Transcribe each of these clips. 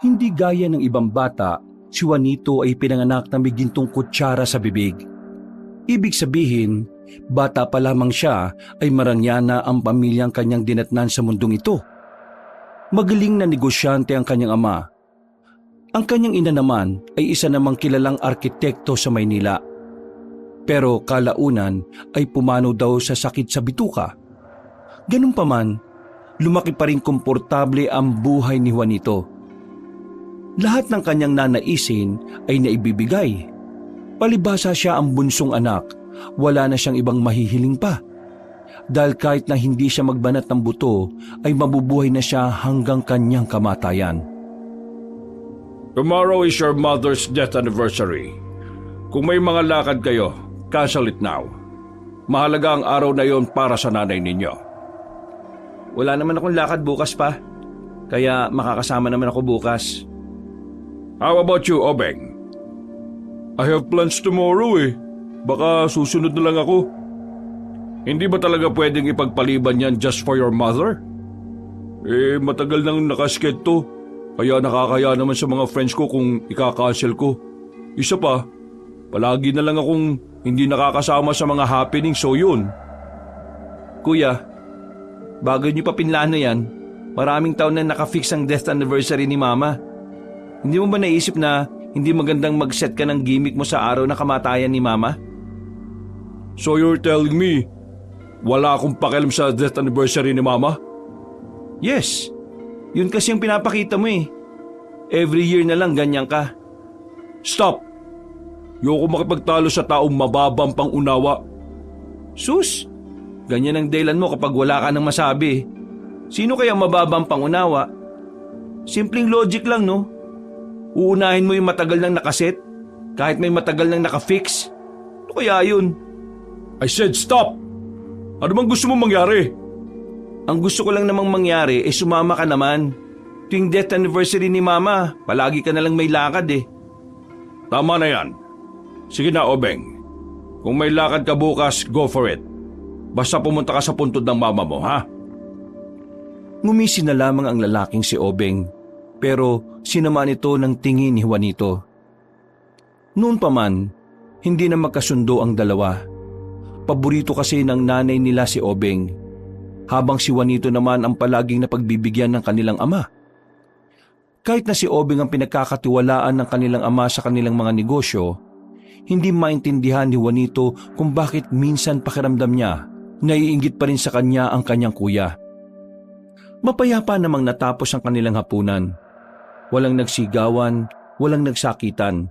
Hindi gaya ng ibang bata, si Juanito ay pinanganak na may gintong kutsara sa bibig. Ibig sabihin, bata pa lamang siya ay marangyana ang pamilyang kanyang dinatnan sa mundong ito. Magaling na negosyante ang kanyang ama. Ang kanyang ina naman ay isa namang kilalang arkitekto sa Maynila. Pero kalaunan ay pumanaw daw sa sakit sa bituka. Ganun pa man, lumaki pa rin komportable ang buhay ni Juanito. Lahat ng kanyang nanaisin ay naibibigay. Palibhasa siya ang bunsong anak, wala na siyang ibang mahihiling pa. Dahil kahit na hindi siya magbanat ng buto, ay mabubuhay na siya hanggang kanyang kamatayan. Tomorrow is your mother's death anniversary. Kung may mga lakad kayo, cancel it now. Mahalaga ang araw na yon para sa nanay ninyo. Wala naman akong lakad bukas pa, kaya makakasama naman ako bukas. How about you, Obeng? I have plans tomorrow eh. Baka susunod na lang ako. Hindi ba talaga pwedeng ipagpaliban yan just for your mother? Matagal nang nakasked to. Kaya nakakaya naman sa mga friends ko kung ikakancel ko. Isa pa, palagi na lang akong hindi nakakasama sa mga happening, so yun. Kuya, bago niyo pa pinlano yan, maraming taon na nakafix ang death anniversary ni Mama. Hindi mo ba naisip na hindi magandang mag-set ka ng gimmick mo sa araw na kamatayan ni Mama? So you're telling me, wala akong pakialam sa death anniversary ni Mama? Yes, yun kasi yung pinapakita mo eh. Every year na lang ganyan ka. Stop! Yoko makipagtalo sa taong mababang pangunawa. Sus, ganyan ang dahilan mo kapag wala ka nang masabi. Sino kaya mababang pangunawa? Simpleng logic lang, no? Uunahin mo yung matagal nang nakaset kahit may matagal nang nakafix. Ano kaya yun? I said stop! Ano bang gusto mong mangyari? Ang gusto ko lang namang mangyari ay sumama ka naman. Tuwing death anniversary ni Mama, palagi ka nalang may lakad eh. Tama na yan. Sige na, Obeng. Kung may lakad ka bukas, go for it. Basta pumunta ka sa puntod ng mama mo, ha? Ngumisi na lamang ang lalaking si Obeng, pero sinama nito ng tingin ni Juanito. Noon pa man, hindi na magkasundo ang dalawa. Paborito kasi ng nanay nila si Obeng, habang si Juanito naman ang palaging napagbibigyan ng kanilang ama. Kahit na si Obeng ang pinagkakatiwalaan ng kanilang ama sa kanilang mga negosyo, hindi maintindihan ni Juanito kung bakit minsan pakiramdam niya naiinggit pa rin sa kanya ang kanyang kuya. Mapayapa namang natapos ang kanilang hapunan. Walang nagsigawan, walang nagsakitan.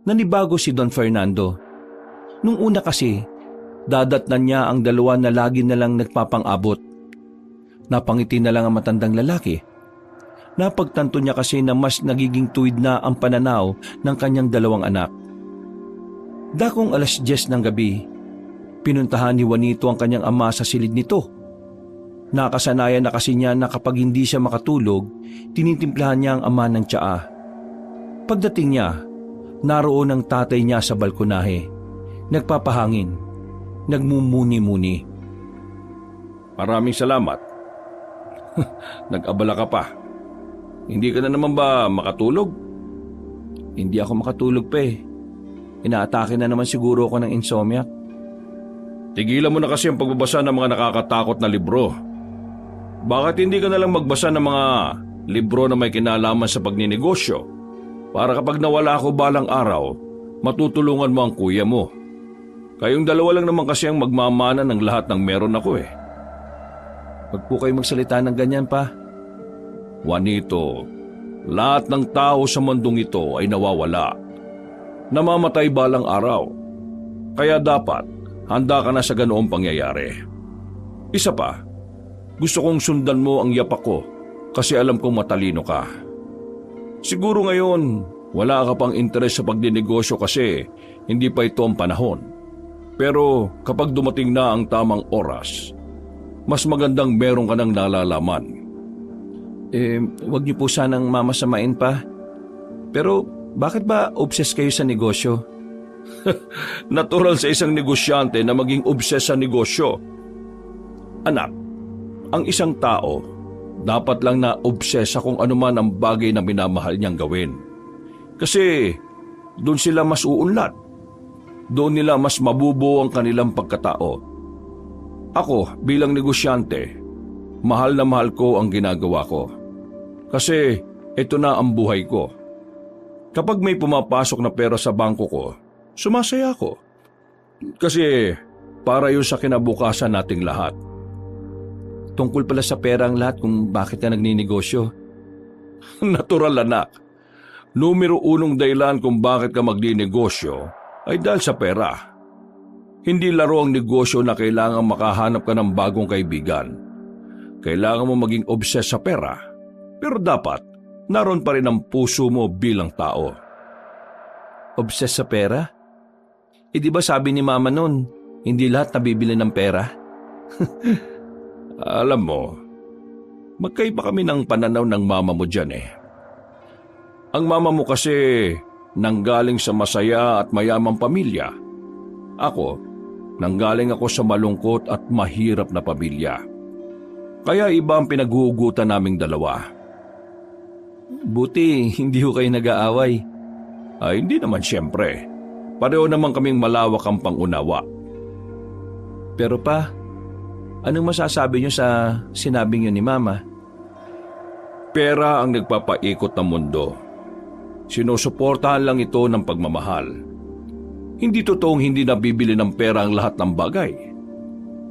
Nanibago si Don Fernando. Nung una kasi, dadatnan niya ang dalawa na lagi na lang nagpapang-abot. Napangiti na lang ang matandang lalaki. Napagtanto niya kasi na mas nagiging tuwid na ang pananaw ng kanyang dalawang anak. Dakong 10:00 ng gabi, pinuntahan ni Juanito ang kanyang ama sa silid nito. Nakasanayan na kasi niya na kapag hindi siya makatulog, tinitimplahan niya ang ama ng tsaa. Pagdating niya, naroon ang tatay niya sa balkonahe. Nagpapahangin, nagmumuni-muni. Maraming salamat. Nag-abala ka pa. Hindi ka na naman ba makatulog? Hindi ako makatulog pa eh. Inaatake na naman siguro ako ng insomnia. Tigilan mo na kasi ang pagbabasa ng mga nakakatakot na libro. Bakit hindi ka na lang magbasa ng mga libro na may kinalaman sa pagninegosyo? Para kapag nawala ako balang araw, matutulungan mo ang kuya mo. Kayong dalawa lang naman kasi ang magmamana ng lahat ng meron ako eh. Huwag po kayo magsalita ng ganyan pa. Juanito, lahat ng tao sa mundong ito ay nawawala. Namamatay balang araw. Kaya dapat, handa ka na sa ganoong pangyayari. Isa pa, gusto kong sundan mo ang yapak ko kasi alam kong matalino ka. Siguro ngayon, wala ka pang interes sa pagdinegosyo kasi hindi pa ito ang panahon. Pero kapag dumating na ang tamang oras, mas magandang meron ka ng nalalaman. Wag niyo po sanang mamasamain pa. Pero bakit ba obsessed kayo sa negosyo? Natural sa isang negosyante na maging obses sa negosyo. Anak, ang isang tao, Dapat lang na obsesa kung ano man ang bagay na minamahal niyang gawin. Kasi doon sila mas uunlad. Doon nila mas mabubuo ang kanilang pagkatao. Ako bilang negosyante, mahal na mahal ko ang ginagawa ko. Kasi ito na ang buhay ko. Kapag may pumapasok na pera sa bangko ko, sumasaya ako. Kasi para yun sa kinabukasan nating lahat. Tungkol pala sa pera ang lahat kung bakit ka nagninegosyo. Natural, anak. Numero unong dahilan kung bakit ka magninegosyo ay dahil sa pera. Hindi laro ang negosyo na kailangan makahanap ka ng bagong kaibigan. Kailangan mo maging obses sa pera. Pero dapat, naroon pa rin ang puso mo bilang tao. Obses sa pera? Di ba sabi ni Mama nun, hindi lahat nabibili ng pera? Alam mo, magkaiba kami ng pananaw ng mama mo dyan eh. Ang mama mo kasi nanggaling sa masaya at mayamang pamilya. Ako, nanggaling ako sa malungkot at mahirap na pamilya. Kaya iba ang pinaghuhugutan naming dalawa. Buti hindi ko kayo nag-aaway. Ay hindi naman siyempre. Pareho naman kaming malawak ang pangunawa. Pero pa, anong masasabi niyo sa sinabing yun ni Mama? Pera ang nagpapaikot ng mundo. Sinusuportahan lang ito ng pagmamahal. Hindi totoong hindi nabibili ng pera ang lahat ng bagay.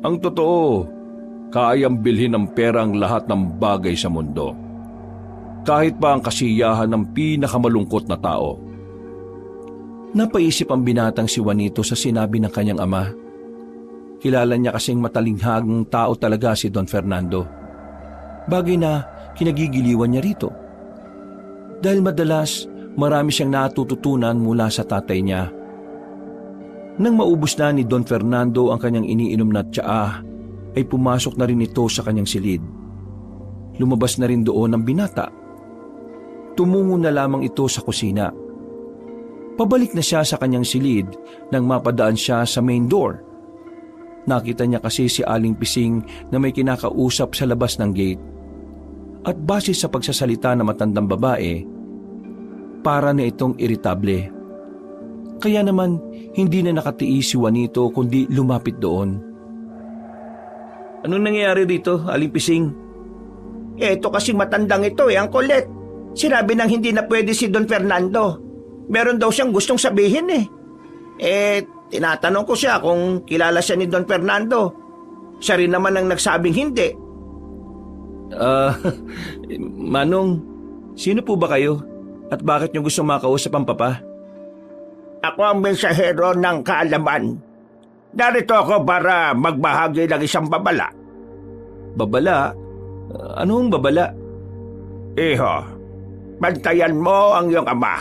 Ang totoo, kayang bilhin ng pera ang lahat ng bagay sa mundo. Kahit pa ang kasiyahan ng pinakamalungkot na tao. Napaisip ang binatang si Juanito sa sinabi ng kanyang ama. Kilala niya kasing matalinghagang tao talaga si Don Fernando. Bagay na kinagigiliwan niya rito. Dahil madalas marami siyang natututunan mula sa tatay niya. Nang maubos na ni Don Fernando ang kanyang iniinom na tsaa, ay pumasok na rin ito sa kanyang silid. Lumabas na rin doon ang binata. Tumungo na lamang ito sa kusina. Pabalik na siya sa kanyang silid nang mapadaan siya sa main door. Nakita niya kasi si Aling Pising na may kinakausap sa labas ng gate. At base sa pagsasalita ng matandang babae, para na itong iritable. Kaya naman, hindi na nakatiis si Juanito kundi lumapit doon. Anong nangyayari dito, Aling Pising? Ito kasing matandang ito ang kulit. Sinabi nang hindi na pwede si Don Fernando. Meron daw siyang gustong sabihin eh. Tinatanong ko siya kung kilala siya ni Don Fernando. Siya rin naman ang nagsabing hindi. Manong, sino po ba kayo? At bakit niyo gusto makausap ang papa? Ako ang mensahero ng kaalaman. Narito ako para magbahagi ng isang babala. Babala? Anong babala? Iho, bantayan mo ang iyong ama.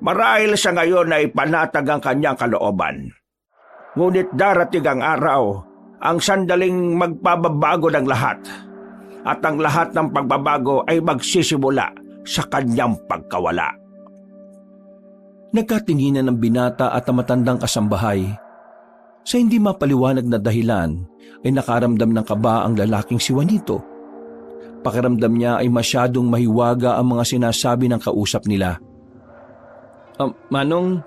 Marahil sa ngayon ay panatag ang kanyang kalooban. Ngunit darating ang araw, ang sandaling magpababago ng lahat. At ang lahat ng pagbabago ay magsisimula sa kanyang pagkawala. Nagkatinginan ng binata at ang matandang kasambahay. Sa hindi mapaliwanag na dahilan ay nakaramdam ng kaba ang lalaking si Juanito. Pakiramdam niya ay masyadong mahiwaga ang mga sinasabi ng kausap nila. Manong,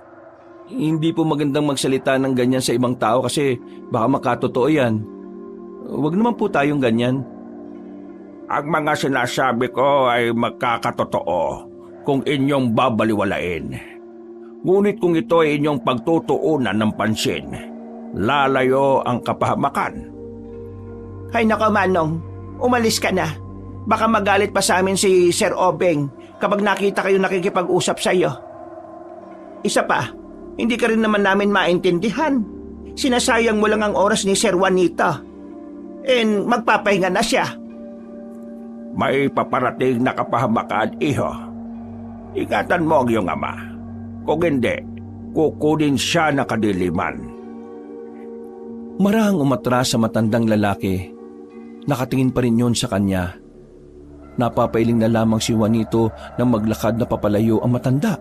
hindi po magandang magsalita ng ganyan sa ibang tao kasi baka makatotoo yan. Huwag naman po tayong ganyan. Ang mga sinasabi ko ay magkakatotoo kung inyong babaliwalain. Ngunit kung ito ay inyong pagtutuunan ng pansin, lalayo ang kapahamakan. Hay nako Manong, umalis ka na. Baka magalit pa sa amin si Sir Obeng kapag nakita kayo nakikipag-usap sa iyo. Isa pa, hindi ka rin naman namin maintindihan. Sinasayang mo lang ang oras ni Sir Juanito. And magpapahinga na siya. May paparating na kapahamakan, iho. Ingatan mo ang iyong ama. Kung hindi, kukunin siya na kadiliman. Marahang umatras sa matandang lalaki. Nakatingin pa rin yon sa kanya. Napapailing na lamang si Juanito nang maglakad na papalayo ang matanda.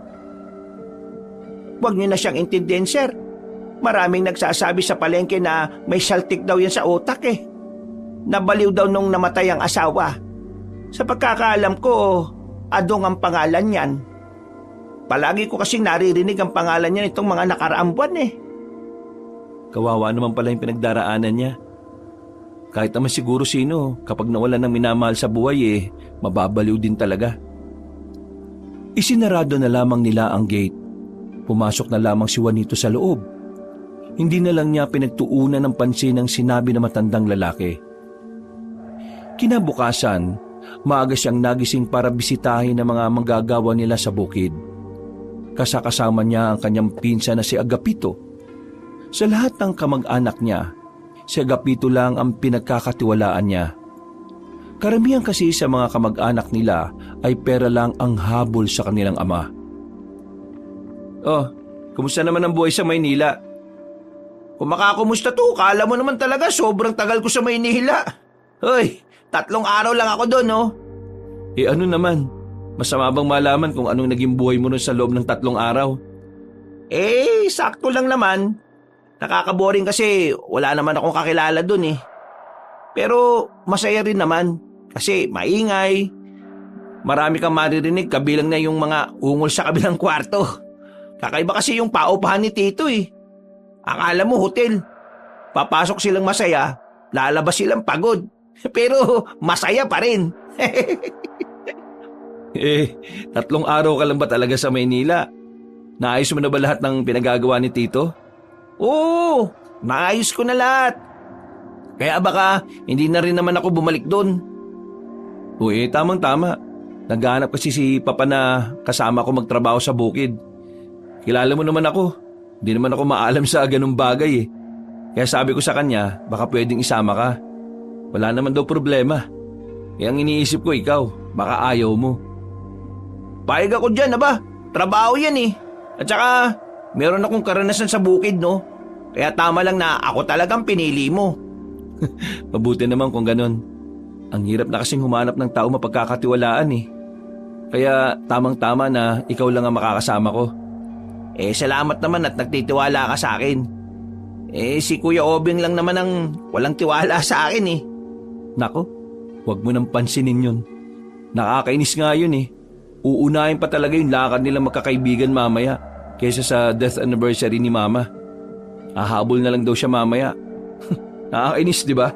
Huwag niyo na siyang intindihin, sir. Maraming nagsasabi sa palengke na may saltik daw yan sa utak eh. Nabaliw daw nung namatay ang asawa. Sa pagkakaalam ko, Adong ang pangalan niyan. Palagi ko kasing naririnig ang pangalan niya nitong mga nakaraang buwan eh. Kawawa naman pala yung pinagdaraanan niya. Kahit naman siguro sino, kapag nawalan ng minamahal sa buhay mababaliw din talaga. Isinarado na lamang nila ang gate. Pumasok na lamang si Juanito sa loob. Hindi na lang niya pinagtuunan ng pansin ang sinabi ng matandang lalaki. Kinabukasan, maaga siyang nagising para bisitahin ang mga manggagawa nila sa bukid. Kasakasama niya ang kanyang pinsan na si Agapito. Sa lahat ng kamag-anak niya, si Agapito lang ang pinagkakatiwalaan niya. Karamihan kasi sa mga kamag-anak nila ay pera lang ang habol sa kanilang ama. Oh, kumusta naman ang buhay sa Maynila? Kung makakumusta to, kala mo naman talaga sobrang tagal ko sa Maynila. Hoy, 3 araw lang ako doon, oh. Ano naman? Masama bang malaman kung anong naging buhay mo nun sa loob ng 3 araw? Sakto lang naman. Nakakaboring kasi wala naman akong kakilala doon eh. Pero masaya rin naman kasi maingay. Marami kang maririnig kabilang na yung mga ungol sa kabilang kwarto. Kakaiba kasi yung paupahan ni Tito eh. Akala mo hotel. Papasok silang masaya, lalabas silang pagod. Pero masaya pa rin. 3 araw ka lang ba talaga sa Maynila? Naayos mo na ba lahat ng pinagagawa ni Tito? Oo, naayos ko na lahat. Kaya baka hindi na rin naman ako bumalik doon. Tamang-tama. Naghahanap kasi si Papa na kasama ko magtrabaho sa bukid. Kilala mo naman ako. Hindi naman ako maalam sa ganung bagay eh. Kaya sabi ko sa kanya, baka pwedeng isama ka. Wala naman daw problema. Kaya ang iniisip ko ikaw, baka ayaw mo. Payag ako dyan, aba. Trabaho yan eh. At saka, meron akong karanasan sa bukid, no? Kaya tama lang na ako talagang pinili mo. Mabuti naman kung ganun. Ang hirap na kasing humanap ng tao mapagkakatiwalaan eh. Kaya tamang-tama na ikaw lang ang makakasama ko. Salamat naman at nagtitiwala ka sa akin. Si Kuya Obing lang naman ang walang tiwala sa akin eh. Nako, wag mo nang pansinin yun. Nakakainis nga yun eh. Uunahin pa talaga yung lakad nilang magkakaibigan mamaya kaysa sa death anniversary ni Mama. Hahabol na lang daw siya mamaya. Nakakainis, di ba?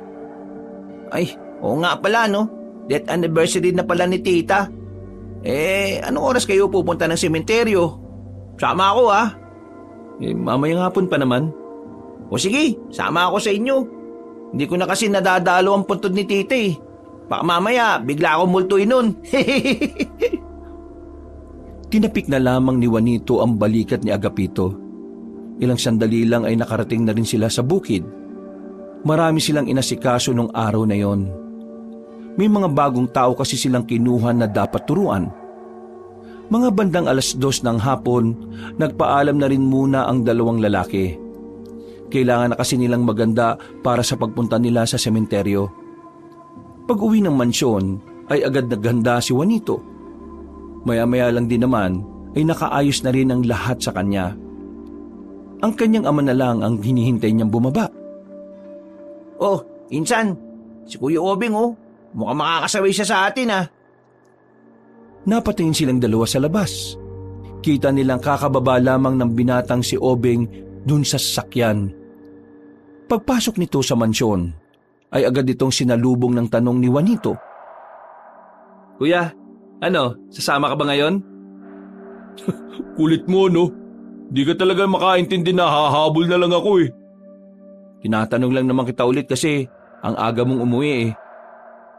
Ay, oo nga pala no. Death anniversary na pala ni Tita. Anong oras kayo pupunta ng sementeryo? Sama ako ah. Mamayang hapon pa naman. O sige, sama ako sa inyo. Hindi ko na kasi nadadalo ang puntod ni Tita eh. Baka mamaya, bigla akong multuin nun. Tinapik na lamang ni Juanito ang balikat ni Agapito. Ilang sandali lang ay nakarating na rin sila sa bukid. Marami silang inasikaso nung araw na yon. May mga bagong tao kasi silang kinuha na dapat turuan. Mga bandang 2:00 ng hapon, nagpaalam na rin muna ang 2 lalaki. Kailangan na kasi nilang maganda para sa pagpunta nila sa sementeryo. Pag-uwi ng mansyon, ay agad naghanda si Juanito. Maya-maya lang din naman ay nakaayos na rin ang lahat sa kanya. Ang kanyang ama na lang ang hinihintay niyang bumaba. Oh, insan, si Kuya Obing oh. Mukhang makakasaway siya sa atin ah. Napatingin silang 2 sa labas. Kita nilang kakababa lamang ng binatang si Obing dun sa sasakyan. Pagpasok nito sa mansyon, ay agad itong sinalubong ng tanong ni Juanito. Kuya, sasama ka ba ngayon? Kulit mo, no? Di ka talaga makaintindi na hahabol na lang ako eh. Tinatanong lang naman kita ulit kasi ang aga mong umuwi eh.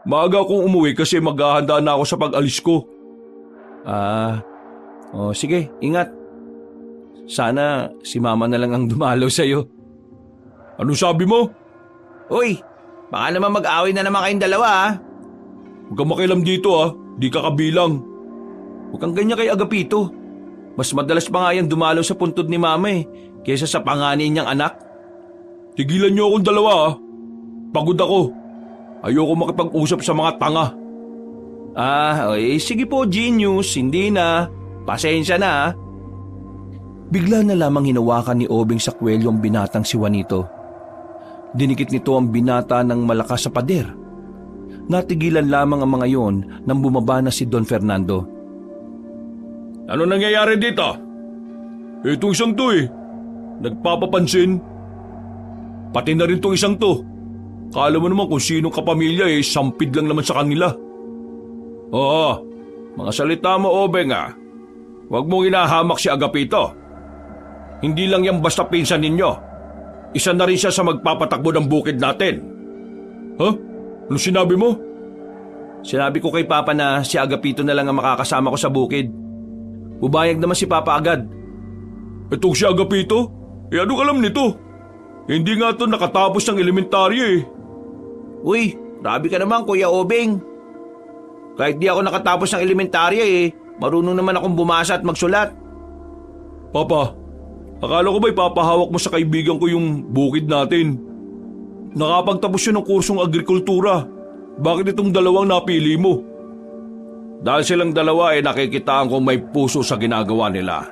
Maaga akong umuwi kasi maghahanda na ako sa pag-alis ko. Sige, ingat. Sana si Mama na lang ang dumalaw sa'yo. Ano sabi mo? Uy, baka naman mag-away na naman kayong dalawa ah. Huwag kang makialam dito ah, di ka kabilang. Huwag kang ganyan kay Agapito. Mas madalas pa nga yan dumalaw sa puntod ni Mama eh, kaysa sa panganay niyang anak. Tigilan niyo akong dalawa ah. Pagod ako. Ayoko makipag-usap sa mga tanga. Sige po genius, hindi na. Pasensya na ah. Bigla na lamang hinawakan ni Obing sa kwelyo ang binatang si Juanito. Dinikit nito ang binata ng malakas sa pader. Natigilan lamang ang mga yon nang bumaba na si Don Fernando. Ano nangyayari dito? Itong isang to nagpapapansin. Pati na rin tong isang to. Kala mo naman kung sinong kapamilya sampid lang naman sa kanila. Oo, mga salita mo, Obeng Huwag mong inahamak si Agapito. Hindi lang yan basta pinsan ninyo. Isa na rin siya sa magpapatakbo ng bukid natin. Ha? Ano sinabi mo? Sinabi ko kay Papa na si Agapito na lang ang makakasama ko sa bukid. Bubayag naman si Papa agad. Itong si Agapito? Anong alam nito? Hindi nga ito nakatapos ng elementarya Uy, grabe ka naman Kuya Obeng. Kahit di ako nakatapos ng elementarya marunong naman akong bumasa at magsulat. Papa, akala ko ba'y papahawak mo sa kaibigan ko yung bukid natin? Nakapagtapos yun ng kursong agrikultura. Bakit itong dalawang napili mo? Dahil silang dalawa nakikitaan kong may puso sa ginagawa nila.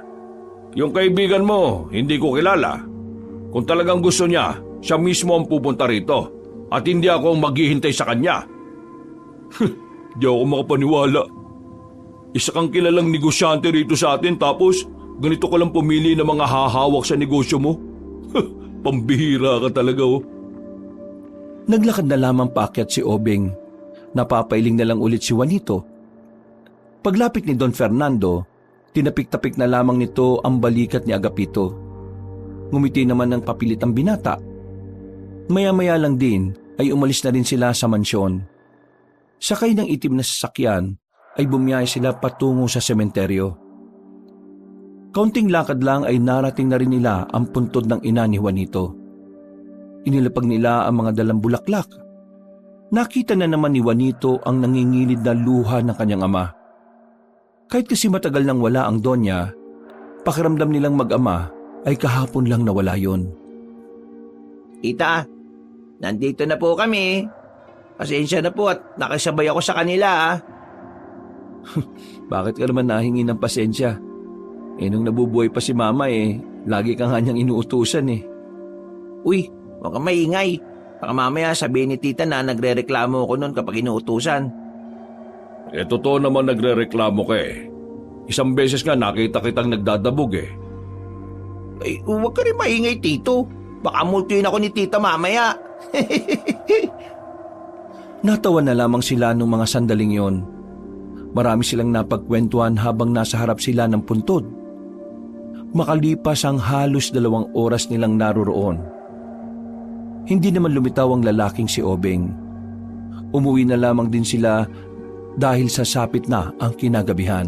Yung kaibigan mo, hindi ko kilala. Kung talagang gusto niya, siya mismo ang pupunta rito. At hindi ako ang maghihintay sa kanya. Di ako makapaniwala. Isa kang kilalang negosyante rito sa atin tapos ganito ka lang pumili ng mga hahawak sa negosyo mo? Pambihira ka talaga Naglakad na lamang paakyat si Obeng. Napapailing na lang ulit si Juanito. Paglapit ni Don Fernando, tinapik-tapik na lamang nito ang balikat ni Agapito. Ngumiti naman ng papilit ang binata. Maya-maya lang din ay umalis na rin sila sa mansyon. Sakay ng itim na sasakyan ay bumiyahe sila patungo sa sementeryo. Kaunting lakad lang ay narating na rin nila ang puntod ng ina ni Juanito. Inilapag nila ang mga dalang bulaklak. Nakita na naman ni Juanito ang nangingilid na luha ng kanyang ama. Kahit kasi matagal nang wala ang donya, pakiramdam nilang mag-ama ay kahapon lang nawala yon. Tita, nandito na po kami. Pasensya na po at nakisabay ako sa kanila Bakit ka naman nahingi ng pasensya? Nung nabubuhay pa si Mama lagi kang kanyang inuutusan Uy, huwag kang maingay. Baka mamaya sabihin ni tita na nagre-reklamo ako nun kapag inuutusan. Totoo naman nagre-reklamo ka Isang beses nga nakita kitang nagdadabog Ay, huwag ka rin maingay, tito. Baka multuin ako ni tita mamaya. Natawa na lamang sila nung mga sandaling yon. Marami silang napagkwentuhan habang nasa harap sila ng puntod. Makalipas ang halos 2 oras nilang naroroon. Hindi naman lumitaw ang lalaking si Obeng. Umuwi na lamang din sila dahil sasapit na ang kinagabihan.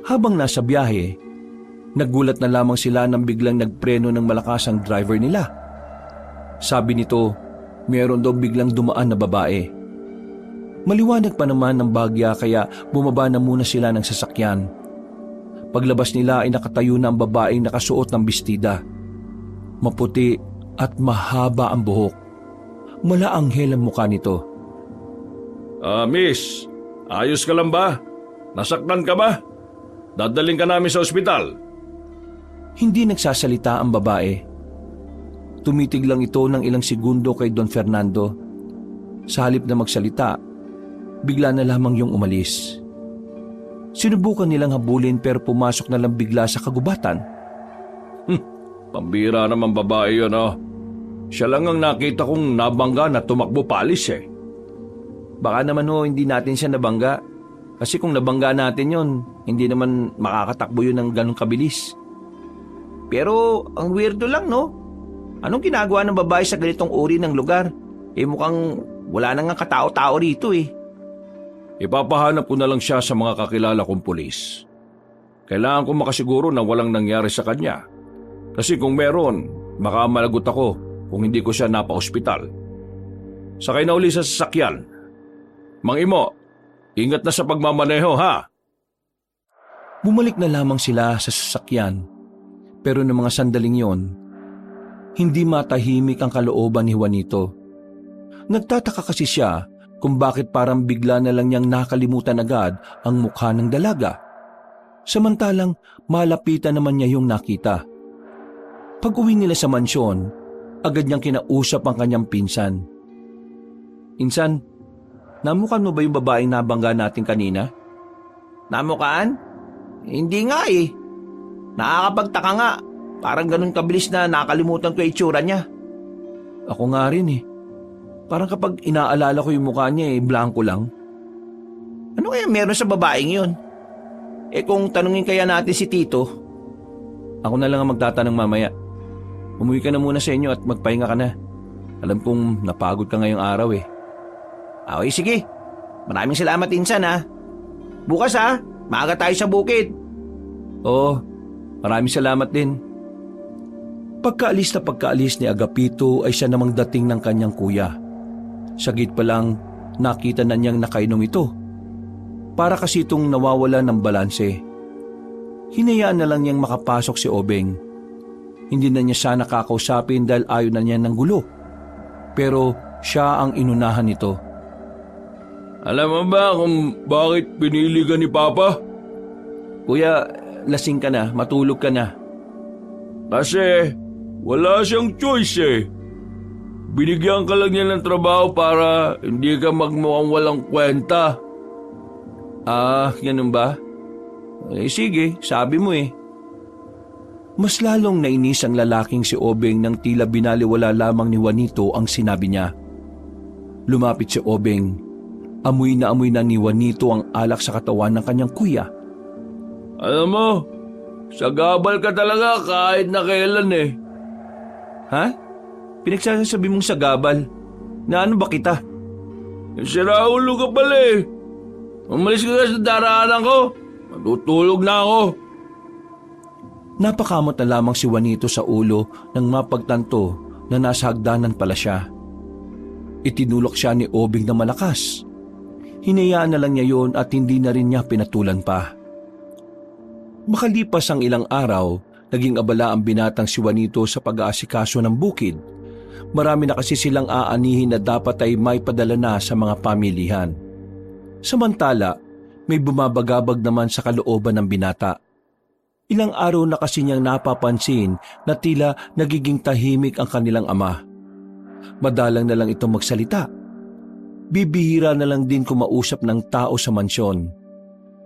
Habang nasa biyahe, naggulat na lamang sila nang biglang nagpreno ng malakas ang driver nila. Sabi nito, meron daw biglang dumaan na babae. Maliwanag pa naman ng bagya kaya bumaba na muna sila ng sasakyan. Paglabas nila ay nakatayo na ang babaeng nakasuot ng bestida. Maputi at mahaba ang buhok. Malaanghel ang mukha nito. Miss, ayos ka lang ba? Nasaktan ka ba? Dadaling ka namin sa ospital. Hindi nagsasalita ang babae. Tumitig lang ito ng ilang segundo kay Don Fernando. Sa halip na magsalita, bigla na lamang yung umalis. Sinubukan nilang habulin pero pumasok na lang bigla sa kagubatan. Pambira naman babae yun Siya lang ang nakita kong nabangga na tumakbo paalis Baka naman hindi natin siya nabangga. Kasi kung nabangga natin yon, hindi naman makakatakbo yun ng ganong kabilis. Pero ang weirdo lang Anong ginagawa ng babae sa ganitong uri ng lugar? Mukhang wala nang katao-tao rito Ipapahanap ko na lang siya sa mga kakilala kong pulis. Kailangan ko makasiguro na walang nangyari sa kanya. Kasi kung meron, baka malagot ako kung hindi ko siya napa-ospital. Sakay na uli sa sasakyan. Mang Imo, ingat na sa pagmamaneho ha! Bumalik na lamang sila sa sasakyan. Pero ng mga sandaling yon, hindi matahimik ang kalooban ni Juanito. Nagtataka kasi siya kung bakit parang bigla na lang niyang nakalimutan agad ang mukha ng dalaga. Samantalang malapitan naman niya yung nakita. Pag-uwi nila sa mansyon, agad niyang kinausap ang kanyang pinsan. Insan, Namukhaan mo ba yung babaeng nabangga natin kanina? Namukaan? Hindi nga eh. Nakakapagtaka nga. Parang ganun kabilis na nakalimutan ko yung itsura niya. Ako nga rin eh. Parang kapag inaalala ko yung mukha niya blanco lang. Ano kaya meron sa babaeng yun? Kung tanungin kaya natin si Tito. Ako na lang ang magtatanong mamaya. Umuwi ka na muna sa inyo at magpahinga ka na. Alam kong napagod ka ngayong araw eh. Okay, sige. Maraming salamat insan ha. Bukas ha, maaga tayo sa bukid. Oo, maraming salamat din. Pagkaalis ni Agapito ay siya namang dating ng kanyang kuya. Sagit pa lang, nakita na niyang nakainom ito. Para kasi itong nawawala ng balanse. Hinayaan na lang niyang makapasok si Obeng. Hindi na niya siya nakakausapin dahil ayaw na niya ng gulo. Pero siya ang inunahan nito. Alam mo ba kung bakit pinili ka ni Papa? Kuya, lasing ka na, matulog ka na. Kasi wala siyang choice eh. Binigyan ka lang niya ng trabaho para hindi ka magmukhang walang kwenta. Ganun ba? Sige, sabi mo eh. Mas lalong nainis ang lalaking si Obeng nang tila binaliwala lamang ni Juanito ang sinabi niya. Lumapit si Obeng. Amoy na ni Juanito ang alak sa katawan ng kanyang kuya. Alam mo, sagabal ka talaga kahit na kailan eh. Ha? Pinagsasabi mong sagabal? Na ano ba kita? Siraulo ka pala eh. Umalis ka sa daraanan ko. Matutulog na ako. Napakamot na lamang si Juanito sa ulo nang mapagtanto na nasa hagdanan pala siya. Itinulak siya ni Obeng na malakas. Hinayaan na lang niya yon at hindi na rin niya pinatulan pa. Makalipas ang ilang araw, naging abala ang binatang si Juanito sa pag-aasikaso ng bukid. Marami na kasi silang aanihin na dapat ay may padala na sa mga pamilihan. Samantala, may bumabagabag naman sa kalooban ng binata. Ilang araw na kasi niyang napapansin na tila nagiging tahimik ang kanilang ama. Madalang na lang itong magsalita. Bibihira na lang din kumausap ng tao sa mansyon.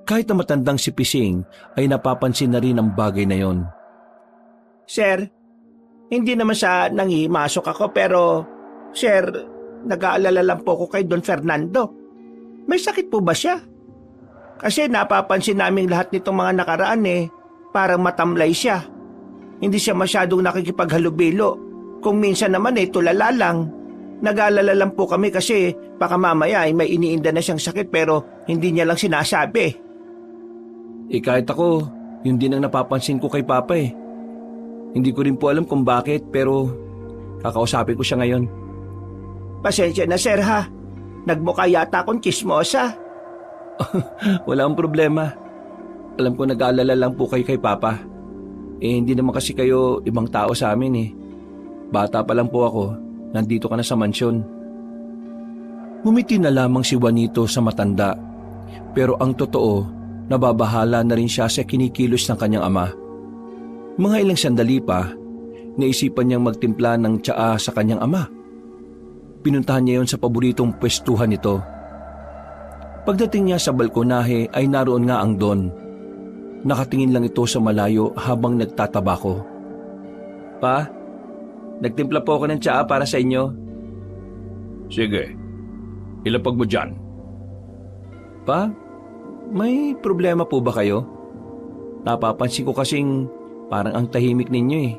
Kahit na matandang si Pising ay napapansin na rin ang bagay na yon. Sir, hindi naman sa nangimasok ako pero, sir, nag-aalala lang po ko kay Don Fernando. May sakit po ba siya? Kasi napapansin namin lahat nitong mga nakaraan parang matamlay siya. Hindi siya masyadong nakikipaghalubilo. Kung minsan naman tulala lang. Nag-aalala lang po kami kasi baka mamaya may iniinda na siyang sakit pero hindi niya lang sinasabi. Kahit ako, yun din ang napapansin ko kay Papa eh. Hindi ko rin po alam kung bakit pero kakausapin ko siya ngayon. Pasensya na sir ha. Nagmukha yata akong chismosa. Wala akong problema. Alam ko nag-aalala lang po kayo kay Papa. Hindi naman kasi kayo ibang tao sa amin eh. Bata pa lang po ako, nandito ka na sa mansyon. Ngumiti na lamang si Juanito sa matanda. Pero ang totoo, nababahala na rin siya sa kinikilos ng kanyang ama. Mga ilang sandali pa, naisipan niyang magtimpla ng tsaa sa kanyang ama. Pinuntahan niya yon sa paboritong pwestuhan nito. Pagdating niya sa balkonahe ay naroon nga ang Don. Nakatingin lang ito sa malayo habang nagtatabako. Pa, nagtimpla po ako ng tsaa para sa inyo. Sige, ilapag mo dyan. Pa, may problema po ba kayo? Napapansin ko kasing parang ang tahimik ninyo eh.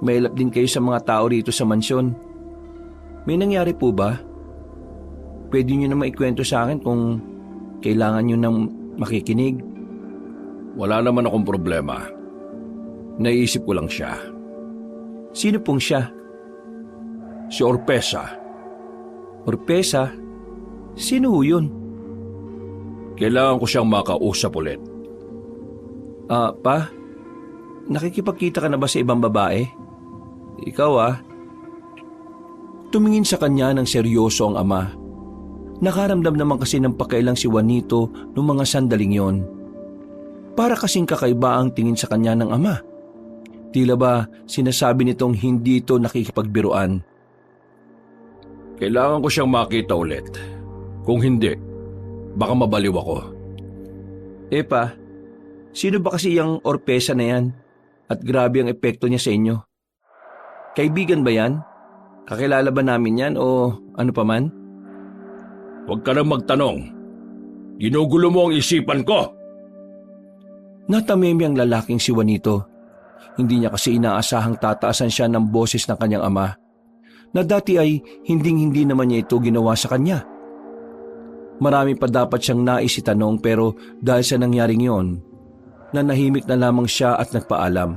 Mailap din kayo sa mga tao rito sa mansyon. May nangyari po ba? Pwede nyo na maikwento sa akin kung kailangan nyo ng makikinig. Wala naman akong problema. Naisip ko lang siya. Sino pong siya? Si Orpesa. Orpesa? Sino ho yun? Kailangan ko siyang makausap ulit. Pa? Nakikipagkita ka na ba sa ibang babae? Ikaw Tumingin sa kanya ng seryoso ang ama. Nakaramdam naman kasi ng pakailang si Juanito noong mga sandaling yon. Para kasing kakaiba ang tingin sa kanya ng ama. Tila ba sinasabi nitong hindi ito nakikipagbiruan. Kailangan ko siyang makita ulit. Kung hindi, baka mabaliw ako. Pa, sino ba kasi yung Orpesa na yan? At grabe ang epekto niya sa inyo. Kaibigan ba yan? Kakilala ba namin yan o ano pa man? Huwag ka nang magtanong. Ginugulo mo ang isipan ko. Natamimi ang lalaking si Juanito. Hindi niya kasi inaasahang tataasan siya ng boses ng kanyang ama, na dati ay hinding-hindi naman niya ito ginawa sa kanya. Marami pa dapat siyang nais itanong pero dahil sa nangyaring yon, nanahimik na lamang siya at nagpaalam.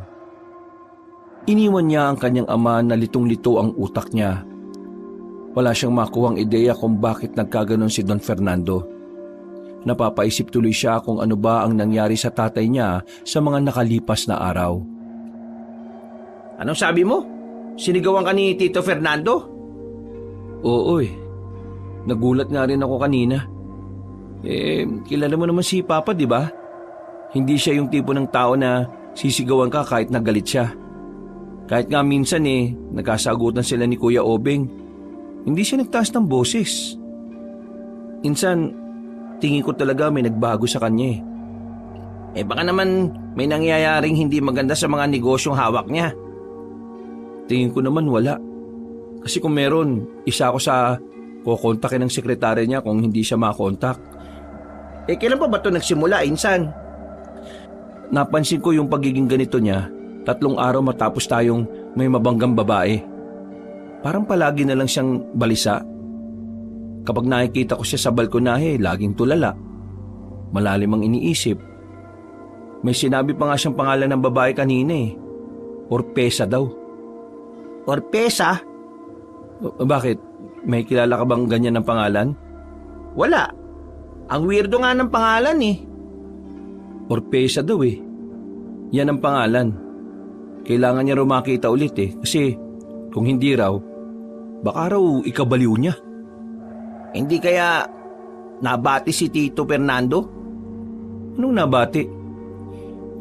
Iniwan niya ang kanyang ama na litong-lito ang utak niya. Wala siyang makuhang ideya kung bakit nagkaganon si Don Fernando. Napapaisip tuloy siya kung ano ba ang nangyari sa tatay niya sa mga nakalipas na araw. Anong sabi mo? Sinigawan ka ni Tito Fernando? Oo Nagulat nga rin ako kanina. Kilala mo naman si Papa, di ba? Hindi siya yung tipo ng tao na sisigawan ka kahit nagalit siya. Kahit nga minsan nagkasagutan sila ni Kuya Obeng, hindi siya nagtaas ng boses. Insan, tingin ko talaga may nagbago sa kanya Baka naman may nangyayaring hindi maganda sa mga negosyong hawak niya. Tingin ko naman wala. Kasi kung meron, isa ako sa kukontakin ng sekretary niya kung hindi siya makontak. Kailan pa ba ito nagsimula, Insan? Napansin ko yung pagiging ganito niya 3 araw matapos tayong may mabanggang babae. Parang palagi na lang siyang balisa. Kapag nakikita ko siya sa balkonahe, laging tulala. Malalim ang iniisip. May sinabi pa nga siyang pangalan ng babae kanina Orpesa daw. Orpesa? Bakit? May kilala ka bang ganyan ng pangalan? Wala. Ang weirdo nga ng pangalan Orpesa daw Yan ang pangalan. Kailangan niya raw makita ulit kasi kung hindi raw, baka raw ikabaliw niya. Hindi kaya nabati si Tito Fernando? Anong nabati?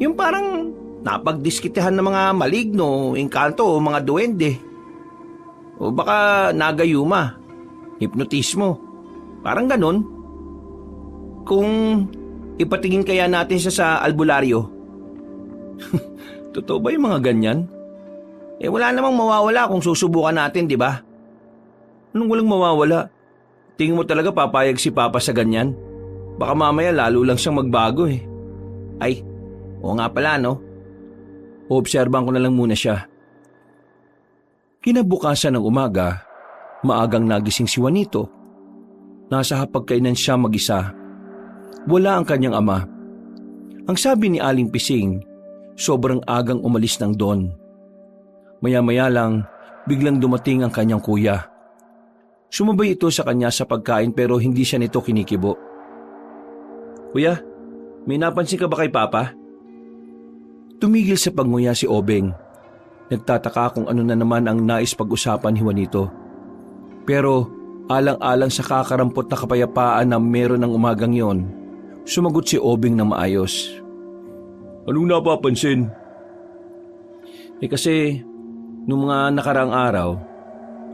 Yung parang napagdiskitehan ng mga maligno, engkanto o mga duwende. O baka nagayuma, hipnotismo. Parang ganun. Kung ipatingin kaya natin siya sa albularyo. Totoo ba yung mga ganyan? Wala namang mawawala kung susubukan natin, di ba? Anong walang mawawala? Tingin mo talaga papayag si Papa sa ganyan? Baka mamaya lalo lang siyang magbago Ay, oo nga pala Oobserbahan ko na lang muna siya. Kinabukasan ng umaga, maagang nagising si Juanito. Nasa hapagkainan siya mag-isa. Wala ang kanyang ama. Ang sabi ni Aling Pising, sobrang agang umalis ng Don. Maya-maya lang, biglang dumating ang kanyang kuya. Sumabay ito sa kanya sa pagkain pero hindi siya nito kinikibo. Kuya, may napansin ka ba kay Papa? Tumigil sa panguya si Obeng. Nagtataka kung ano na naman ang nais pag-usapan ni Juanito. Pero alang-alang sa kakarampot na kapayapaan na meron ng umagang yon, sumagot si Obeng na maayos. Anong napapansin? Kasi nung mga nakaraang araw,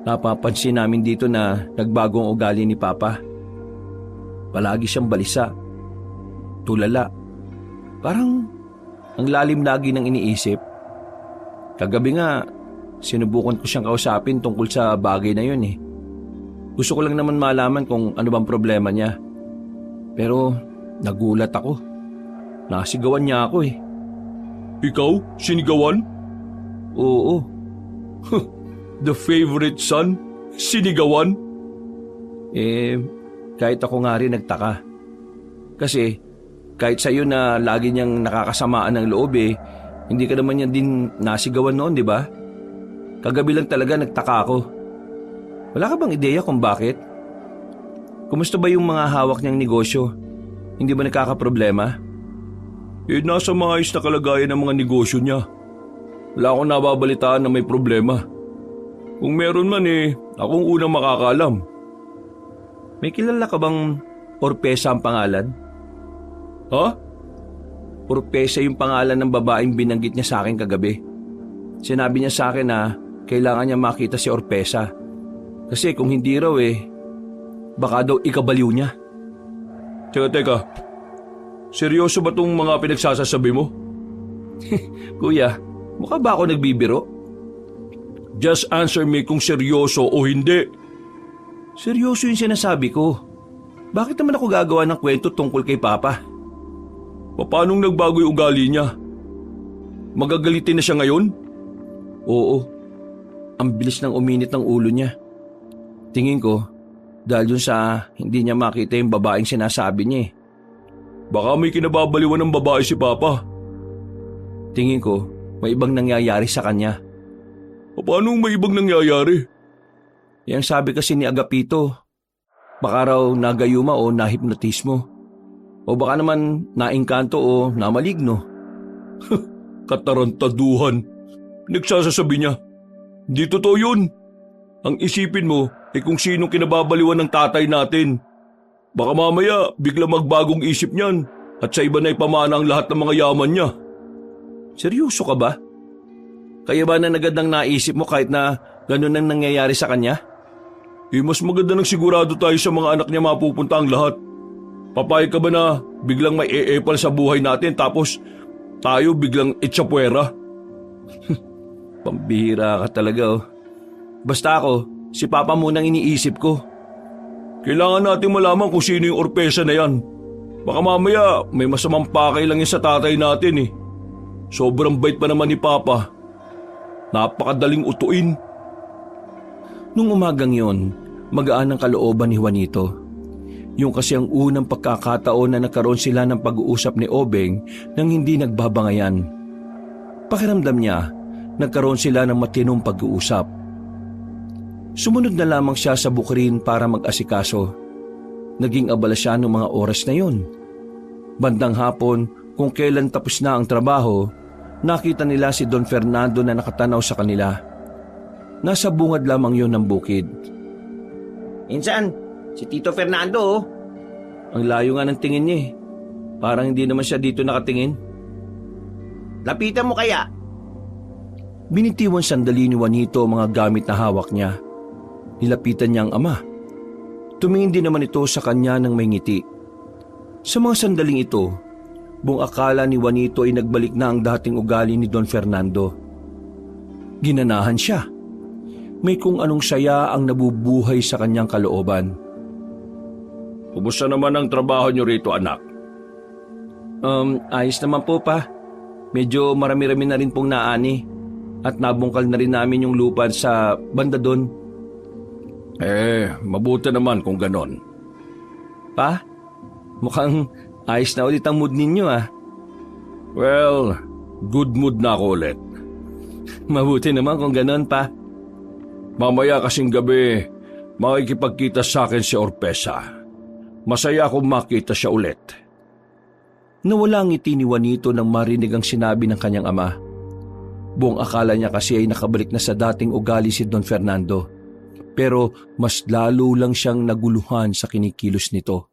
napapansin namin dito na nagbagong ugali ni Papa. Palagi siyang balisa, tulala. Parang ang lalim lagi ng iniisip. Kagabi nga, sinubukan ko siyang kausapin tungkol sa bagay na yun Gusto ko lang naman malaman kung ano bang problema niya. Pero nagulat ako. Nasigawan niya ako Ikaw? Sinigawan? Oo. The favorite son? Sinigawan? Kahit ako nga rin nagtaka. Kasi kahit sa'yo na lagi niyang nakakasamaan ng loob hindi ka naman niya din nasigawan noon, di ba? Kagabi lang talaga nagtaka ako. Wala ka bang ideya kung bakit? Kumusta ba yung mga hawak niyang negosyo? Hindi ba nakakaproblema? Nasa maayos na kalagayan ng mga negosyo niya. Wala akong nababalitaan na may problema. Kung meron man akong unang makakalam. May kilala ka bang Orpesa ang pangalan? Ha? Orpesa yung pangalan ng babaeng binanggit niya sa akin kagabi. Sinabi niya sa akin na kailangan niya makita si Orpesa. Kasi kung hindi raw Baka daw ikabaliw niya. Teka. Seryoso ba tong mga pinagsasasabi mo? Kuya, mukha ba ako nagbibiro? Just answer me kung seryoso o hindi. Seryoso yung sinasabi ko. Bakit naman ako gagawa ng kwento tungkol kay Papa? Paanong nagbago yung ugali niya? Magagalitin na siya ngayon? Oo. Ang bilis ng uminit ng ulo niya. Tingin ko, dahil dun sa hindi niya makita yung babaeng sinasabi niya eh. Baka may kinababaliwan ng babae si Papa. Tingin ko, may ibang nangyayari sa kanya. Paano may ibang nangyayari? Yang sabi kasi ni Agapito, baka raw nagayuma o nahipnotismo. O baka naman naingkanto o namaligno. Katarantaduhan. Nagsasasabi niya. Hindi totoo yun. Ang isipin mo ay kung sinong kinababaliwan ng tatay natin. Baka mamaya bigla magbagong isip niyan at sa iba na ipamana ang lahat ng mga yaman niya. Seryoso ka ba? Kaya ba na agad nang naisip mo kahit na ganun ang nangyayari sa kanya? Mas maganda nang sigurado tayo sa mga anak niya mapupunta ang lahat. Papayag ka ba na biglang may eepal sa buhay natin tapos tayo biglang itsapwera? Pambihira ka talaga oh. Basta ako, si Papa munang iniisip ko. Kailangan natin malaman kung sino yung Orpesa na yan. Baka mamaya may masamang pakay lang yan sa tatay natin eh. Sobrang bait pa naman ni Papa. Napakadaling utuin. Nung umagang yon, magaan ang kalooban ni Juanito. Yung kasi ang unang pagkakataon na nagkaroon sila ng pag-uusap ni Obeng nang hindi nagbabangayan. Pakiramdam niya, nagkaroon sila ng matinong pag-uusap. Sumunod na lamang siya sa bukrin para mag-asikaso. Naging abala siya noong mga oras na yon. Bandang hapon, kung kailan tapos na ang trabaho, nakita nila si Don Fernando na nakatanaw sa kanila. Nasa bungad lamang yon ng bukid. Insan, si Tito Fernando oh. Ang layo nga ng tingin niya eh. Parang hindi naman siya dito nakatingin. Lapitan mo kaya? Binitiwan sandali ni Juanito ang mga gamit na hawak niya. Nilapitan niya ang ama. Tumingin din naman ito sa kanya ng may ngiti. Sa mga sandaling ito, buong akala ni Juanito ay nagbalik na ang dating ugali ni Don Fernando. Ginanahan siya. May kung anong saya ang nabubuhay sa kanyang kalooban. Kumusta naman ang trabaho niyo rito, anak? Ayos naman po pa. Medyo marami-rami na rin pong naani. At nabungkal na rin namin yung lupa sa banda doon. Mabuti naman kung ganon. Pa, mukhang ayos na ulit ang mood ninyo ah. Well, good mood na ako ulit. Mabuti naman kung ganon pa. Mamaya kasing gabi, makikipagkita sa akin si Orpesa. Masaya akong makita siya ulit. Nawala ang ngiti ni Juanito nang marinig ang sinabi ng kanyang ama. Buong akala niya kasi ay nakabalik na sa dating ugali si Don Fernando. Pero mas lalo lang siyang naguluhan sa kinikilos nito.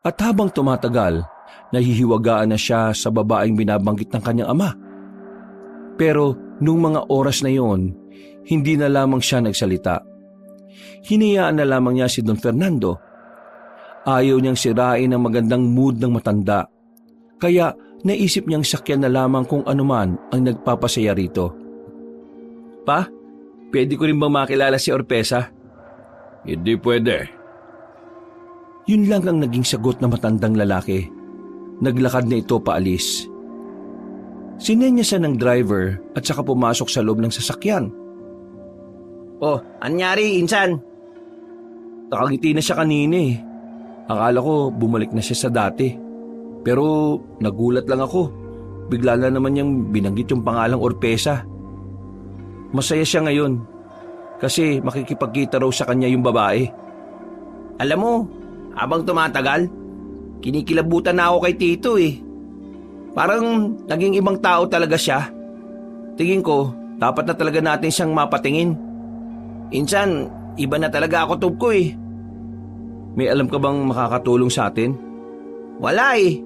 At habang tumatagal, nahihiwagaan na siya sa babaeng binabanggit ng kanyang ama. Pero nung mga oras na yon, hindi na lamang siya nagsalita. Hinayaan na lamang niya si Don Fernando. Ayaw niyang sirain ang magandang mood ng matanda. Kaya naisip niyang sakyan na lamang kung anuman ang nagpapasaya rito. Pa, pwede ko rin bang makilala si Orpesa? Hindi pwede. Yun lang ang naging sagot ng matandang lalaki. Naglakad na ito paalis. Sinenya siya ng driver at saka pumasok sa loob ng sasakyan. Oh, anyari, Insan? Nakangiti na siya kanina eh. Akala ko bumalik na siya sa dati. Pero nagulat lang ako. Bigla na naman niyang binanggit yung pangalang Orpesa. Masaya siya ngayon. Kasi makikipagkita raw sa kanya yung babae. Alam mo, habang tumatagal, kinikilabutan na ako kay Tito eh. Parang naging ibang tao talaga siya. Tingin ko, dapat na talaga natin siyang mapatingin. Insan, iba na talaga ako tub ko eh. May alam ka bang makakatulong sa atin? Wala eh.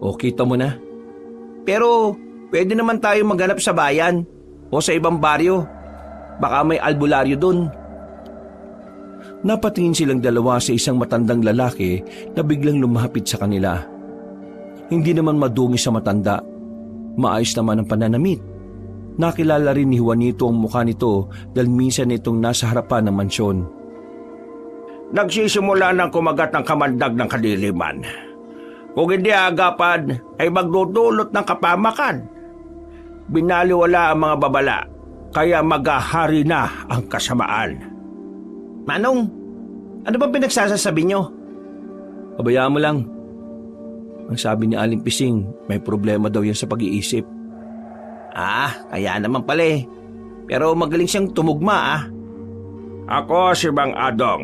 O kita mo na. Pero pwede naman tayo maghanap sa bayan o sa ibang baryo. Baka may albularyo dun. Napatingin silang dalawa sa isang matandang lalaki na biglang lumapit sa kanila. Hindi naman madungi sa matanda. Maayos naman ang pananamit. Nakilala rin ni Juanito ang mukha nito dahil minsan itong nasa harapan ng mansyon. Nagsisimula ng kumagat ng kamandag ng kadiliman. Kung hindi agapan, ay magdudulot ng kapamakan. Binaliwala ang mga babala, kaya maghahari na ang kasamaan. Manong, ano bang pinagsasasabi nyo? Pabayaan mo lang. Ang sabi ni Aling Pising, may problema daw yan sa pag-iisip. Kaya naman pala eh. Pero magaling siyang tumugma. Ako si Mang Adong,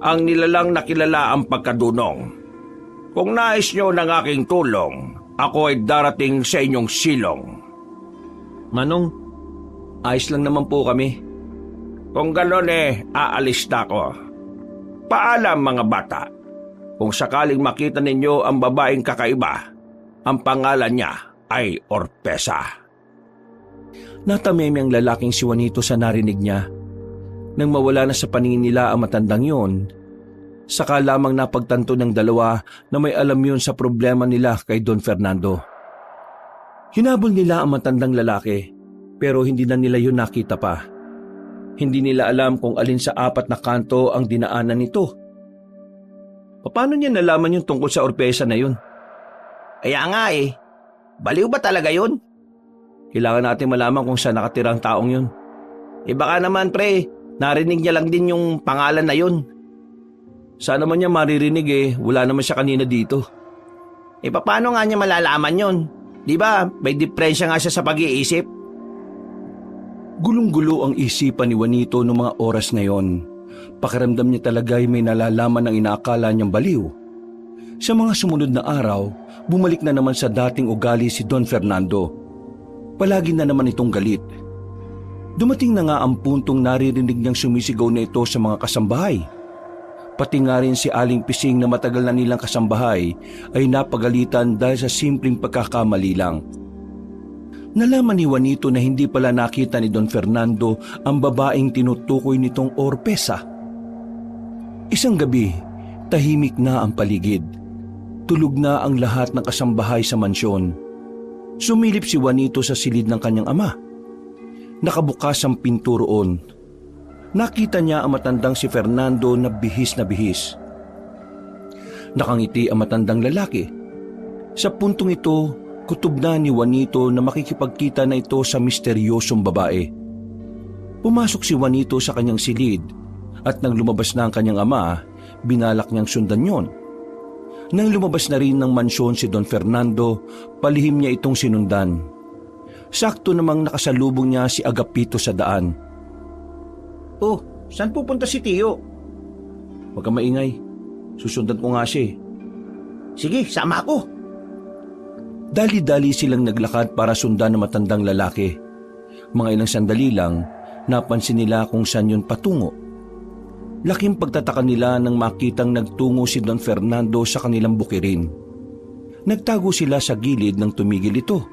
ang nilalang nakilala ang pagkadunong. Kung nais nyo ng aking tulong, ako ay darating sa inyong silong. Manong, ayos lang naman po kami. Kung gano'n aalis na ako. Paalam mga bata. Kung sakaling makita ninyo ang babaeng kakaiba, ang pangalan niya ay Orpesa. Natameme ang lalaking si Juanito sa narinig niya. Nang mawala na sa paningin nila ang matandang yon, saka lamang napagtanto ng dalawa na may alam yun sa problema nila kay Don Fernando. Hinabol nila ang matandang lalaki, pero hindi na nila yun nakita pa. Hindi nila alam kung alin sa 4 na kanto ang dinaanan nito. Paano niya nalaman yung tungkol sa Orpesa na yun? Kaya nga eh. Baliw ba talaga yun? Kailangan natin malaman kung saan nakatira ang taong yun. Baka naman pre, narinig niya lang din yung pangalan na yun. Saan naman niya maririnig wala naman siya kanina dito. Paano nga niya malalaman yun? Di ba, may diferensya nga siya sa pag-iisip? Gulong-gulo ang isipan ni Juanito noong mga oras na yon. Pakiramdam niya talaga ay may nalalaman ng inaakala niyang baliw. Sa mga sumunod na araw, bumalik na naman sa dating ugali si Don Fernando. Palagi na naman itong galit. Dumating na nga ang puntong naririnig niyang sumisigaw na ito sa mga kasambahay. Pati nga rin si Aling Pising na matagal na nilang kasambahay ay napagalitan dahil sa simpleng pagkakamali lang. Nalaman ni Juanito na hindi pala nakita ni Don Fernando ang babaeng tinutukoy nitong Orpesa. Isang gabi, tahimik na ang paligid. Tulog na ang lahat ng kasambahay sa mansyon. Sumilip si Juanito sa silid ng kanyang ama. Nakabukas ang pinto roon. Nakita niya ang matandang si Fernando na bihis na bihis. Nakangiti ang matandang lalaki. Sa puntong ito, kutob na ni Juanito na makikipagkita na ito sa misteryosong babae. Pumasok si Juanito sa kanyang silid at nang lumabas na ang kanyang ama, binalak niyang sundan yon. Nang lumabas na rin ng mansyon si Don Fernando, palihim niya itong sinundan. Sakto namang nakasalubong niya si Agapito sa daan. Oh, saan pupunta si Tiyo? Huwag kang maingay, susundan ko nga siya. Sige, sama ako. Dali-dali silang naglakad para sundan ng matandang lalaki. Mga ilang sandali lang, napansin nila kung saan yun patungo. Laking pagtataka nila nang makitang nagtungo si Don Fernando sa kanilang bukirin. Nagtago sila sa gilid nang tumigil ito.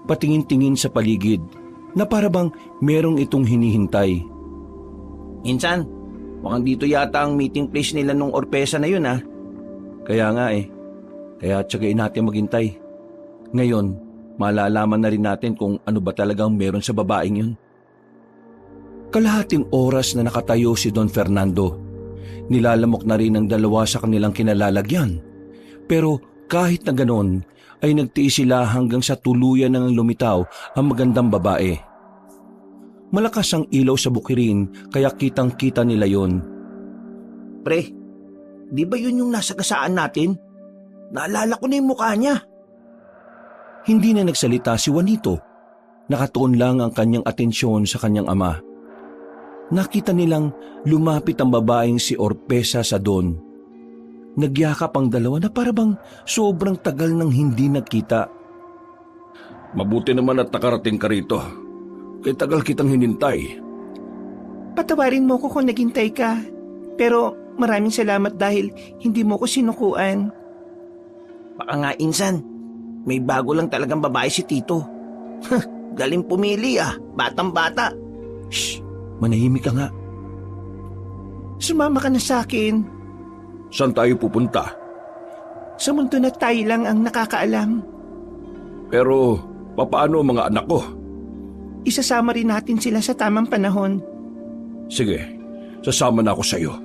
Patingin-tingin sa paligid na parabang merong itong hinihintay. Insan, mukhang dito yata ang meeting place nila nung Orpesa na yun Kaya nga kaya tsagain natin maghintay. Ngayon, malalaman na rin natin kung ano ba talagang meron sa babaeng yun. Kalahating oras na nakatayo si Don Fernando. Nilalamok na rin ang dalawa sa kanilang kinalalagyan. Pero kahit na ganon, ay nagtiis sila hanggang sa tuluyan nang lumitaw ang magandang babae. Malakas ang ilaw sa bukirin kaya kitang-kita nila yon. Pre, di ba yun yung nasa gasaan natin? Naalala ko na yung mukha niya. Hindi na nagsalita si Juanito. Nakatuon lang ang kanyang atensyon sa kanyang ama. Nakita nilang lumapit ang babaeng si Orpesa sa Don. Nagyakap ang dalawa na parabang sobrang tagal nang hindi nagkita. Mabuti naman at nakarating ka rito. Kay tagal kitang hinintay. Patawarin mo ko kung naghintay ka. Pero maraming salamat dahil hindi mo ko sinukuan. Baka nga insan, may bago lang talagang babae si Tito. Galing pumili batang bata. Shh, manahimik ka nga. Sumama ka na sa akin. Saan tayo pupunta? Sa mundo na tayo lang ang nakakaalam. Pero papaano ang mga anak ko? Isasama rin natin sila sa tamang panahon. Sige, sasama na ako sa iyo.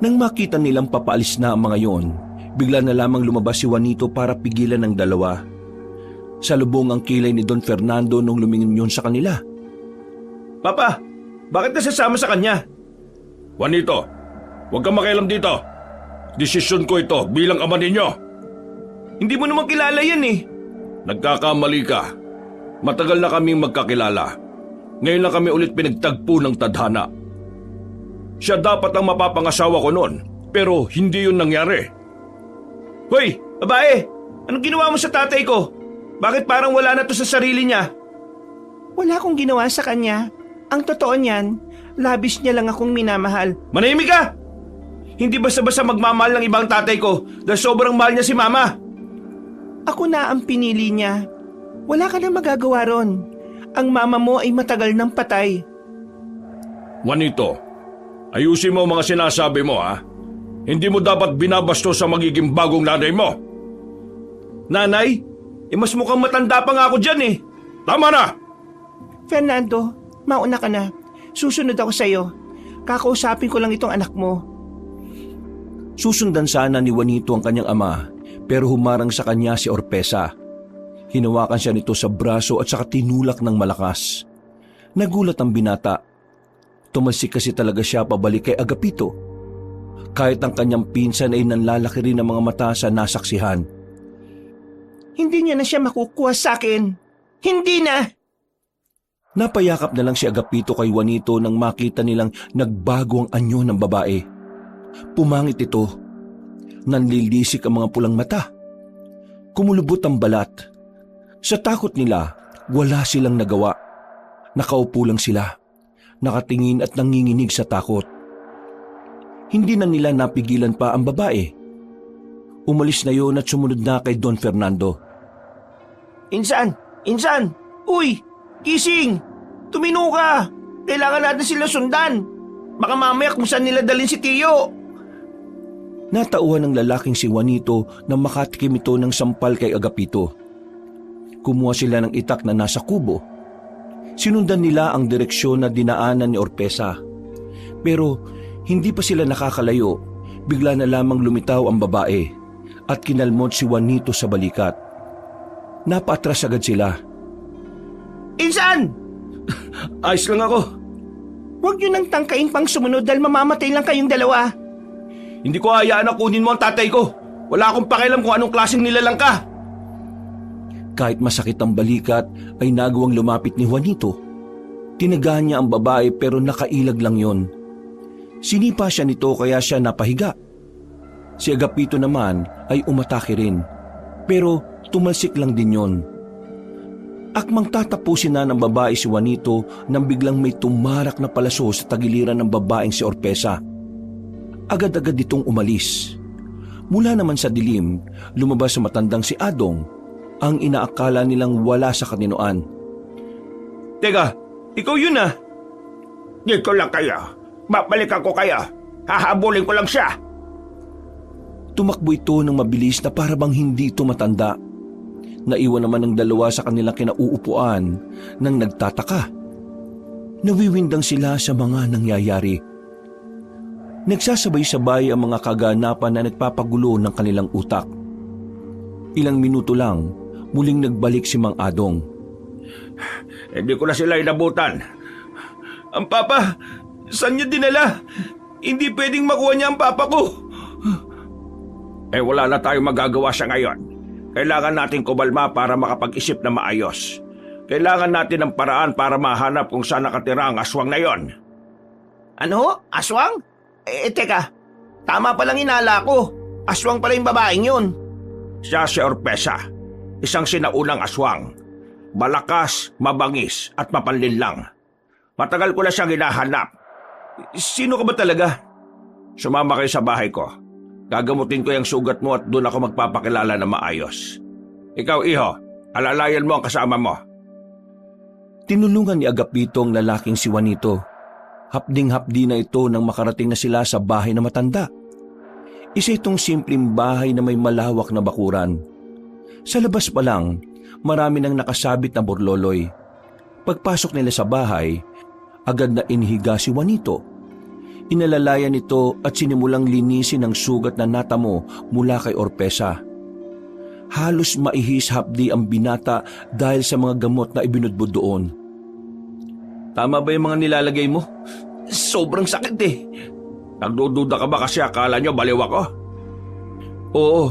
Nang makita nilang papaalis na ang mga yon, bigla na lamang lumabas si Juanito para pigilan ng dalawa. Salubong ang kilay ni Don Fernando nung lumingin yun sa kanila. Papa, bakit nasasama sa kanya? Juanito, huwag kang makialam dito. Desisyon ko ito bilang ama ninyo. Hindi mo naman kilala yan eh. Nagkakamali ka. Matagal na kaming magkakilala. Ngayon lang kami ulit pinagtagpo ng tadhana. Siya dapat ang mapapangasawa ko noon, pero hindi yun nangyari. Hoy, babae! Anong ginawa mo sa tatay ko? Bakit parang wala na to sa sarili niya? Wala akong ginawa sa kanya. Ang totoo niyan, labis niya lang akong minamahal. Manahimik ka! Hindi basta-basta magmamahal ng ibang tatay ko dahil sobrang mahal niya si mama. Ako na ang pinili niya. Wala ka na magagawa ron. Ang mama mo ay matagal nang patay. Juanito, ayusin mo ang mga sinasabi mo, ha? Hindi mo dapat binabasto sa magiging bagong nanay mo. Nanay, mas mukhang matanda pa nga ako dyan eh. Tama na! Fernando, mauna ka na. Susunod ako sa'yo. Kakausapin ko lang itong anak mo. Susundan sana ni Juanito ang kanyang ama, pero humarang sa kanya si Orpesa. Hinawakan siya nito sa braso at saka tinulak ng malakas. Nagulat ang binata. Tumalsik kasi talaga siya pabalik kay Agapito. Kahit ang kanyang pinsan ay nanlalaki rin ang mga mata sa nasaksihan. Hindi niya na siya makukuha sa akin. Hindi na! Napayakap na lang si Agapito kay Juanito nang makita nilang nagbago ang anyo ng babae. Pumangit ito. Nanlilisik ang mga pulang mata. Kumulubot ang balat. Sa takot nila, wala silang nagawa. Nakaupo lang sila, nakatingin at nanginginig sa takot. Hindi na nila napigilan pa ang babae. Umalis na yon at sumunod na kay Don Fernando. Insan! Insan! Uy! Gising! Tumino ka! Kailangan natin sila sundan! Baka mamaya kung saan nila dalhin si Tio! Natauhan ng lalaking si Juanito na makatikim ito ng sampal kay Agapito. Kumuha sila ng itak na nasa kubo. Sinundan nila ang direksyon na dinaanan ni Orpesa. Pero hindi pa sila nakakalayo, bigla na lamang lumitaw ang babae at kinalmot si Juanito sa balikat. Napaatras agad sila. Insan! Ayos lang ako. Huwag niyo nang tangkain pang sumunod dahil mamamatay lang kayong dalawa. Hindi ko hayaan na kunin mo ang tatay ko. Wala akong pakialam kung anong klaseng nilalang ka. Kahit masakit ang balikat ay nagawang lumapit ni Juanito. Tinagahan niya ang babae pero nakailag lang yon. Sinipa siya nito kaya siya napahiga. Si Agapito naman ay umatake rin. Pero tumalsik lang din yon. Akmang tatapusin na ng babae si Juanito nang biglang may tumarak na palaso sa tagiliran ng babaeng si Orpesa. Agad-agad itong umalis. Mula naman sa dilim, lumabas sa matandang si Adong, ang inaakala nilang wala sa kaninoan. Teka, ikaw yun ah. Dito lang kayo. Babalikan ko kayo. Hahabulin ko lang siya. Tumakbo ito ng mabilis na para bang hindi ito matanda. Naiwan naman ng dalawa sa kanilang kinauupuan nang nagtataka. Nawiwindang sila sa mga nangyayari. Nagsasabay-sabay ang mga kaganapan na nagpapagulo ng kanilang utak. Ilang minuto lang, muling nagbalik si Mang Adong. Hindi ko na sila inabutan. Ang papa, saan niya dinala? Hindi pwedeng makuha niya ang papa ko. Wala na tayong magagawa sa ngayon. Kailangan natin kumalma para makapag-isip na maayos. Kailangan natin ng paraan para mahanap kung saan nakatira ang aswang na yon. Ano? Aswang? Teka. Tama palang inala ko. Aswang pala yung babaeng yun. Siya si Orpesa. Isang sinaunang aswang. Malakas, mabangis at mapanlinlang. Matagal ko na siyang hinahanap. Sino ka ba talaga? Sumama kayo sa bahay ko. Gagamutin ko yung sugat mo at doon ako magpapakilala na maayos. Ikaw, iho, alalayan mo ang kasama mo. Tinulungan ni Agapito ang lalaking si Juanito. hapding-hapdi na ito nang makarating na sila sa bahay na matanda. Isa itong simpleng bahay na may malawak na bakuran. Sa labas pa lang, marami nang nakasabit na borloloy. Pagpasok nila sa bahay, agad na inihiga si Juanito. Inalalayan ito at sinimulang linisin ang sugat na natamo mula kay Orpesa. Halos maihis-hapdi ang binata dahil sa mga gamot na ibinudbud doon. Tama ba yung mga nilalagay mo? Sobrang sakit eh. Nagdududa ka ba kasi akala nyo baliw ako? Oo,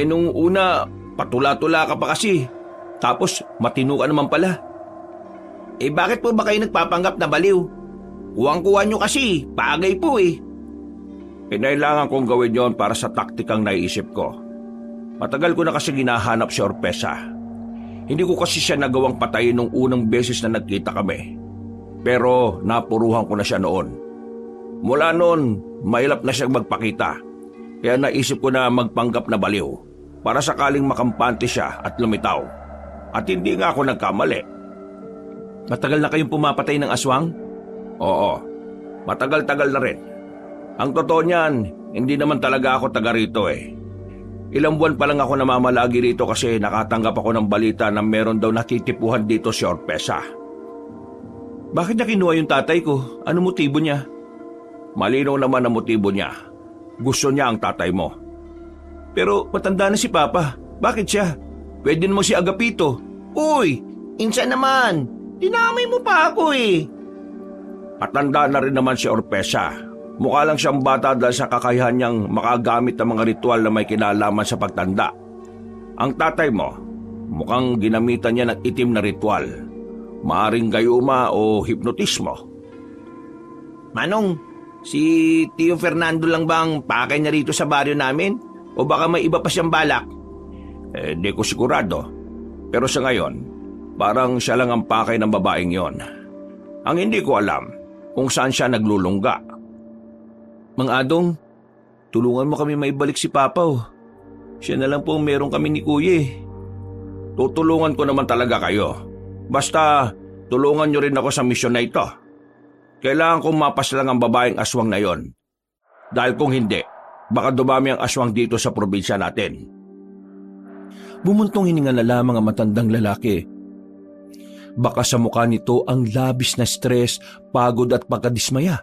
nung una patula-tula ka pa kasi. Tapos matino ka naman pala. Bakit po ba kayo nagpapanggap na baliw? Kuwang-kuha nyo kasi, bagay po eh. Kinailangan kong gawin yon para sa taktikang naiisip ko. Matagal ko na kasi ginahanap si Orpesa. Hindi ko kasi siya nagawang patayin nung unang beses na nagkita kami. Pero napuruhan ko na siya noon. Mula noon, mahirap na siyang magpakita. Kaya naisip ko na magpanggap na baliw para sakaling makampante siya at lumitaw. At hindi nga ako nagkamali. Matagal na kayong pumapatay ng aswang? Oo, matagal-tagal na rin. Ang totoo niyan, hindi naman talaga ako taga rito eh. Ilang buwan pa lang ako namamalagi rito kasi nakatanggap ako ng balita na meron daw nakitipuhan dito si Orpesa. Bakit niya kinuha yung tatay ko? Ano motibo niya? Malinaw naman ang motibo niya. Gusto niya ang tatay mo. Pero matanda na si Papa. Bakit siya? Pwede naman si Agapito. Uy, insan naman. Dinamay mo pa ako eh. Patanda na rin naman si Orpesa. Mukha lang siyang bata dahil sa kakayahan niyang makagamit ng mga ritual na may kinalaman sa pagtanda. Ang tatay mo, mukhang ginamitan niya ng itim na ritual. Maaring gayuma o hipnotismo. Manong, si Tio Fernando lang bang pakay niya rito sa baryo namin? O baka may iba pa siyang balak? Di ko sigurado. Pero sa ngayon, parang siya lang ang pakay ng babaeng yon. Ang hindi ko alam kung saan siya naglulungga. Mang Adong, tulungan mo kami maibalik si Papa oh. Siya na lang po meron kami ni Kuya eh. Tutulungan ko naman talaga kayo. Basta tulungan nyo rin ako sa misyon na ito. Kailangan kong mapaslang ang babaeng aswang na yon. Dahil kung hindi, baka dumami ang aswang dito sa probinsya natin. Bumuntong hininga na lamang ang matandang lalaki. Baka sa mukha nito ang labis na stress, pagod at pagkadismaya.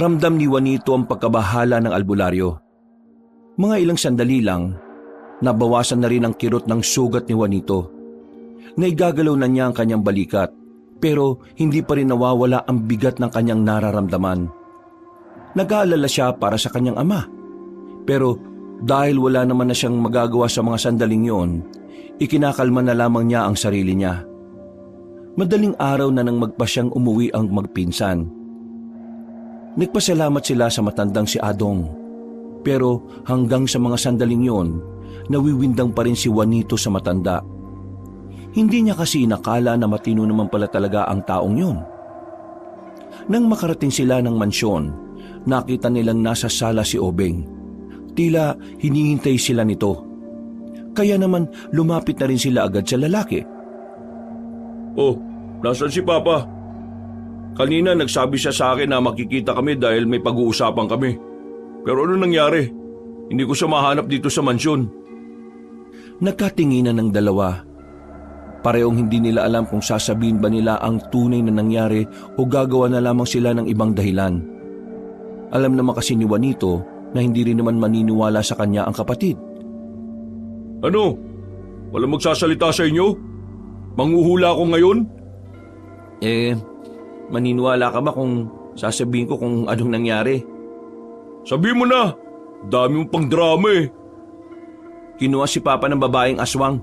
Ramdam ni Juanito ang pagkabahala ng albularyo. Mga ilang sandali lang, nabawasan na rin ang kirot ng sugat ni Juanito. Naigagalaw na niya ang kanyang balikat, pero hindi pa rin nawawala ang bigat ng kanyang nararamdaman. Nag-aalala siya para sa kanyang ama. Pero dahil wala naman na siyang magagawa sa mga sandaling yon, ikinakalma na lamang niya ang sarili niya. Madaling araw na nang magpa siyang umuwi ang magpinsan. Nagpasalamat sila sa matandang si Adong. Pero hanggang sa mga sandaling yon, nawiwindang pa rin si Juanito sa matanda. Hindi niya kasi inakala na matino naman pala talaga ang taong yon. Nang makarating sila ng mansyon, nakita nilang nasa sala si Obeng. Tila hinihintay sila nito. Kaya naman lumapit na rin sila agad sa lalaki. Oh, nasaan si Papa? Kanina nagsabi siya sa akin na makikita kami dahil may pag-uusapan kami. Pero ano nangyari? Hindi ko siya mahanap dito sa mansyon. Nagkatinginan ng dalawa. Parehong hindi nila alam kung sasabihin ba nila ang tunay na nangyari o gagawa na lamang sila ng ibang dahilan. Alam naman kasi ni Juanito na hindi rin naman maniniwala sa kanya ang kapatid. Ano? Walang magsasalita sa inyo? Manghuhula ako ngayon? Maniniwala ka ba kung sasabihin ko kung anong nangyari? Sabi mo na! Dami mong pang drama eh. Kinuha si Papa ng babaeng aswang.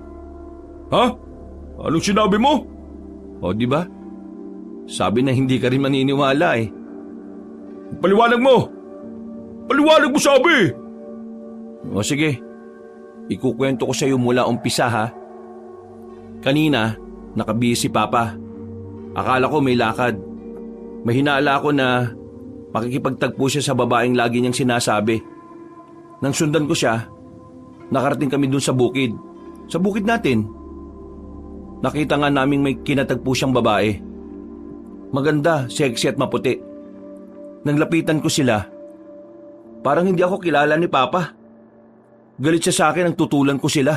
Ha? Anong sinabi mo? O di ba? Sabi na hindi ka rin maniniwala eh. Paliwanag mo! Paliwanag mo sabi! O sige, ikukwento ko sa iyo mula umpisa ha. Kanina, nakabihis si Papa. Akala ko may lakad. May hinala ako na makikipagtagpo siya sa babaeng lagi niyang sinasabi. Nang sundan ko siya, nakarating kami dun sa bukid. Sa bukid natin. Nakita nga naming may kinatagpo siyang babae. Maganda, sexy at maputi. Nang lapitan ko sila, parang hindi ako kilala ni Papa. Galit siya sa akin nang tutulan ko sila.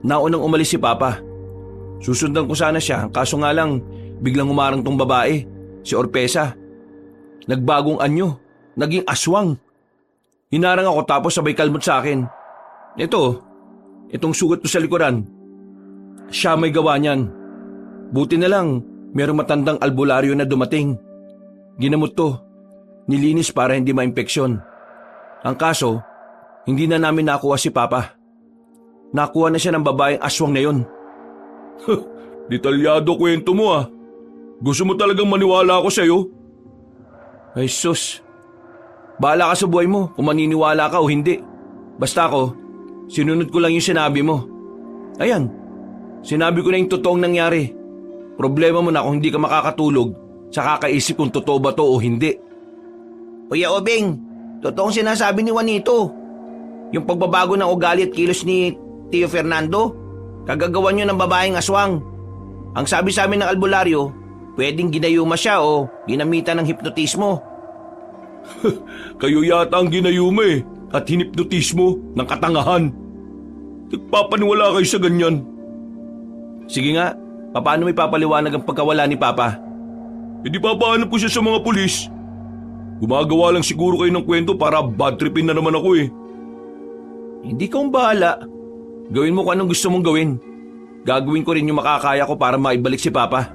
Naunang umalis si Papa. Susundan ko sana siya, kaso nga lang biglang umarang tong babae, si Orpesa. Nagbagong anyo, naging aswang. Hinarang ako tapos sabay kalmot sa akin. Itong sugat ko sa likuran. Siya may gawa niyan. Buti na lang, merong matandang albularyo na dumating. Ginamot to. Nilinis para hindi ma-impeksyon. Ang kaso, hindi na namin nakuha si Papa. Nakuha na siya ng babaeng aswang na yun. Detalyado kwento mo ah. Gusto mo talagang maniwala ako sa'yo? Ay sus, bahala ka sa buhay mo kung maniniwala ka o hindi. Basta ako, sinunod ko lang yung sinabi mo. Ayan, sinabi ko na yung totoong nangyari. Problema mo na kung hindi ka makakatulog sa kakaisip kung totoo ba to o hindi. Kuya Obeng, totoong sinasabi ni Juanito. Yung pagbabago ng ugali at kilos ni Tio Fernando, kagagawan nyo ng babaeng aswang. Ang sabi sa amin ng albularyo, pwedeng ginayuma siya o ginamitan ng hipnotismo. Kayo yata ang ginayuma at hinipnotismo ng katangahan. Nagpapaniwala kayo sa ganyan. Sige nga, paano may papaliwanag ang pagkawala ni Papa? Hindi papahanap ko siya sa mga pulis. Gumagawa lang siguro kayo ng kwento para bad tripin na naman ako Hindi kang bahala. Gawin mo kung anong gusto mong gawin. Gagawin ko rin yung makakaya ko para maibalik si Papa.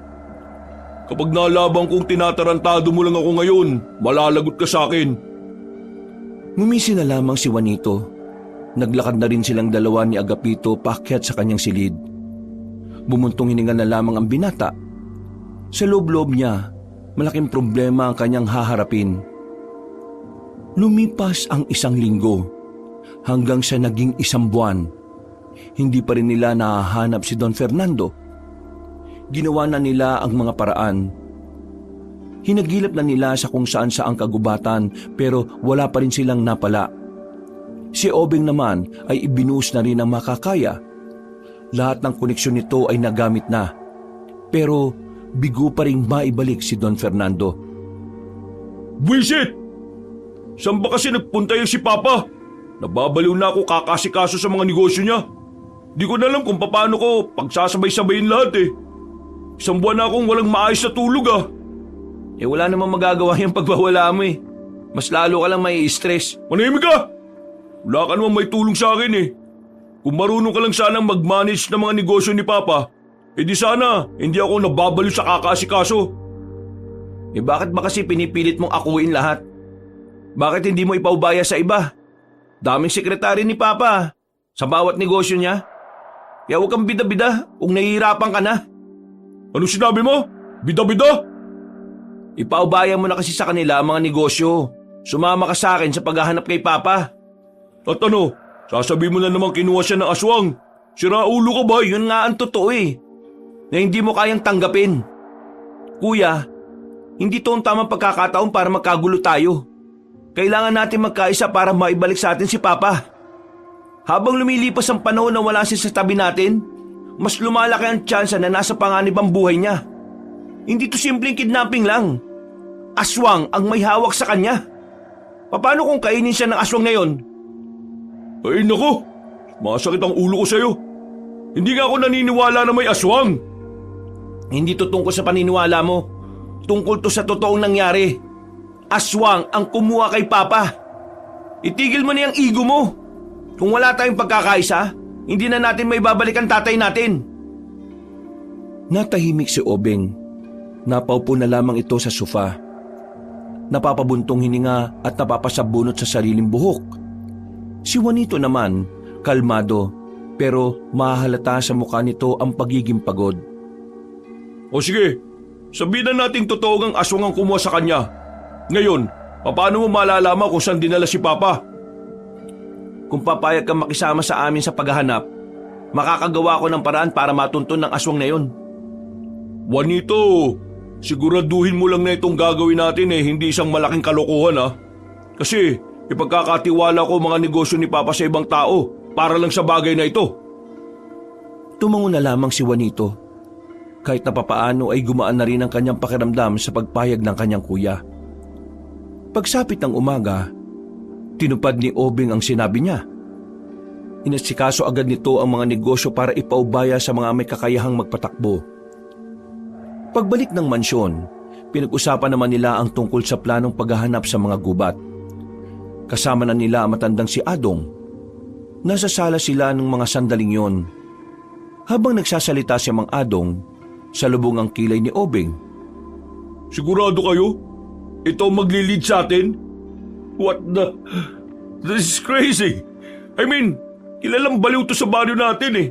Kapag nalabang kong tinatarantado mo lang ako ngayon, malalagot ka sa akin. Ngumisi na lamang si Juanito. Naglakad na rin silang dalawa ni Agapito paakyat sa kanyang silid. Bumuntong hininga na lamang ang binata. Sa loob-loob niya, malaking problema ang kanyang haharapin. Lumipas ang 1 linggo hanggang sa naging 1 buwan. Hindi pa rin nila nahahanap si Don Fernando. Ginawa na nila ang mga paraan. Hinagilap na nila sa kung saan saang kagubatan pero wala pa rin silang napala. Si Obeng naman ay ibinuhos na rin ang makakaya. Lahat ng koneksyon nito ay nagamit na. Pero bigo pa rin maibalik si Don Fernando. Buisit! Saan ba kasi nagpunta yung si Papa? Nababaliw na ako kakasikaso sa mga negosyo niya. Di ko na alam kung paano ko pagsasabay-sabayin lahat 1 buwan na akong walang maayos na tulog Wala namang magagawa yung pagbawala mo Mas lalo ka lang may stress. Manahimik ka! Wala ka naman may tulong sa akin Kung marunong ka lang sanang mag-manage ng mga negosyo ni Papa, di sana hindi ako nababaliw sa kakasikaso. Bakit ba kasi pinipilit mong akuin lahat? Bakit hindi mo ipaubaya sa iba? Daming sekretary ni Papa sa bawat negosyo niya. Kaya huwag kang bida-bida kung nahihirapan ka na. Ano sinabi mo? Bida-bida? Ipaubaya mo na kasi sa kanila ang mga negosyo. Sumama ka sa akin sa paghahanap kay Papa. At ano, sasabihin mo na naman kinuha siya ng aswang. Siraulo ka ba? Yun nga ang totoo na hindi mo kayang tanggapin. Kuya, hindi to ang tamang pagkakataon para magkagulo tayo. Kailangan natin magkaisa para maibalik sa atin si Papa. Habang lumilipas ang panahon na wala siya sa tabi natin, mas lumalaki ang tsansa na nasa panganib ang buhay niya. Hindi to simpleng kidnapping lang. Aswang ang may hawak sa kanya. Paano kung kainin siya ng aswang na yon? Ay nako, masakit ang ulo ko sa'yo. Hindi nga ako naniniwala na may aswang. Hindi to tungkol sa paniniwala mo. Tungkol to sa totoong nangyari. Aswang ang kumuha kay Papa. Itigil mo na yung ego mo. Kung wala tayong pagkakaisa, hindi na natin may babalik ang tatay natin. Natahimik si Obeng. Napaupo na lamang ito sa sofa. Napapabuntong hininga at napapasabunot sa sariling buhok. Si Juanito naman, kalmado, pero mahahalata sa mukha nito ang pagiging pagod. O sige, sabihin na nating totoo ang aswang ang kumuha sa kanya. Ngayon, paano mo malalaman kung saan dinala si Papa? Kung papayag kang makisama sa amin sa paghahanap, makakagawa ko ng paraan para matuntun ng aswang na yon. Juanito, siguraduhin mo lang na itong gagawin natin hindi isang malaking kalokohan Kasi ipagkakatiwala ko mga negosyo ni Papa sa ibang tao para lang sa bagay na ito. Tumango na lamang si Juanito. Kahit na papaano ay gumaan na rin ang kanyang pakiramdam sa pagpayag ng kanyang kuya. Pagsapit ng umaga, tinupad ni Obeng ang sinabi niya. Inasikaso agad nito ang mga negosyo para ipaubaya sa mga may kakayahang magpatakbo. Pagbalik ng mansyon, pinag-usapan naman nila ang tungkol sa planong paghahanap sa mga gubat. Kasama na nila ang matandang si Adong. Nasa sala sila ng mga sandaling yon. Habang nagsasalita si Mang Adong, salubong ang kilay ni Obeng. Sigurado kayo? Ito ang maglilid sa atin? What the... This is crazy! I mean, kilalang baliw to sa baryo natin eh.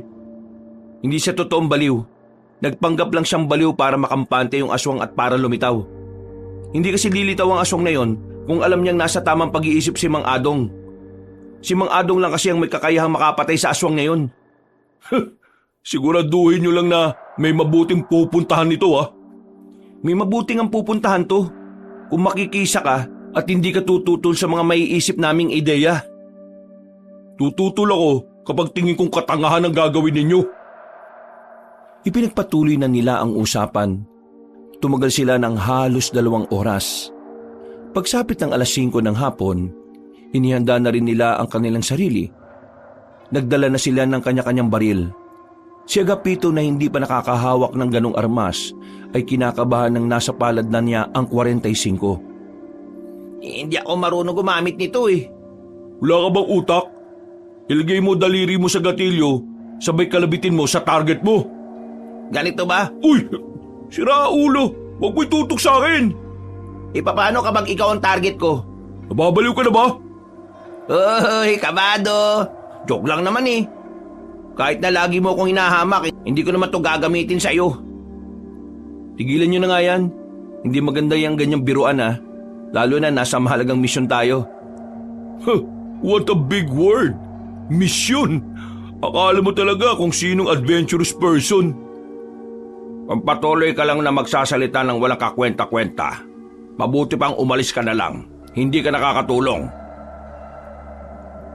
Hindi siya totoong baliw. Nagpanggap lang siyang baliw para makampante yung aswang at para lumitaw. Hindi kasi lilitaw ang aswang na yon kung alam niyang nasa tamang pag-iisip si Mang Adong. Si Mang Adong lang kasi ang may kakayahang makapatay sa aswang na yon. Siguraduhin niyo lang na may mabuting pupuntahan nito ah. May mabuting ang pupuntahan to. Kung makikisa ka at hindi ka tututol sa mga maiisip naming ideya. Tututol ako kapag tingin kong katangahan ang gagawin ninyo. Ipinagpatuloy na nila ang usapan. Tumagal sila ng halos 2 oras. Pagsapit ng 5:00 ng hapon, inihanda na rin nila ang kanilang sarili. Nagdala na sila ng kanya-kanyang baril. Si Agapito na hindi pa nakakahawak ng ganong armas ay kinakabahan ng nasa palad na niya ang 45. Hindi ako marunong gumamit nito eh. Wala ka bang utak? Ilagay mo daliri mo sa gatilyo, sabay kalabitin mo sa target mo. Ganito ba? Uy! Sira ulo! Huwag mo itutok sa akin! Paano kapag ikaw ang target ko? Nababaliw ka na ba? Uy, kabado! Joke lang naman eh. Kahit na lagi mo akong hinahamak, hindi ko naman to gagamitin sa iyo. Tigilan niyo na nga yan. Hindi maganda yung ganyang biruan ah. Lalo na nasa mahalagang misyon tayo. Huh, what a big word! Misyon! Akala mo talaga kung sinong adventurous person. Kung patuloy ka lang na magsasalita ng walang kakwenta-kwenta, mabuti pang umalis ka na lang. Hindi ka nakakatulong.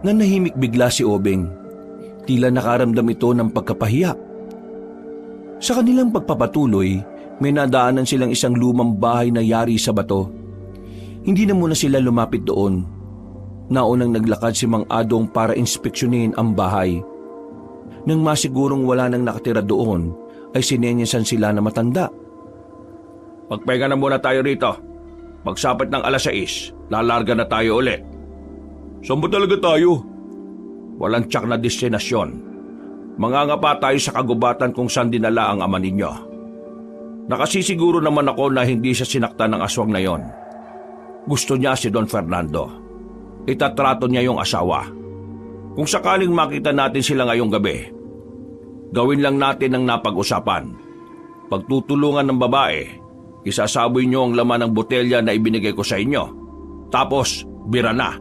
Nanahimik bigla si Obeng. Tila nakaramdam ito ng pagkapahiya. Sa kanilang pagpapatuloy, may nadaanan silang isang lumang bahay na yari sa bato. Hindi na muna sila lumapit doon. Naunang naglakad si Mang Adong para inspeksyonin ang bahay. Nang masigurong wala nang nakatira doon, ay sinenyasan sila na matanda. Magpahinga na muna tayo rito. Pagsapit ng 6:00, lalarga na tayo ulit. Saan ba talaga tayo? Walang tiyak na destinasyon. Mangangapa tayo sa kagubatan kung saan dinala ang ama ninyo. Nakasisiguro naman ako na hindi siya sinaktan ng aswang na yon. Gusto niya si Don Fernando. Itatrato niya yung asawa. Kung sakaling makita natin sila ngayong gabi, gawin lang natin ang napag-usapan. Pagtutulungan ng babae, isasaboy niyo ang laman ng botelya na ibinigay ko sa inyo. Tapos, bira na.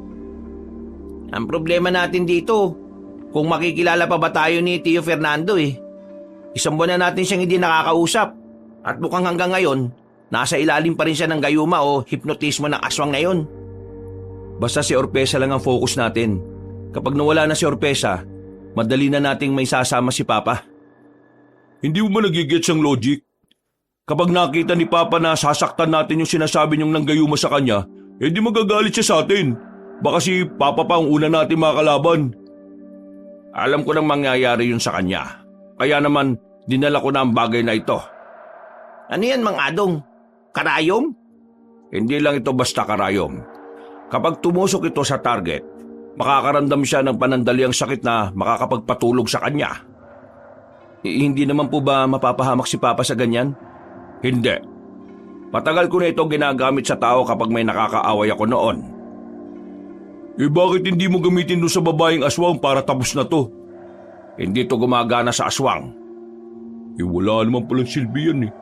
Ang problema natin dito, kung makikilala pa ba tayo ni Tio Fernando eh. 1 buwan na natin siyang hindi nakakausap. At mukhang hanggang ngayon, nasa ilalim pa rin siya ng gayuma o hipnotismo ng aswang na yon. Basta si Orpesa lang ang focus natin. Kapag nawala na si Orpesa, madali na nating may sasama si Papa. Hindi mo ba nagigets ang logic? Kapag nakita ni Papa na sasaktan natin yung sinasabi niyong nanggayuma sa kanya, di magagalit siya sa atin. Baka si Papa pa ang una natin makalaban. Alam ko nang mangyayari yun sa kanya. Kaya naman, dinala ko na ang bagay na ito. Ano yan, Mang Adong? Karayom? Hindi lang ito basta karayom. Kapag tumusok ito sa target, makakaramdam siya ng panandaliang sakit na makakapagpatulog sa kanya. Hindi naman po ba mapapahamak si Papa sa ganyan? Hindi. Matagal ko na ito ginagamit sa tao kapag may nakakaaway ako noon. Bakit hindi mo gamitin doon sa babaeng aswang para tapos na to? Hindi to gumagana sa aswang. Wala naman palang silbi yan eh.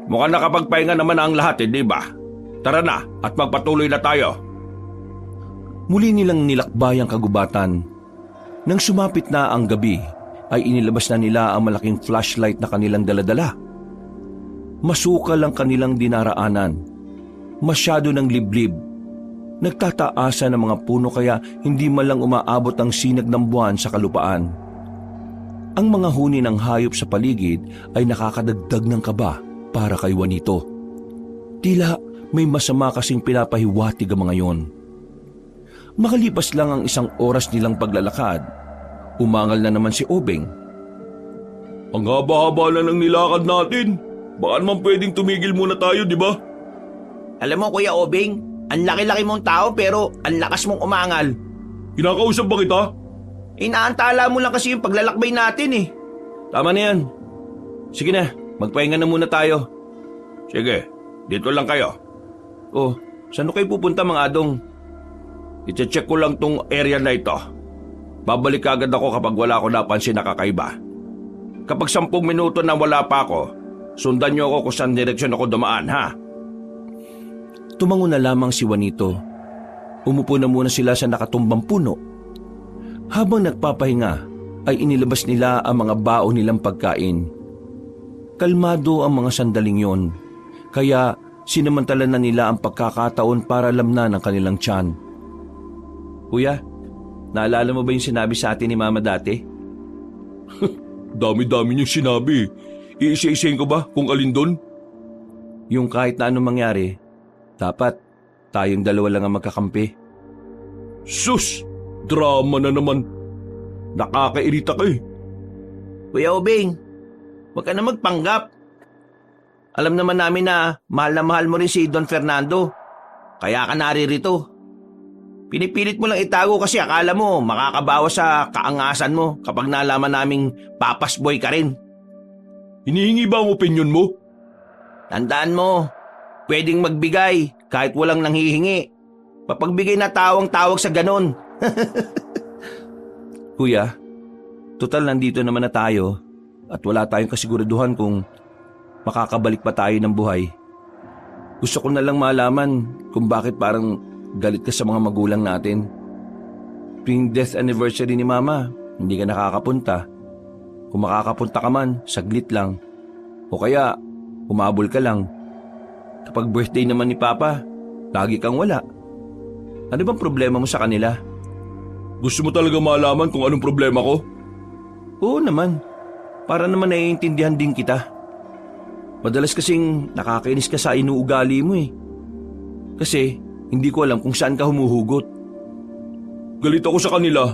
Mukhang nakapagpahinga naman ang lahat di ba? Tara na at magpatuloy na tayo. Muli nilang nilakbay ang kagubatan. Nang sumapit na ang gabi, ay inilabas na nila ang malaking flashlight na kanilang daladala. Masukal ang kanilang dinaraanan. Masyado ng liblib. Nagtataasa ng mga puno kaya hindi man lang umaabot ang sinag ng buwan sa kalupaan. Ang mga huni ng hayop sa paligid ay nakakadagdag ng kaba para kay Juanito. Tila may masama kasing pinapahiwatig ang mga yon. Makalipas lang ang isang oras nilang paglalakad, umangal na naman si Obeng. Ang haba-haba na ng nilakad natin. Baka naman pwedeng tumigil muna tayo, di ba? Alam mo Kuya Obeng, ang laki-laki mong tao pero ang lakas mong umangal. Kinakausap ba kita? Inaantala mo lang kasi yung paglalakbay natin eh. Tama na yan. Sige na, magpahinga na muna tayo. Sige, dito lang kayo. Oh, saan kayo pupunta mga adong? I-check ko lang tong area na ito. Babalik agad ako kapag wala ko napansin na kakaiba. Kapag 10 minuto na wala pa ako, sundan niyo ako kung saan direksyon ako dumaan, ha? Tumango na lamang si Juanito. Umupo na muna sila sa nakatumbang puno. Habang nagpapahinga, ay inilabas nila ang mga baon nilang pagkain. Kalmado ang mga sandaling yon, kaya sinamantala na nila ang pagkakataon para lamnan ang kanilang tiyan. Kuya, naalala mo ba yung sinabi sa atin ni Mama dati? Dami-dami niyong sinabi. Iisa-isayin ko ba kung alin doon? Yung kahit na anong mangyari, dapat tayong dalawa lang ang magkakampi. Sus! Drama na naman. Nakakairita ka eh. Kuya Obeng, huwag ka na magpanggap. Alam naman namin na mahal mo rin si Don Fernando. Kaya ka naririto. Pinipilit mo lang itago kasi akala mo makakabawas sa kaangasan mo kapag nalaman naming papas boy ka rin. Hinihingi ba ang opinyon mo? Tandaan mo, pwedeng magbigay kahit walang nanghihingi. Papagbigay na tawang tawag sa ganon. Kuya, total nandito naman na tayo at wala tayong kasiguraduhan kung makakabalik pa tayo ng buhay. Gusto ko na lang malaman kung bakit parang galit ka sa mga magulang natin. Tuwing death anniversary ni Mama, hindi ka nakakapunta. Kung makakapunta ka man, saglit lang. O kaya, umabol ka lang. Kapag birthday naman ni Papa, lagi kang wala. Ano bang problema mo sa kanila? Gusto mo talaga malaman kung anong problema ko? Oo naman. Para naman naiintindihan din kita. Madalas kasing nakakainis ka sa inuugali mo eh. Kasi hindi ko alam kung saan ka humuhugot. Galit ako sa kanila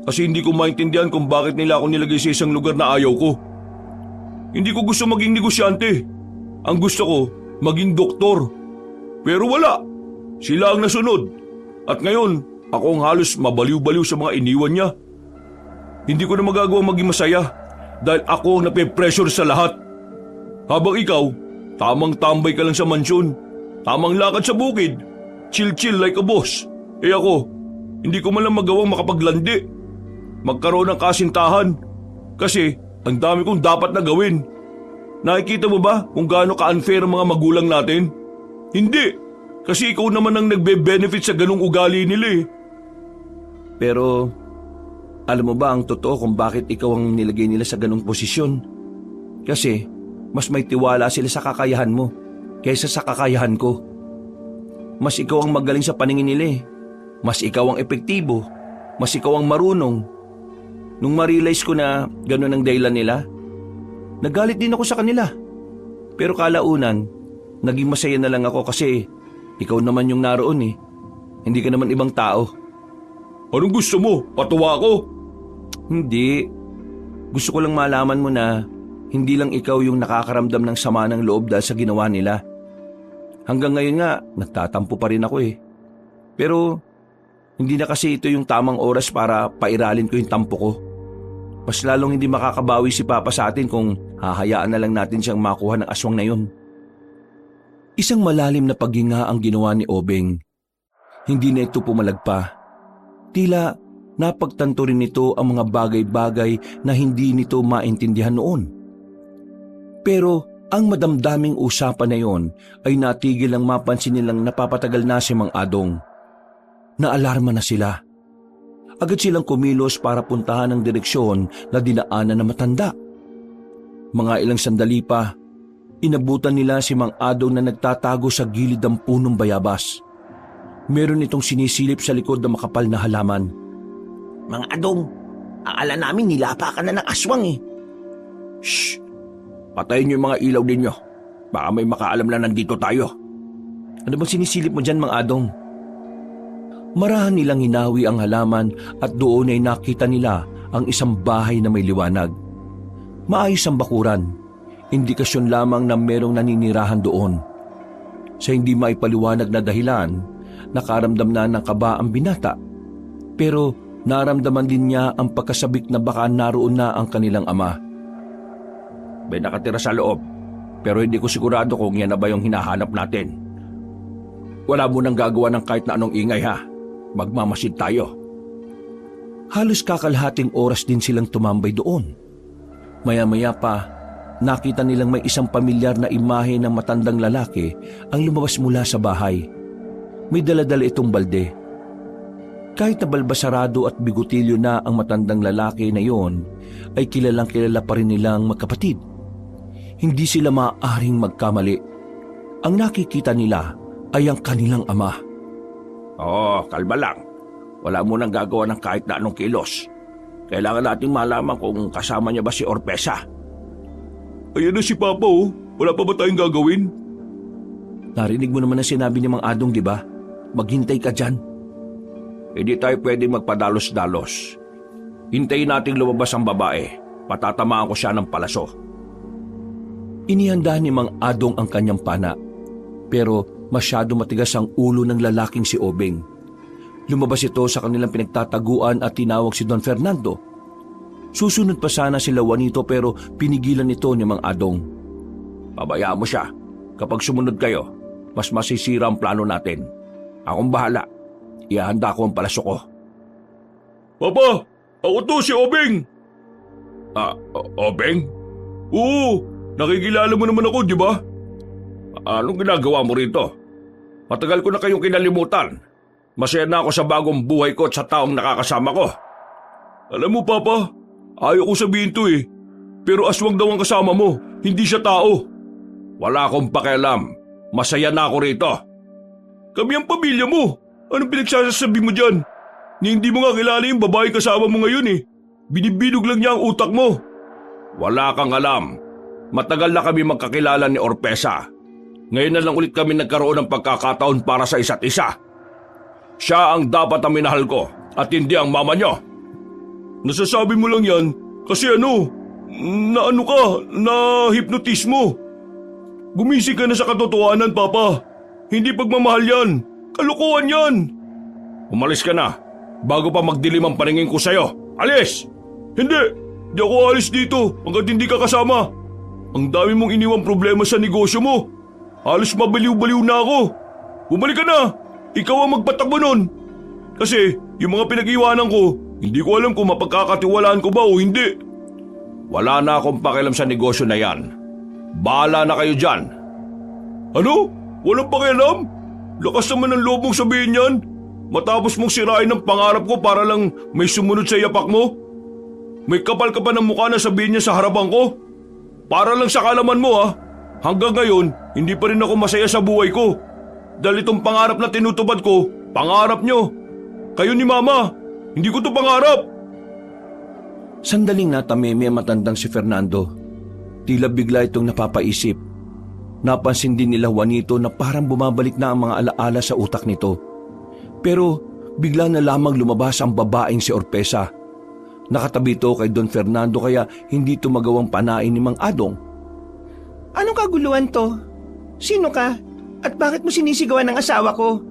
kasi hindi ko maintindihan kung bakit nila ako nilagay sa isang lugar na ayaw ko. Hindi ko gusto maging negosyante. Ang gusto ko, maging doktor. Pero wala. Sila ang nasunod. At ngayon, ako ang halos mabaliw-baliw sa mga iniwan niya. Hindi ko na magagawang maging masaya dahil ako ang nape-pressure sa lahat. Habang ikaw, tamang tambay ka lang sa mansyon. Tamang lakad sa bukid. Chill-chill like a boss. Eh ako, hindi ko man lang magawang makapaglandi. Magkaroon ng kasintahan. Kasi ang dami kong dapat na gawin. Nakikita mo ba kung gaano ka-unfair ang mga magulang natin? Hindi. Kasi ikaw naman ang nagbe-benefit sa ganung ugali nila eh. Pero, alam mo ba ang totoo kung bakit ikaw ang nilagay nila sa ganung posisyon? Kasi, mas may tiwala sila sa kakayahan mo kaysa sa kakayahan ko. Mas ikaw ang magaling sa paningin nila eh. Mas ikaw ang epektibo. Mas ikaw ang marunong. Nung ma-realize ko na gano'n ang dahilan nila, nagalit din ako sa kanila. Pero kalaunan, naging masaya na lang ako kasi ikaw naman yung naroon eh. Hindi ka naman ibang tao. Anong gusto mo? Patuwa ko? Hindi. Gusto ko lang malaman mo na hindi lang ikaw yung nakakaramdam ng sama ng loob dahil sa ginawa nila. Hanggang ngayon nga, nagtatampo pa rin ako eh. Pero, hindi na kasi ito yung tamang oras para pairalin ko yung tampo ko. Mas lalong hindi makakabawi si Papa sa atin kung hahayaan na lang natin siyang makuha ng aswang na yun. Isang malalim na paghinga ang ginawa ni Obeng. Hindi na ito pumalagpa. Tila napagtanto rin nito ang mga bagay-bagay na hindi nito maintindihan noon. Pero ang madamdaming usapan na yon ay natigil ang mapansin nilang napapatagal na si Mang Adong. Naalarma na sila. Agad silang kumilos para puntahan ang direksyon na dinaanan na matanda. Mga ilang sandali pa, inabutan nila si Mang Adong na nagtatago sa gilid ng punong bayabas. Meron itong sinisilip sa likod ng makapal na halaman. Mang Adong, akala namin nilapa ka na ng aswang eh. Shh! Patayin niyo yung mga ilaw ninyo. Baka may makaalam na nandito tayo. Ano bang sinisilip mo dyan, Mang Adong? Marahan nilang hinawi ang halaman at doon ay nakita nila ang isang bahay na may liwanag. Maayos ang bakuran, indikasyon lamang na merong naninirahan doon. Sa hindi maipaliwanag na dahilan, nakaramdam na ng kaba ang binata. Pero naramdaman din niya ang pagkasabik na baka naroon na ang kanilang ama. May nakatira sa loob, pero hindi ko sigurado kung yan na ba yung hinahanap natin. Wala mo nang gagawa ng kahit na anong ingay ha. Magmamasid tayo. Halos kakalahating oras din silang tumambay doon. Maya-maya pa, nakita nilang may isang pamilyar na imahe ng matandang lalaki ang lumabas mula sa bahay. May dala-dala itong balde. Kahit na balbasarado at bigotilyo na ang matandang lalaki na iyon, ay kilalang kilala pa rin nilang magkapatid. Hindi sila maaaring magkamali. Ang nakikita nila ay ang kanilang ama. Oo, kalma lang. Wala mo nang gagawa ng kahit na anong kilos. Kailangan nating malaman kung kasama niya ba si Orpesa. Ayan na si Papa oh. Wala pa ba tayong gagawin? Narinig mo naman ang sinabi ni Mang Adong, di ba? Maghintay ka dyan. Hindi tayo pwedeng magpadalos-dalos. Hintayin nating lumabas ang babae. Patatamaan ko siya ng palaso. Inihanda ni Mang Adong ang kanyang pana. Pero masyado matigas ang ulo ng lalaking si Obeng. Lumabas ito sa kanilang pinagtataguan at tinawag si Don Fernando. Susunod pa sana sila Juanito pero pinigilan ito ni Mang Adong. Pabayaan mo siya. Kapag sumunod kayo, mas masisira ang plano natin. Akong bahala. Ihahanda ko ang palaso ko. Papa! Ako to si Obeng! Obeng? Oo! Nakikilala mo naman ako, di ba? Anong ginagawa mo rito? Matagal ko na kayong kinalimutan. Masaya na ako sa bagong buhay ko at sa taong nakakasama ko. Alam mo, Papa, ayaw ko sabihin to eh. Pero aswang daw ang kasama mo, hindi siya tao. Wala akong pakialam. Masaya na ako rito. Kami ang pamilya mo. Anong pinagsasabi mo dyan? Ni hindi mo nga kilala yung babae kasama mo ngayon eh. Binibinog lang niya ang utak mo. Wala kang alam. Matagal na kami magkakilala ni Orpesa. Ngayon na lang ulit kami nagkaroon ng pagkakataon para sa isa't isa. Siya ang dapat ang minahal ko at hindi ang mama niyo. Nasasabi mo lang yan kasi na-hypnotize mo. Gumising ka na sa katotohanan, Papa. Hindi pagmamahal yan. Kalukuhan yan. Umalis ka na bago pa magdilim ang paningin ko sa'yo. Alis! Hindi! Di ako alis dito hanggat hindi ka kasama. Ang dami mong iniwang problema sa negosyo mo. Halos mabaliw-baliw na ako. Bumalik ka na! Ikaw ang magpatakbo nun. Kasi yung mga pinag-iwanan ko, hindi ko alam kung mapagkakatiwalaan ko ba o hindi. Wala na akong pakialam sa negosyo na yan. Bahala na kayo dyan. Ano? Walang pakialam? Lakas naman ang loob mong sabihin yan. Matapos mong sirain ang pangarap ko para lang may sumunod sa yapak mo. May kapal ka pa ng mukha na sabihin niya sa harapan ko. Para lang sa kalaman mo ha. Hanggang ngayon, hindi pa rin ako masaya sa buhay ko. Dahil itong pangarap na tinutupad ko, pangarap nyo. Kayo ni Mama, hindi ko to pangarap. Sandaling natameme ang matandang si Fernando. Tila bigla itong napapaisip. Napansin din nila Juanito na parang bumabalik na ang mga alaala sa utak nito. Pero bigla na lamang lumabas ang babaeng si Orpesa. Nakatabi ito kay Don Fernando kaya hindi ito magawang panain ni Mang Adong. Anong kaguluhan to? Sino ka? At bakit mo sinisigawan ng asawa ko?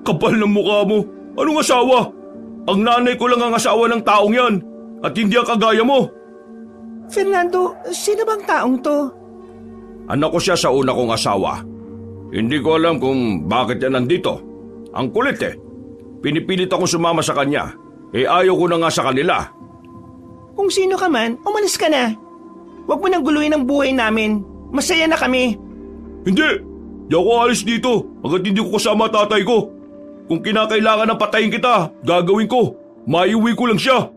Kapal ng mukha mo. Anong asawa? Ang nanay ko lang ang asawa ng taong yan. At hindi ang kagaya mo. Fernando, sino bang taong to? Anak ko siya sa una kong asawa. Hindi ko alam kung bakit yan nandito. Ang kulit eh. Pinipilit akong sumama sa kanya. Ayaw ko na nga sa kanila. Kung sino ka man, umalis ka na. Huwag mo nang guluhin ang buhay namin. Masaya na kami. Hindi! Di ako alis dito hanggat hindi ko kasama tatay ko. Kung kinakailangan na patayin kita, gagawin ko. Maiuwi ko lang siya.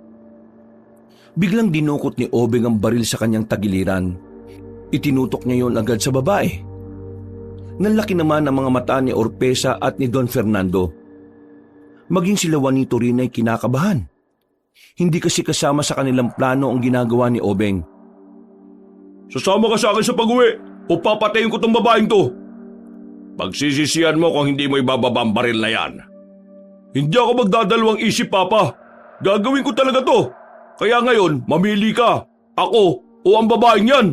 Biglang dinukot ni Obeng ang baril sa kanyang tagiliran. Itinutok niya yon agad sa babae. Nanlaki naman ang mga mata ni Orpesa at ni Don Fernando. Maging sila Juanito rin ay kinakabahan. Hindi kasi kasama sa kanilang plano ang ginagawa ni Obeng. Sasama ka sa akin sa pag-uwi o papatayin ko tong babaeng to. Pagsisisihan mo kung hindi mo ibababa ang baril na yan. Hindi ako magdadalawang isip, Papa. Gagawin ko talaga to. Kaya ngayon, mamili ka. Ako o ang babaeng yan.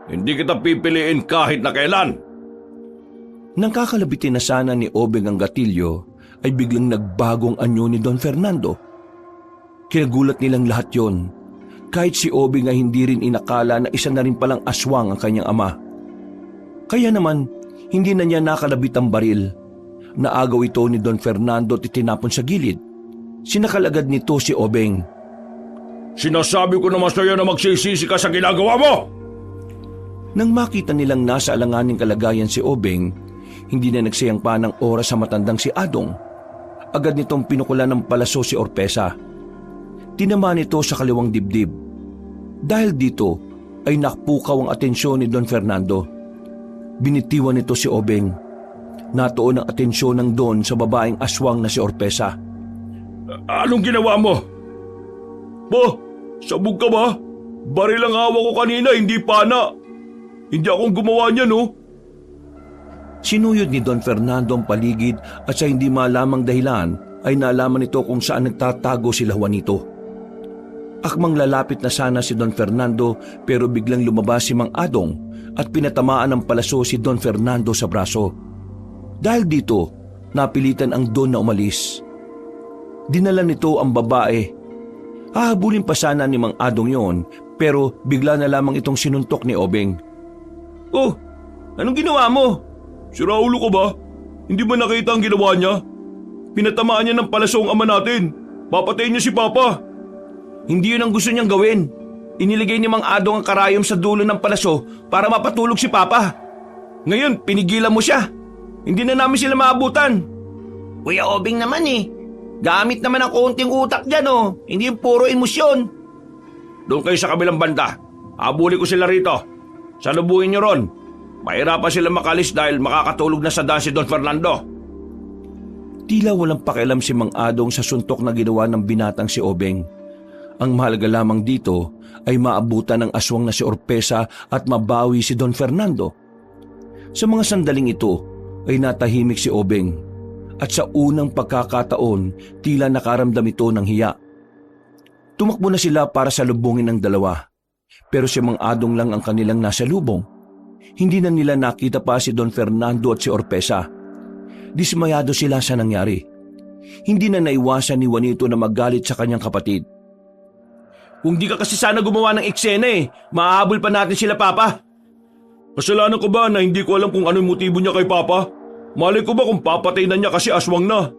Hindi kita pipiliin kahit na kailan. Nang kakalabitin na sana ni Obeng ang gatilyo, ay biglang nagbagong anyo ni Don Fernando. Kinagulat nilang lahat yon. Kahit si Obeng ay hindi rin inakala na isa na rin palang aswang ang kanyang ama. Kaya naman, hindi na niya nakalabit ang baril. Naagaw ito ni Don Fernando at itinapon sa gilid. Sinakalagad nito si Obeng. Sinasabi ko naman sa iyo na magsisisi ka sa ginagawa mo! Nang makita nilang nasa alanganing kalagayan si Obeng, hindi na nagsayang pa ng oras sa matandang si Adong. Agad nitong pinukulan ng palaso si Orpesa. Tinama nito sa kaliwang dibdib. Dahil dito ay nakpukaw ang atensyon ni Don Fernando. Binitiwan nito si Obeng. Natuon ang atensyon ng Don sa babaeng aswang na si Orpesa. Anong ginawa mo? Sabog ka ba? Baril ang hawak ko kanina, hindi pana. Hindi akong gumawa niyan, no? Sinuyod ni Don Fernando ang paligid at sa hindi malamang dahilan ay nalaman nito kung saan nagtatago sila Juanito. Akmang lalapit na sana si Don Fernando pero biglang lumabas si Mang Adong at pinatamaan ng palaso si Don Fernando sa braso. Dahil dito, napilitan ang Don na umalis. Dinala nito ang babae. Hahabulin pa sana ni Mang Adong yon pero bigla na lamang itong sinuntok ni Obeng. Oh, anong ginawa mo? Si Raulo ko ba? Hindi ba nakita ang ginawa niya? Pinatamaan niya ng palaso ang ama natin. Papatayin niya si Papa. Hindi yun ang gusto niyang gawin. Iniligay ni Mang Adong ang karayom sa dulo ng palaso para mapatulog si Papa. Ngayon, pinigilan mo siya. Hindi na namin sila maabutan. Kuya Obeng naman eh. Gamit naman ang konting utak dyan oh. Hindi yung puro emosyon. Doon kayo sa kabilang banda. Habulin ko sila rito. Salubuhin niyo ron. Mahirapan sila makalis dahil makakatulog na sa daan si Don Fernando. Tila walang pakialam si Mang Adong sa suntok na ginawa ng binatang si Obeng. Ang mahalaga lamang dito ay maabutan ng aswang na si Orpesa at mabawi si Don Fernando. Sa mga sandaling ito ay natahimik si Obeng at sa unang pagkakataon tila nakaramdam ito ng hiya. Tumakbo na sila para salubungin ng dalawa pero si Mang Adong lang ang kanilang nasa lubong. Hindi na nila nakita pa si Don Fernando at si Orpesa. Dismayado sila sa nangyari. Hindi na naiwasan ni Juanito na magalit sa kanyang kapatid. Kung di ka kasi sana gumawa ng eksena eh, maahabol pa natin sila Papa. Kasalanan ko ba na hindi ko alam kung ano yung motibo niya kay Papa? Malay ko ba kung papatay na niya kasi aswang na?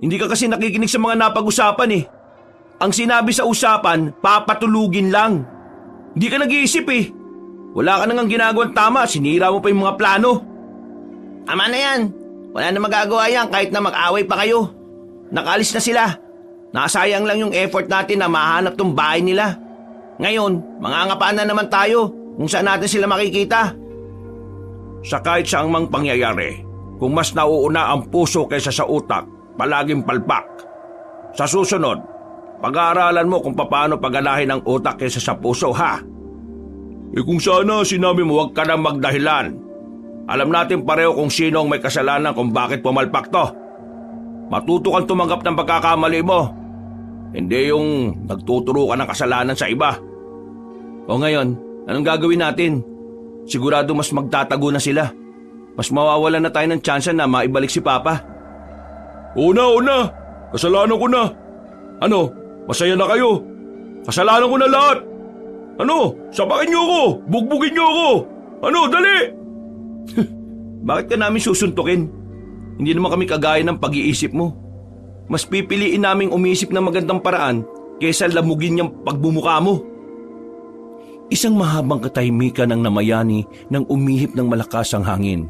Hindi ka kasi nakikinig sa mga napag-usapan eh. Ang sinabi sa usapan, papatulugin lang. Hindi ka nag-iisip eh. Wala ka nang ginagawang tama, sinira mo pa yung mga plano. Tama na yan. Wala na magagawa yan kahit na mag-away pa kayo. Nakalis na sila. Nasayang lang yung effort natin na mahanap tong bahay nila. Ngayon, mangangapa na naman tayo kung saan natin sila makikita. Sa kahit saang mang pangyayari, kung mas nauuna ang puso kaysa sa utak, palaging palpak. Sa susunod, pag-aaralan mo kung paano paganahin ang utak kaysa sa puso, ha? Kung sana sinabi mo Huwag ka nang magdahilan. Alam natin pareho kung sino ang may kasalanan kung bakit pumalpak to. Matuto kang tumanggap ng pagkakamali mo. Hindi yung nagtuturo ka ng kasalanan sa iba. O ngayon, anong gagawin natin? Sigurado mas magtatago na sila. Mas mawawalan na tayo ng tsansa na maibalik si Papa. Una. Kasalanan ko na. Ano, masaya na kayo? Kasalanan ko na lahat. Ano, sabakin niyo ako. Bugbugin niyo ako. Ano, dali. Bakit ka namin susuntukin? Hindi naman kami kagaya ng pag-iisip mo. Mas pipiliin naming umisip ng magandang paraan kaysa lamugin niyang pagbumuka mo. Isang mahabang katahimikan ang namayani nang umihip ng malakas ang hangin.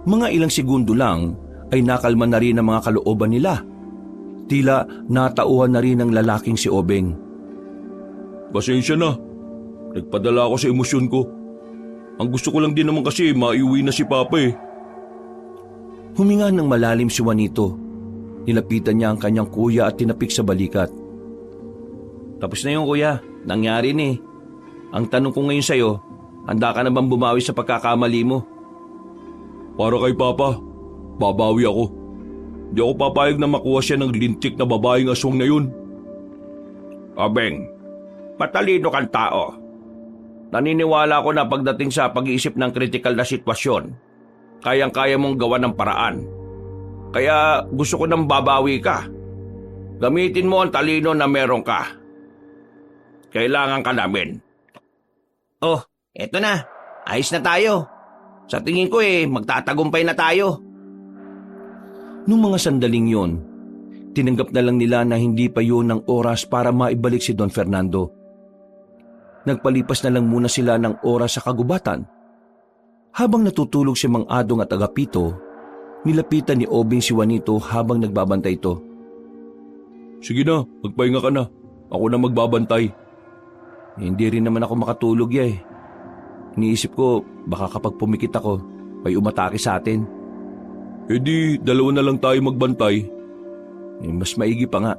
Mga ilang segundo lang ay nakalma na rin ang mga kalooban nila. Tila natauhan na rin ng lalaking si Obeng. Pasensya na. Nagpadala ako sa emosyon ko. Ang gusto ko lang din naman kasi maiuwi na si Papa eh. Huminga ng malalim si Juanito. Nilapitan niya ang kanyang kuya at tinapik sa balikat. Tapos na yung kuya. Nangyari ni. Ang tanong ko ngayon sa'yo, handa ka na bang bumawi sa pagkakamali mo? Para kay Papa, babawi ako. Di ako papayag na makuha siya ng lintik na babaeng aswang na yun. Obeng, matalino kang tao. Naniniwala ko na pagdating sa pag-iisip ng kritikal na sitwasyon, kayang-kaya mong gawa ng paraan. Kaya gusto ko nang babawi ka. Gamitin mo ang talino na meron ka. Kailangan ka namin. Oh, eto na. Ayos na tayo. Sa tingin ko magtatagumpay na tayo. Nung mga sandaling yon, tinanggap na lang nila na hindi pa yun ang oras para maibalik si Don Fernando. Nagpalipas na lang muna sila ng oras sa kagubatan. Habang natutulog si Mang Adong at Agapito, nilapitan ni Obeng si Juanito habang nagbabantay ito. Sige na, magpahinga ka na. Ako na magbabantay. Hindi rin naman ako makatulog Iniisip ko, baka kapag pumikit ako, may umatake sa atin. Eh di, dalawa na lang tayo magbantay. Mas maigi pa nga.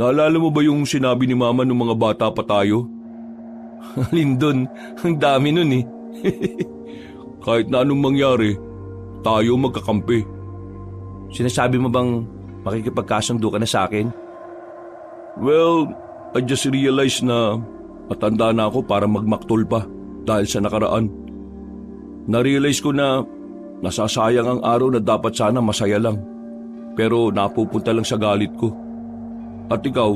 Naalala mo ba yung sinabi ni Mama nung mga bata pa tayo? Alin dun, ang dami nun Kahit na anong mangyari, tayo magkakampi. Sinasabi mo bang makikipagkasundo ka na sa akin? Well, I just realized na matanda na ako para magmaktol pa dahil sa nakaraan. Na-realize ko na nasasayang ang araw na dapat sana masaya lang. Pero napupunta lang sa galit ko. At ikaw,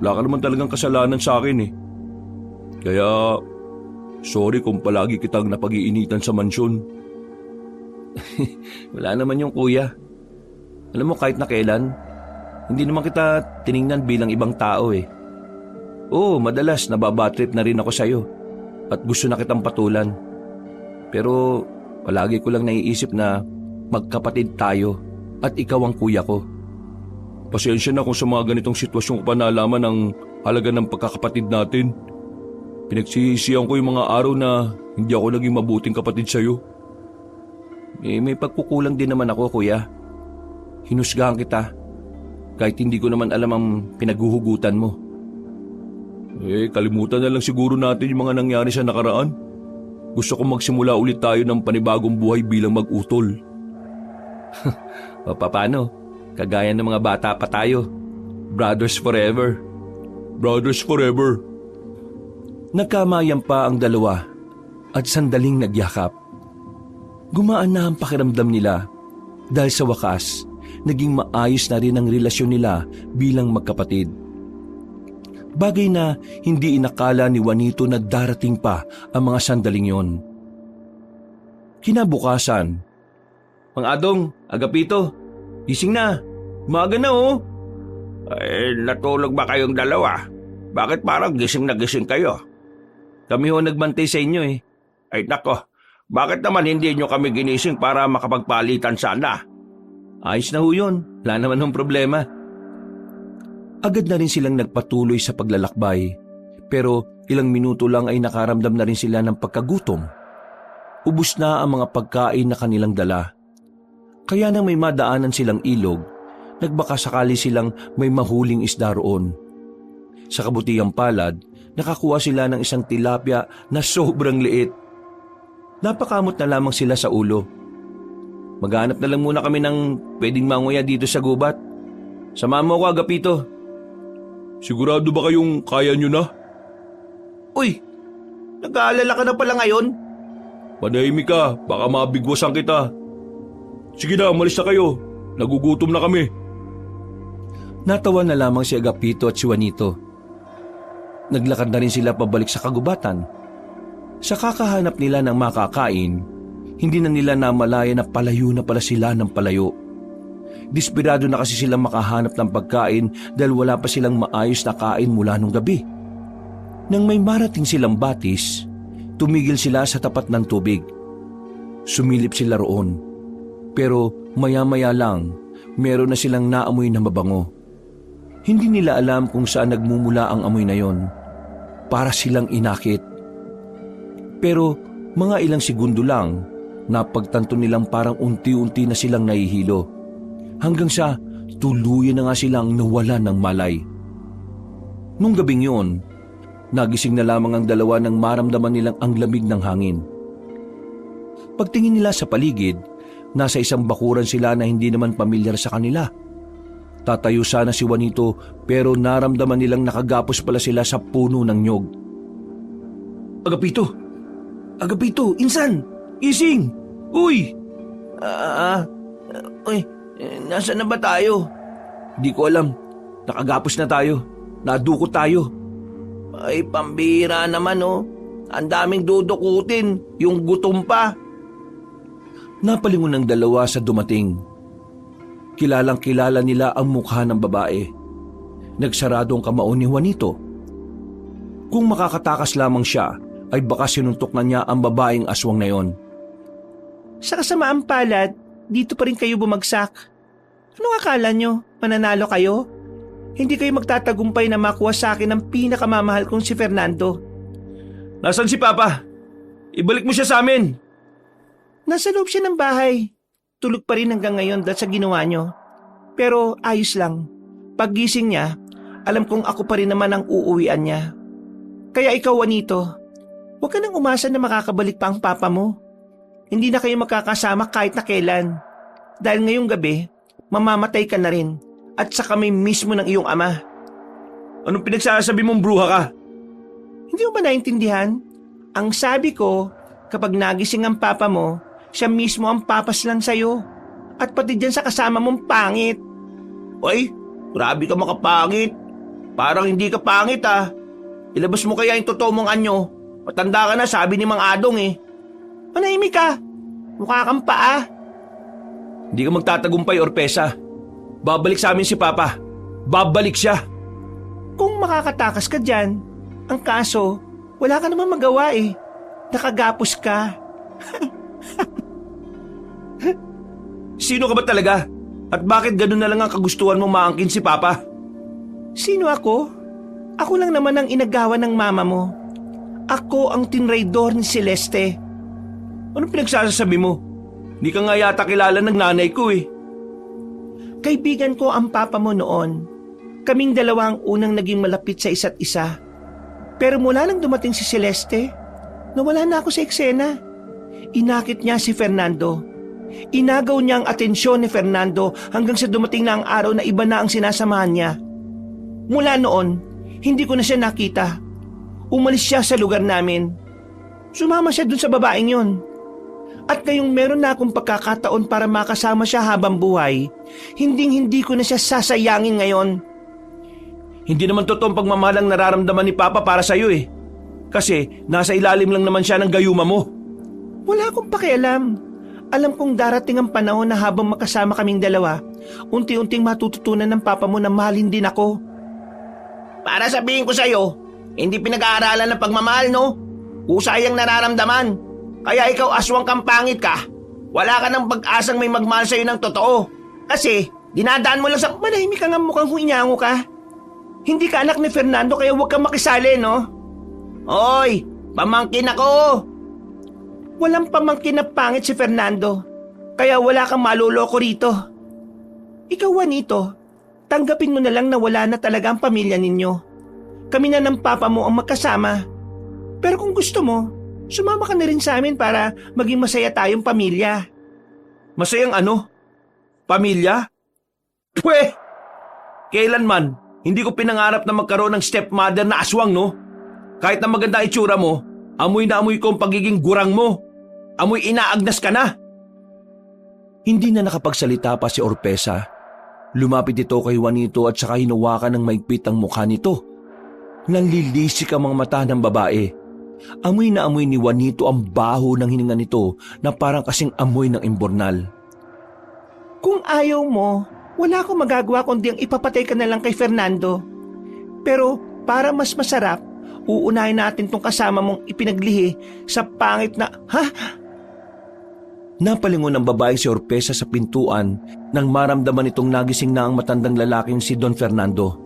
wala ka naman talagang kasalanan sa akin Kaya, sorry kung palagi kitang napag-iinitan sa mansyon. Wala naman yung kuya. Alam mo kahit na kailan, hindi naman kita tiningnan bilang ibang tao Oo, madalas nababatrip na rin ako sa'yo at gusto na kitang patulan. Pero palagi ko lang naiisip na magkapatid tayo at ikaw ang kuya ko. Pasensya na kung sa mga ganitong sitwasyon ko pa nalaman ang halaga ng pagkakapatid natin. Pinagsisisihan ko yung mga araw na hindi ako naging mabuting kapatid sa'yo. May pagkukulang din naman ako, kuya. Hinusgahan kita kahit hindi ko naman alam ang pinaghuhugutan mo. Kalimutan na lang siguro natin yung mga nangyari sa nakaraan. Gusto kong magsimula ulit tayo ng panibagong buhay bilang mag-utol. O paano? Kagaya ng mga bata pa tayo. Brothers forever. Brothers forever. Nagkamayan pa ang dalawa at sandaling nagyakap. Gumaan na ang pakiramdam nila dahil sa wakas, naging maayos na rin ang relasyon nila bilang magkapatid. Bagay na hindi inakala ni Juanito na darating pa ang mga sandaling yon. Kinabukasan, Mang Adong, Agapito, gising na. Umaga na Natulog ba kayong dalawa? Bakit parang gising na gising kayo? Kami nagbantay sa inyo Ay nako, bakit naman hindi nyo kami ginising para makapagpalitan sana? Ayos na yun. Wala naman ng problema. Agad na rin silang nagpatuloy sa paglalakbay. Pero ilang minuto lang ay nakaramdam na rin sila ng pagkagutom. Ubus na ang mga pagkain na kanilang dala. Kaya nang may madaanan silang ilog, nagbaka sakali silang may mahuling isda roon. Sa kabutihang palad, nakakuha sila ng isang tilapia na sobrang liit. Napakamot na lamang sila sa ulo. Maghanap na lang muna kami ng pwedeng manguya dito sa gubat. Samahan mo ako, Agapito. Sigurado ba kayong kaya nyo na? Uy, nag-aalala ka na pala ngayon? Panahimik ka, baka mabigwasan kita. Sige na, umalis na kayo. Nagugutom na kami. Natawa na lamang si Agapito at si Juanito. Naglakad na rin sila pabalik sa kagubatan. Sa kakahanap nila ng makakain, hindi na nila namalaya na palayo na pala sila ng palayo. Desperado na kasi silang makahanap ng pagkain dahil wala pa silang maayos na kain mula nung gabi. Nang may marating silang batis, tumigil sila sa tapat ng tubig. Sumilip sila roon. Pero maya-maya lang, meron na silang naamoy na mabango. Hindi nila alam kung saan nagmumula ang amoy na yon. Para silang inakit. Pero mga ilang segundo lang, napagtanto nilang parang unti-unti na silang nahihilo. Hanggang sa tuluyan na nga silang nawala ng malay. Nung gabing yon, nagising na lamang ang dalawa nang maramdaman nilang ang lamig ng hangin. Pagtingin nila sa paligid, nasa isang bakuran sila na hindi naman pamilyar sa kanila. Tatayo sana si Juanito pero naramdaman nilang nakagapos pala sila sa puno ng nyog. Agapito! Agapito! Insan! Gising! Uy! Uy, nasaan na ba tayo? Di ko alam. Nakagapos na tayo. Nadukot tayo. Ay, pambira naman oh. Ang daming dudukutin, yung gutom pa. Napalingon ng dalawa sa dumating. Kilalang kilala nila ang mukha ng babae. Nagsarado ang kamao ni Juanito. Kung makakatakas lamang siya, ay baka sinuntok na niya ang babaeng aswang na yon. Sa kasamaang palad, dito pa rin kayo bumagsak. Anong akala nyo? Mananalo kayo? Hindi kayo magtatagumpay na makuha sa akin ang pinakamamahal kong si Fernando. Nasaan si Papa? Ibalik mo siya sa amin! Nasa loob siya ng bahay. Tulog pa rin hanggang ngayon dahil sa ginawa nyo. Pero ayos lang. Paggising niya, alam kong ako pa rin naman ang uuwian niya. Kaya ikaw, Juanito, huwag ka nang umasa na makakabalik pa ang papa mo. Hindi na kayo magkakasama kahit na kailan. Dahil ngayong gabi, mamamatay ka na rin at sa kami mismo ng iyong ama. Anong pinagsasabi mong bruha ka? Hindi mo ba naintindihan? Ang sabi ko, kapag nagising ang papa mo, siya mismo ang papas lang sa'yo. At pati dyan sa kasama mong pangit. Uy, grabe ka makapangit. Parang hindi ka pangit ah. Ilabas mo kaya yung totoo mong anyo. Matanda ka na, sabi ni Mang Adong eh. Manahimik ka. Mukha kang paa. Hindi ka magtatagumpay, Orpesa. Babalik sa amin si Papa. Babalik siya. Kung makakatakas ka dyan, ang kaso, wala ka naman magawa eh. Nakagapos ka. Sino ka ba talaga? At bakit ganun na lang ang kagustuhan mong maangkin si Papa? Sino ako? Ako lang naman ang inagawa ng mama mo. Ako ang tinraidor ni Celeste. Anong pinagsasabi mo? Hindi ka nga yata kilala ng nanay ko eh. Kaibigan ko ang papa mo noon. Kaming dalawa ang unang naging malapit sa isa't isa. Pero mula nang dumating si Celeste, nawala na ako sa eksena. Inakit niya si Fernando. Inagaw niya ang atensyon ni Fernando hanggang sa dumating na ang araw na iba na ang sinasamahan niya. Mula noon, hindi ko na siya nakita. Umalis siya sa lugar namin. Sumama siya dun sa babaeng yon. At ngayong meron na akong pagkakataon para makasama siya habang buhay, hinding-hindi ko na siya sasayangin ngayon. Hindi naman totoong pagmamahal ang nararamdaman ni Papa para sa'yo eh. Kasi nasa ilalim lang naman siya ng gayuma mo. Wala akong pakialam. Alam kong darating ang panahon na habang makasama kaming dalawa, unti-unting matututunan ng papa mo na mahalin din ako. Para sabihin ko sa'yo, hindi pinag-aaralan ng pagmamahal, no? Usayang nararamdaman. Kaya ikaw aswang kang pangit ka. Wala ka ng pag-asang may magmahal sa'yo ng totoo. Kasi, dinadaan mo lang sa... Manahimik ka nga mukhang huinyango ka. Hindi ka anak ni Fernando kaya huwag kang makisali, no? Hoy, pamangkin ako. Walang pamangkin na pangit si Fernando. Kaya wala kang maluloko rito. Ikaw, Juanito, tanggapin mo na lang na wala na talaga ang pamilya ninyo. Kami na ng papa mo ang magkasama. Pero kung gusto mo, sumama ka na rin sa amin para maging masaya tayong pamilya. Masayang ano? Pamilya? Pwe! Kailanman, hindi ko pinangarap na magkaroon ng stepmother na aswang, no? Kahit na maganda itsura mo, amoy na amoy ko ang pagiging gurang mo. Amoy inaagnas ka na. Hindi na nakapagsalita pa si Orpesa. Lumapit ito kay Juanito at saka hinawakan ng maigpit ang mukha nito. Nanlilisik ang mga mata ng babae. Amoy na amoy ni Juanito ang baho ng hininga nito na parang kasing amoy ng imbornal. Kung ayaw mo, wala akong magagawa kundi ang ipapatay ka na lang kay Fernando. Pero para mas masarap, uunahin natin tong kasama mong ipinaglihi sa pangit na... Ha? Napalingon ng babae si Orpesa sa pintuan nang maramdaman itong nagising na ang matandang lalaking si Don Fernando.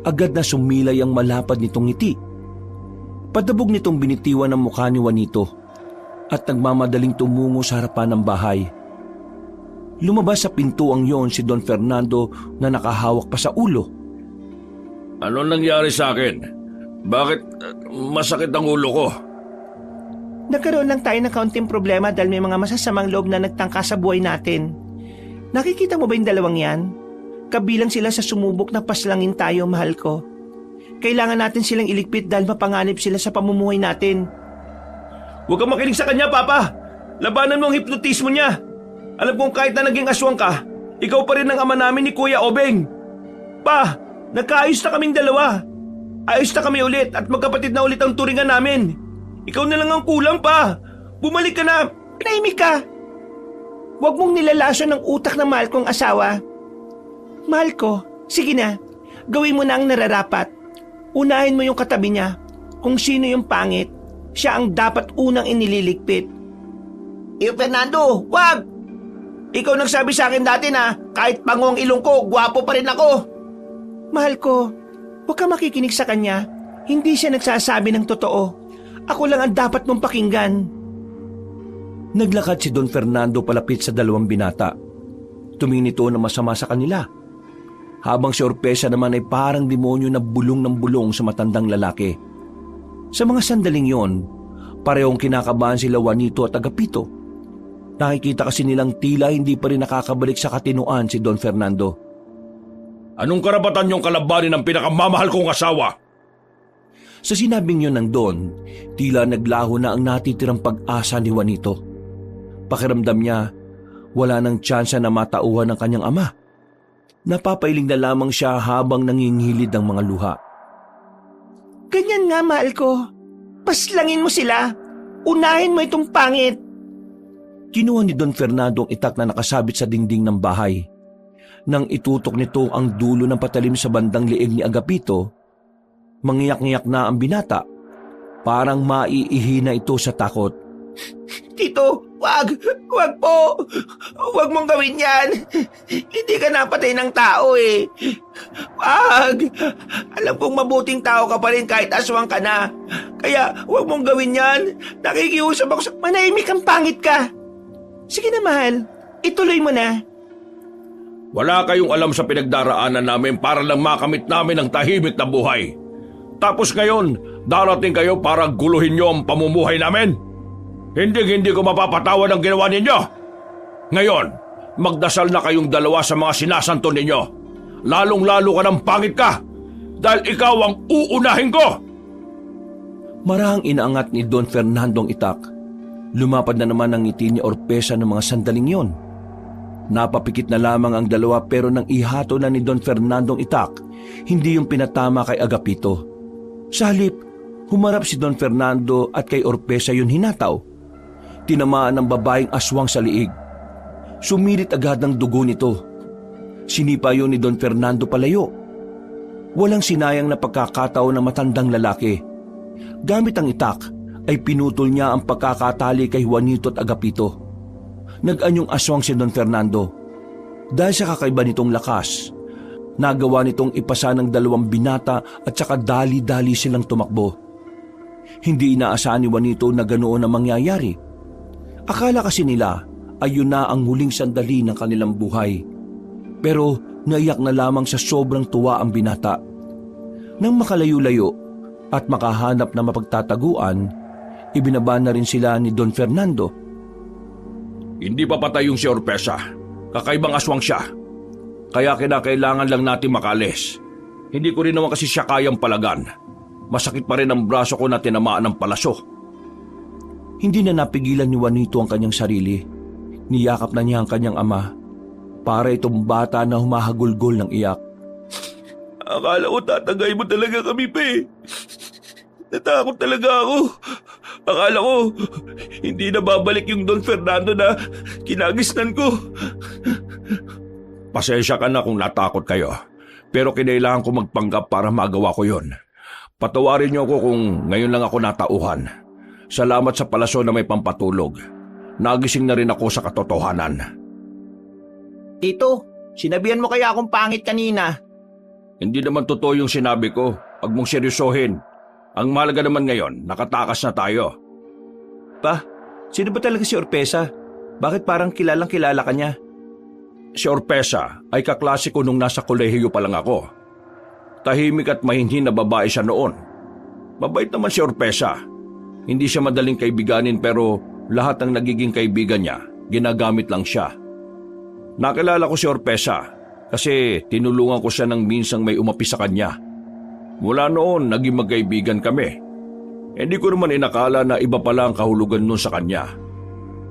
Agad na sumilay ang malapad nitong ngiti. Padabog nitong binitiwan ang mukha ni Juanito at nagmamadaling tumungo sa harapan ng bahay. Lumabas sa pintuang yon si Don Fernando na nakahawak pa sa ulo. Ano nangyari sa akin? Bakit masakit ang ulo ko? Nagkaroon lang tayo ng kaunting problema dahil may mga masasamang loob na nagtangka sa buhay natin. Nakikita mo ba yung dalawang yan? Kabilang sila sa sumubok na paslangin tayo, mahal ko. Kailangan natin silang iligpit dahil mapanganib sila sa pamumuhay natin. Huwag kang makinig sa kanya, Papa! Labanan mo ang hipnotismo niya! Alam kong kahit na naging aswang ka, ikaw pa rin ang ama namin ni Kuya Obeng! Pa! Nagkaayos na kaming dalawa! Ayos na kami ulit at magkapatid na ulit ang turingan namin! Ikaw na lang ang kulang, Pa! Bumalik ka na! Pinahimik ka! Huwag mong nilalason ng utak ng mahal kong asawa. Mahal ko, sige na, gawin mo na ang nararapat. Unahin mo yung katabi niya. Kung sino yung pangit, siya ang dapat unang inililigpit. Fernando, wag! Ikaw nagsabi sa akin dati na kahit pango ang ilong ko, gwapo pa rin ako. Mahal ko, huwag ka makikinig sa kanya. Hindi siya nagsasabi ng totoo. Ako lang ang dapat mong pakinggan. Naglakad si Don Fernando palapit sa dalawang binata. Tumingin ito na masama sa kanila. Habang si Orpesa naman ay parang demonyo na bulong ng bulong sa matandang lalaki. Sa mga sandaling yon, parehong kinakabahan sila Juanito at Agapito. Nakikita kasi nilang tila hindi pa rin nakakabalik sa katinuan si Don Fernando. Anong karapatan niyong kalabanin ang pinakamamahal kong asawa? Sa sinabing yon ng Don, tila naglaho na ang natitirang pag-asa ni Juanito. Pakiramdam niya, wala nang tsansa na matauhan ng kanyang ama. Napapailing na lamang siya habang nangingilid ang mga luha. Ganyan nga, mahal ko. Paslangin mo sila. Unahin mo itong pangit. Kinuha ni Don Fernando ang itak na nakasabit sa dingding ng bahay. Nang itutok nito ang dulo ng patalim sa bandang liig ni Agapito, mangiyak-ngiyak na ang binata. Parang maiihi na ito sa takot. Tito, wag! Wag po! Wag mong gawin yan! Hindi ka napatay ng tao eh! Wag! Alam kong mabuting tao ka pa rin kahit aswang ka na. Kaya wag mong gawin yan! Nakikiusap ako sa... Manahimik kang pangit ka! Sige na, mahal. Ituloy mo na. Wala kayong alam sa pinagdaraanan namin para lang makamit namin ang tahimik na buhay. Tapos ngayon, darating kayo para guluhin niyo ang pamumuhay namin? Hindi ko mapapatawad ang ginawa ninyo. Ngayon, magdasal na kayong dalawa sa mga sinasanto ninyo. Lalong-lalo ka ng pangit ka dahil ikaw ang uunahin ko. Marahang inaangat ni Don Fernando ang itak. Lumapad na naman ang ngiti ni Orpesa ng mga sandaling yon. Napapikit na lamang ang dalawa pero nang ihato na ni Don Fernando ang itak, hindi yung pinatama kay Agapito. Sa halip, humarap si Don Fernando at kay Orpesa yun hinataw. Tinamaan ng babaeng aswang sa liig. Sumirit agad ang dugo nito. Sinipa yun ni Don Fernando palayo. Walang sinayang na pagkakataon ng matandang lalaki. Gamit ang itak, ay pinutol niya ang pagkakatali kay Juanito at Agapito. Nag-anyong aswang si Don Fernando. Dahil sa kakaiba nitong lakas, nagawa nitong ipasa ng dalawang binata at saka dali-dali silang tumakbo. Hindi inaasahan ni Juanito na ganoon ang mangyayari. Akala kasi nila ay yun na ang huling sandali ng kanilang buhay. Pero naiyak na lamang sa sobrang tuwa ang binata. Nang makalayo-layo at makahanap na mapagtataguan, ibinaba na rin sila ni Don Fernando. Hindi pa patay yung si Orpesa. Kakaibang aswang siya. Kaya kinakailangan lang natin makalis. Hindi ko rin naman kasi siya kayang palagan. Masakit pa rin ang braso ko na tinamaan ng palaso. Hindi na napigilan ni Juanito ang kanyang sarili. Niyakap na niya ang kanyang ama. Para itong bata na humahagulgol ng iyak. Akala ko tatagay mo talaga kami, Pe. Natakot talaga ako. Akala ko hindi na babalik yung Don Fernando na kinagisnan ko. Pasensya ka na kung natakot kayo. Pero kinailangan ko magpanggap para magawa ko yon. Patawarin niyo ako kung ngayon lang ako natauhan. Salamat sa palaso na may pampatulog. Nagising na rin ako sa katotohanan. Tito, sinabihan mo kaya akong pangit kanina? Hindi naman totoo yung sinabi ko. Huwag mong seryosohin. Ang mahalaga naman ngayon, nakatakas na tayo. Pa, sino ba talaga si Orpesa? Bakit parang kilalang-kilala ka niya? Si Orpesa ay kaklase ko nung nasa kolehiyo pa lang ako. Tahimik at mahinhin na babae siya noon. Mabait naman si Orpesa. hindi siya madaling kaibiganin pero lahat ng nagiging kaibigan niya, ginagamit lang siya. Nakilala ko si Orpesa kasi tinulungan ko siya nang minsang may umapi sa kanya. Mula noon, naging magkaibigan kami. Hindi ko naman inakala na iba pala ang kahulugan nun sa kanya.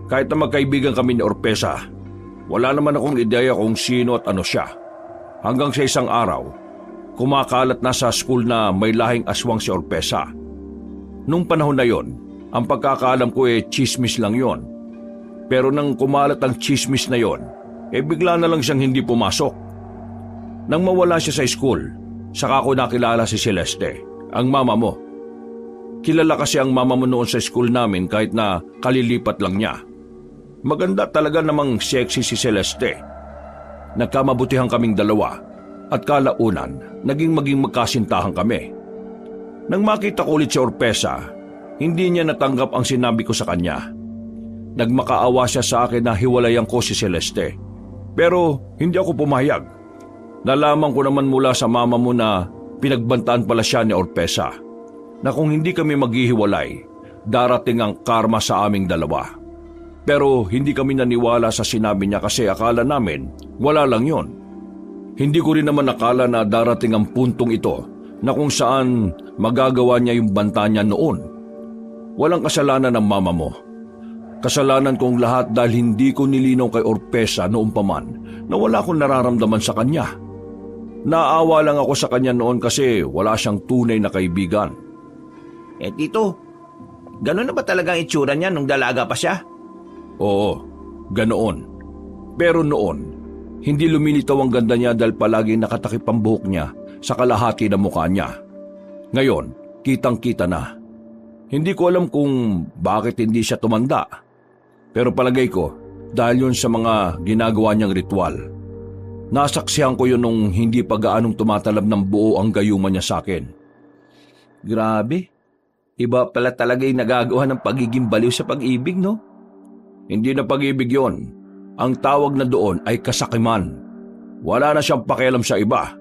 Kahit na magkaibigan kami ni Orpesa, wala naman akong ideya kung sino at ano siya. Hanggang sa isang araw, kumakalat na sa school na may lahing aswang si Orpesa. Nung panahon na yon, ang pagkakaalam ko chismis lang yon. Pero nang kumalat ang chismis na yon, bigla na lang siyang hindi pumasok. Nang mawala siya sa school, saka ko nakilala si Celeste, ang mama mo. Kilala kasi ang mama mo noon sa school namin kahit na kalilipat lang niya. Maganda talaga namang sexy si Celeste. Nagkamabutihan kaming dalawa at kalaunan maging magkasintahan kami. Nang makita ko ulit si Orpesa, hindi niya natanggap ang sinabi ko sa kanya. Nagmakaawa siya sa akin na hiwalayan ko si Celeste. Pero hindi ako pumayag. Nalaman ko naman mula sa mama mo na pinagbantaan pala siya ni Orpesa, na kung hindi kami maghihiwalay, darating ang karma sa aming dalawa. Pero hindi kami naniwala sa sinabi niya kasi akala namin wala lang yon. Hindi ko rin naman akala na darating ang puntong ito na kung saan magagawa niya yung banta niya noon. Walang kasalanan ng mama mo. Kasalanan kong lahat dahil hindi ko nilinaw kay Orpesa noong paman na wala akong nararamdaman sa kanya. Naawa lang ako sa kanya noon kasi wala siyang tunay na kaibigan. Tito, gano'n na ba talaga ang itsura niya nung dalaga pa siya? Oo, ganoon. Pero noon, hindi lumilitaw ang ganda niya dahil palaging nakatakip ang buhok niya sa kalahati ng mukha niya. Ngayon, kitang-kita na. Hindi ko alam kung bakit hindi siya tumanda. Pero palagay ko, dahil yun sa mga ginagawa niyang ritual. Nasaksihan ko yun nung hindi pa gaanong tumatalab ng buo ang gayuma niya sa akin. Grabe, iba pala talaga yung nagagawa ng pagiging baliw sa pag-ibig, no? Hindi na pag-ibig yon. Ang tawag na doon ay kasakiman. Wala na siyang pakialam sa iba.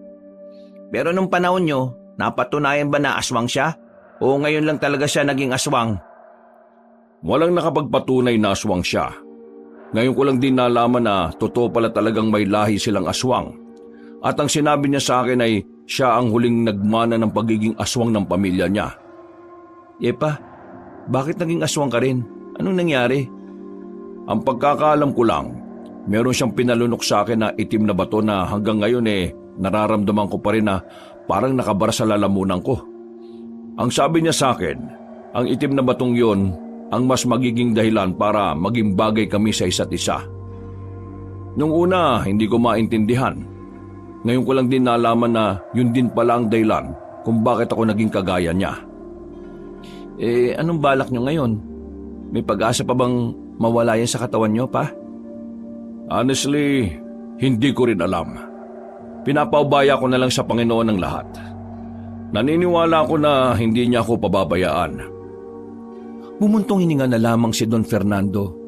Pero nung panahon nyo, napatunayan ba na aswang siya? O ngayon lang talaga siya naging aswang? Walang nakapagpatunay na aswang siya. Ngayon ko lang din nalaman na totoo pala talagang may lahi silang aswang. At ang sinabi niya sa akin ay siya ang huling nagmana ng pagiging aswang ng pamilya niya. Pa, bakit naging aswang ka rin? Anong nangyari? Ang pagkakaalam ko lang, meron siyang pinalunok sa akin na itim na bato na hanggang ngayon nararamdaman ko pa rin na parang nakabara sa lalamunan ko. Ang sabi niya sa akin, ang itim na batong yon ang mas magiging dahilan para maging bagay kami sa isa't isa. Nung una, hindi ko maintindihan. Ngayon ko lang din nalaman na yun din pala ang dahilan kung bakit ako naging kagaya niya. Anong balak niyo ngayon? May pag-asa pa bang mawala yan sa katawan niyo, pa? Honestly, hindi ko rin alam. Pinapaubaya ko na lang sa Panginoon ang lahat. Naniniwala ako na hindi niya ako pababayaan. Bumuntong hininga na lamang si Don Fernando.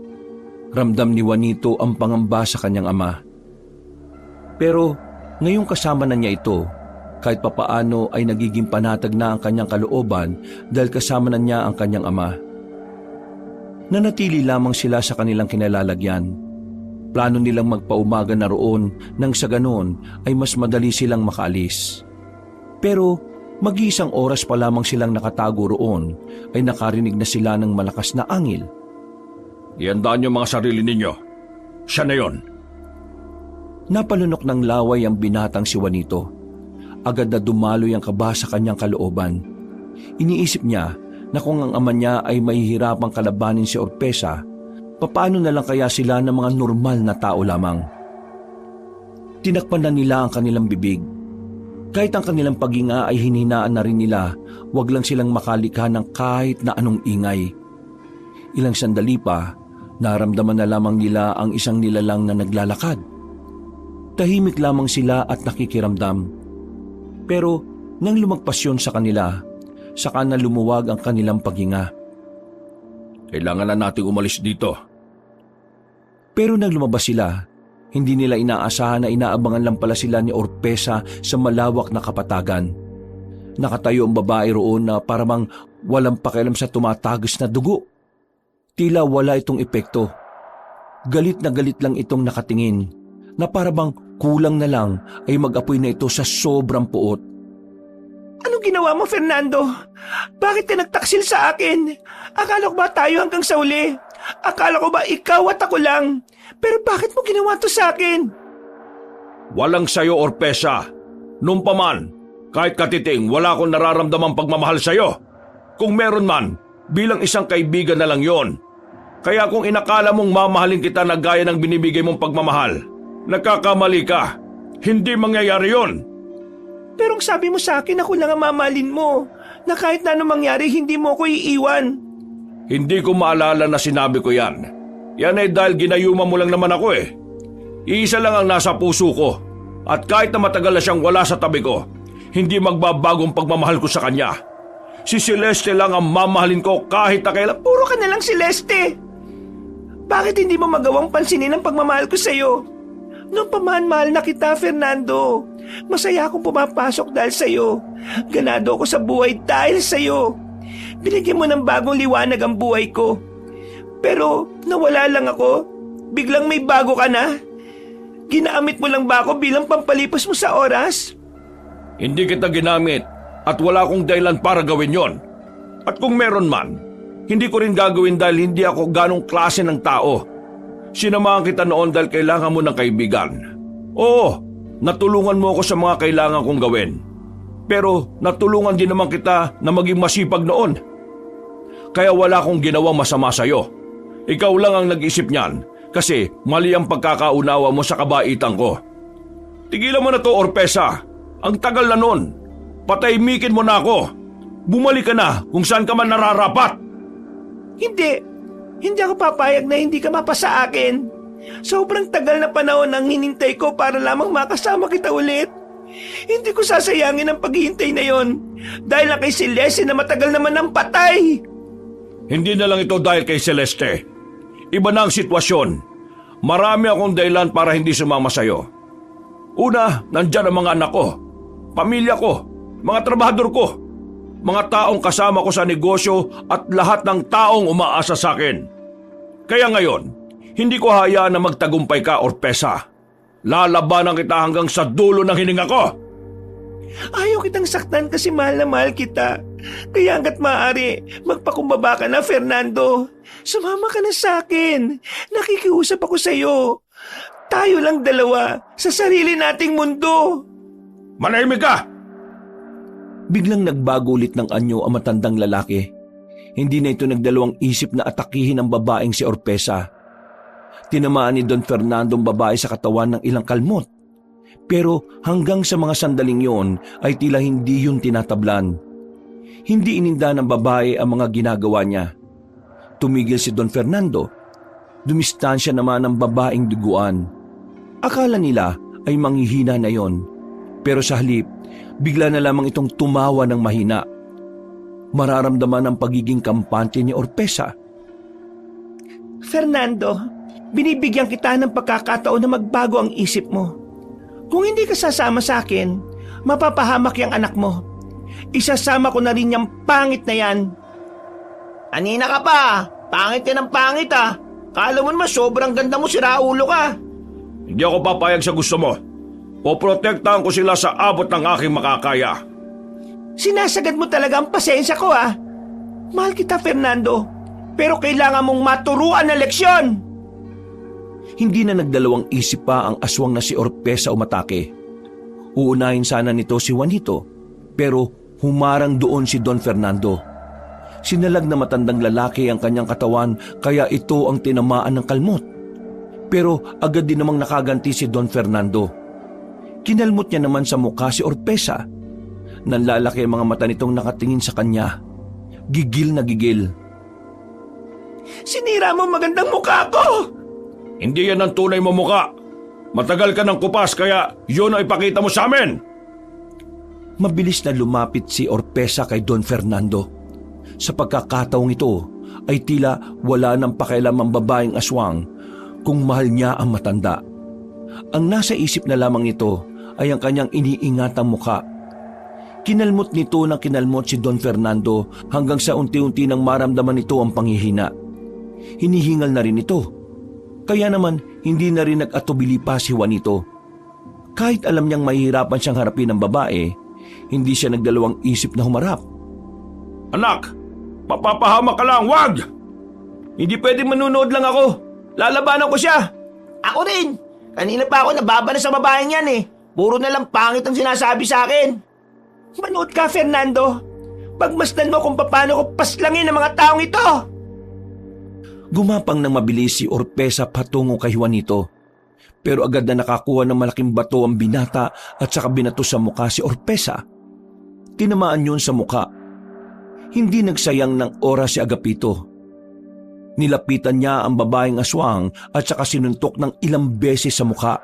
Ramdam ni Juanito ang pangamba sa kanyang ama. Pero ngayong kasama na niya ito, kahit papaano ay nagiging panatag na ang kanyang kalooban dahil kasama na niya ang kanyang ama. Nanatili lamang sila sa kanilang kinalalagyan. Plano nilang magpaumaga na roon nang sa ganoon ay mas madali silang makaalis. Pero mag-iisang oras pa lamang silang nakatago roon ay nakarinig na sila ng malakas na angil. Iandaan niyo mga sarili ninyo. Siya na yon. Napalunok ng laway ang binatang si Juanito. Agad na dumaloy ang kaba sa kanyang kalooban. Iniisip niya na kung ang ama niya ay mahihirapang kalabanin si Orpesa, papaano na lang kaya sila ng mga normal na tao lamang? Tinakpan na nila ang kanilang bibig. Kahit ang kanilang paghinga ay hininaan na rin nila, wag lang silang makalikha ng kahit na anong ingay. Ilang sandali pa, naramdaman na lamang nila ang isang nilalang na naglalakad. Tahimik lamang sila at nakikiramdam. Pero nang lumagpas yun sa kanila, saka na lumuwag ang kanilang paghinga. Kailangan na nating umalis dito. Pero nang lumabas sila, hindi nila inaasahan na inaabangan lang pala sila ni Orpesa sa malawak na kapatagan. Nakatayo ang babae roon na parang walang pakialam sa tumatagos na dugo. Tila wala itong epekto. Galit na galit lang itong nakatingin na parang kulang na lang ay mag-apoy na ito sa sobrang puot. Anong ginawa mo, Fernando? Bakit ka nagtaksil sa akin? Akala ko ba tayo hanggang sa uli? Akala ko ba ikaw at ako lang? Pero bakit mo ginawa to sa akin? Walang sayo, Orpesa. Nung pa man, kahit katiting, wala akong nararamdamang pagmamahal sayo. Kung meron man, bilang isang kaibigan na lang yon. Kaya kung inakala mong mamahalin kita na gaya ng binibigay mong pagmamahal, nagkakamali ka. Hindi mangyayari yon. Pero ang sabi mo sa akin, ako lang ang mamahalin mo. Na kahit na anong mangyari, hindi mo ako iiwan. Hindi ko maalala na sinabi ko yan. Yan ay dahil ginayuma mo lang naman ako eh. Iisa lang ang nasa puso ko. At kahit na matagal na siyang wala sa tabi ko, hindi magbabagong pagmamahal ko sa kanya. Si Celeste lang ang mamahalin ko kahit na kailan. Puro ka na lang, Celeste. Bakit hindi mo magawang pansinin ang pagmamahal ko sa'yo? Noong paman-mahal na kita, Fernando. Masaya akong pumapasok dahil sa'yo. Ganado ako sa buhay dahil sa'yo. Binigyan mo ng bagong liwanag ang buhay ko. Pero nawala lang ako. Biglang may bago ka na. Ginamit mo lang ba ako bilang pampalipas mo sa oras? Hindi kita ginamit at wala akong dahilan para gawin yon. At kung meron man, hindi ko rin gagawin dahil hindi ako ganong klase ng tao. Sinamahan kita noon dahil kailangan mo ng kaibigan. Oo, natulungan mo ako sa mga kailangan kong gawin. Pero natulungan din naman kita na maging masipag noon. Kaya wala akong ginawang masama sa'yo. Ikaw lang ang nag-isip niyan kasi mali ang pagkakaunawa mo sa kabaitan ko. Tigilan mo na to, Orpesa. Ang tagal na nun. Patahimikin mo na ako. Bumalik ka na kung saan ka man nararapat. Hindi ako papayag na hindi ka mapasa akin. Sobrang tagal na panahon ang hinintay ko para lamang makasama kita ulit. Hindi ko sasayangin ang paghihintay na yon dahil na kay Celeste na matagal naman ang patay. Hindi na lang ito dahil kay Celeste. Iba na ang sitwasyon. Marami akong dahilan para hindi sumama sa'yo. Una, nandyan ang mga anak ko, pamilya ko, mga trabahador ko, mga taong kasama ko sa negosyo at lahat ng taong umaasa sa akin. Kaya ngayon, hindi ko hayaan na magtagumpay ka, Orpesa. Lalabanan kita hanggang sa dulo ng hininga ko. Ayaw kitang saktan kasi mahal na mahal kita. Kaya hanggat maaari, magpakumbaba ka na, Fernando. Sumama ka na sa akin. Nakikiusap ako sa'yo. Tayo lang dalawa sa sarili nating mundo. Manahimik ka! Biglang nagbago ulit ng anyo ang matandang lalaki. Hindi na ito nagdalawang isip na atakihin ang babaeng si Orpesa. Tinamaan ni Don Fernando ang babae sa katawan ng ilang kalmot. Pero hanggang sa mga sandaling yon ay tila hindi yun tinatablan. Hindi ininda ng babae ang mga ginagawa niya. Tumigil si Don Fernando. Dumistansya naman ang babaeng duguan. Akala nila ay manghihina na yon. Pero sa halip, bigla na lamang itong tumawa ng mahina. Mararamdaman ang pagiging kampante ni Orpesa. Fernando, binibigyan kita ng pagkakataon na magbago ang isip mo. Kung hindi ka sasama sa akin, mapapahamak yung anak mo. Isasama ko na rin yung pangit na yan. Anina ka pa, pangit ka ng pangit ah. Kala mo naman sobrang ganda mo, siraulo ka. Hindi ako papayag sa gusto mo. Poprotektahan ko sila sa abot ng aking makakaya. Sinasagad mo talaga ang pasensya ko ah. Mahal kita, Fernando, pero kailangan mong maturuan ng leksyon. Hindi na nagdalawang isip pa ang aswang na si Orpesa umatake. Uunahin sana nito si Juanito, pero humarang doon si Don Fernando. Sinalag na matandang lalaki ang kanyang katawan kaya ito ang tinamaan ng kalmot. Pero agad din namang nakaganti si Don Fernando. Kinalmot niya naman sa mukha si Orpesa. Nanlalaki ang mga mata nitong nakatingin sa kanya. Gigil na gigil. Sinira mo magandang mukha ko! Hindi yan ang tunay mo mukha. Matagal ka ng kupas kaya yun ang ipakita mo sa amin. Mabilis na lumapit si Orpesa kay Don Fernando. Sa pagkakataong ito ay tila wala nang pakialam ang babaeng aswang kung mahal niya ang matanda. Ang nasa isip na lamang nito ay ang kanyang iniingatang mukha. Kinalmot nito ng kinalmot si Don Fernando hanggang sa unti-unti nang maramdaman nito ang panghihina. Hinihingal na rin ito. Kaya naman hindi na rin nag-atubili pa si Juanito. Kahit alam niyang mahihirapan siyang harapin ng babae, hindi siya nagdalawang isip na humarap. Anak, mapapahama ka lang, wag! Hindi pwede manunood lang ako. Lalabanan ko siya. Ako rin. Kanina pa ako nababana sa babaeng yan eh. Puro na lang pangit ang sinasabi sa akin. Manood ka, Fernando. Pagmasdan mo kung paano ko paslangin ang mga taong ito. Gumapang ng mabilis si Orpesa patungo kay Juanito. Pero agad na nakakuha ng malaking bato ang binata at saka binato sa muka si Orpesa. Tinamaan yun sa muka. Hindi nagsayang ng oras si Agapito. Nilapitan niya ang babaeng aswang at saka sinuntok ng ilang beses sa muka.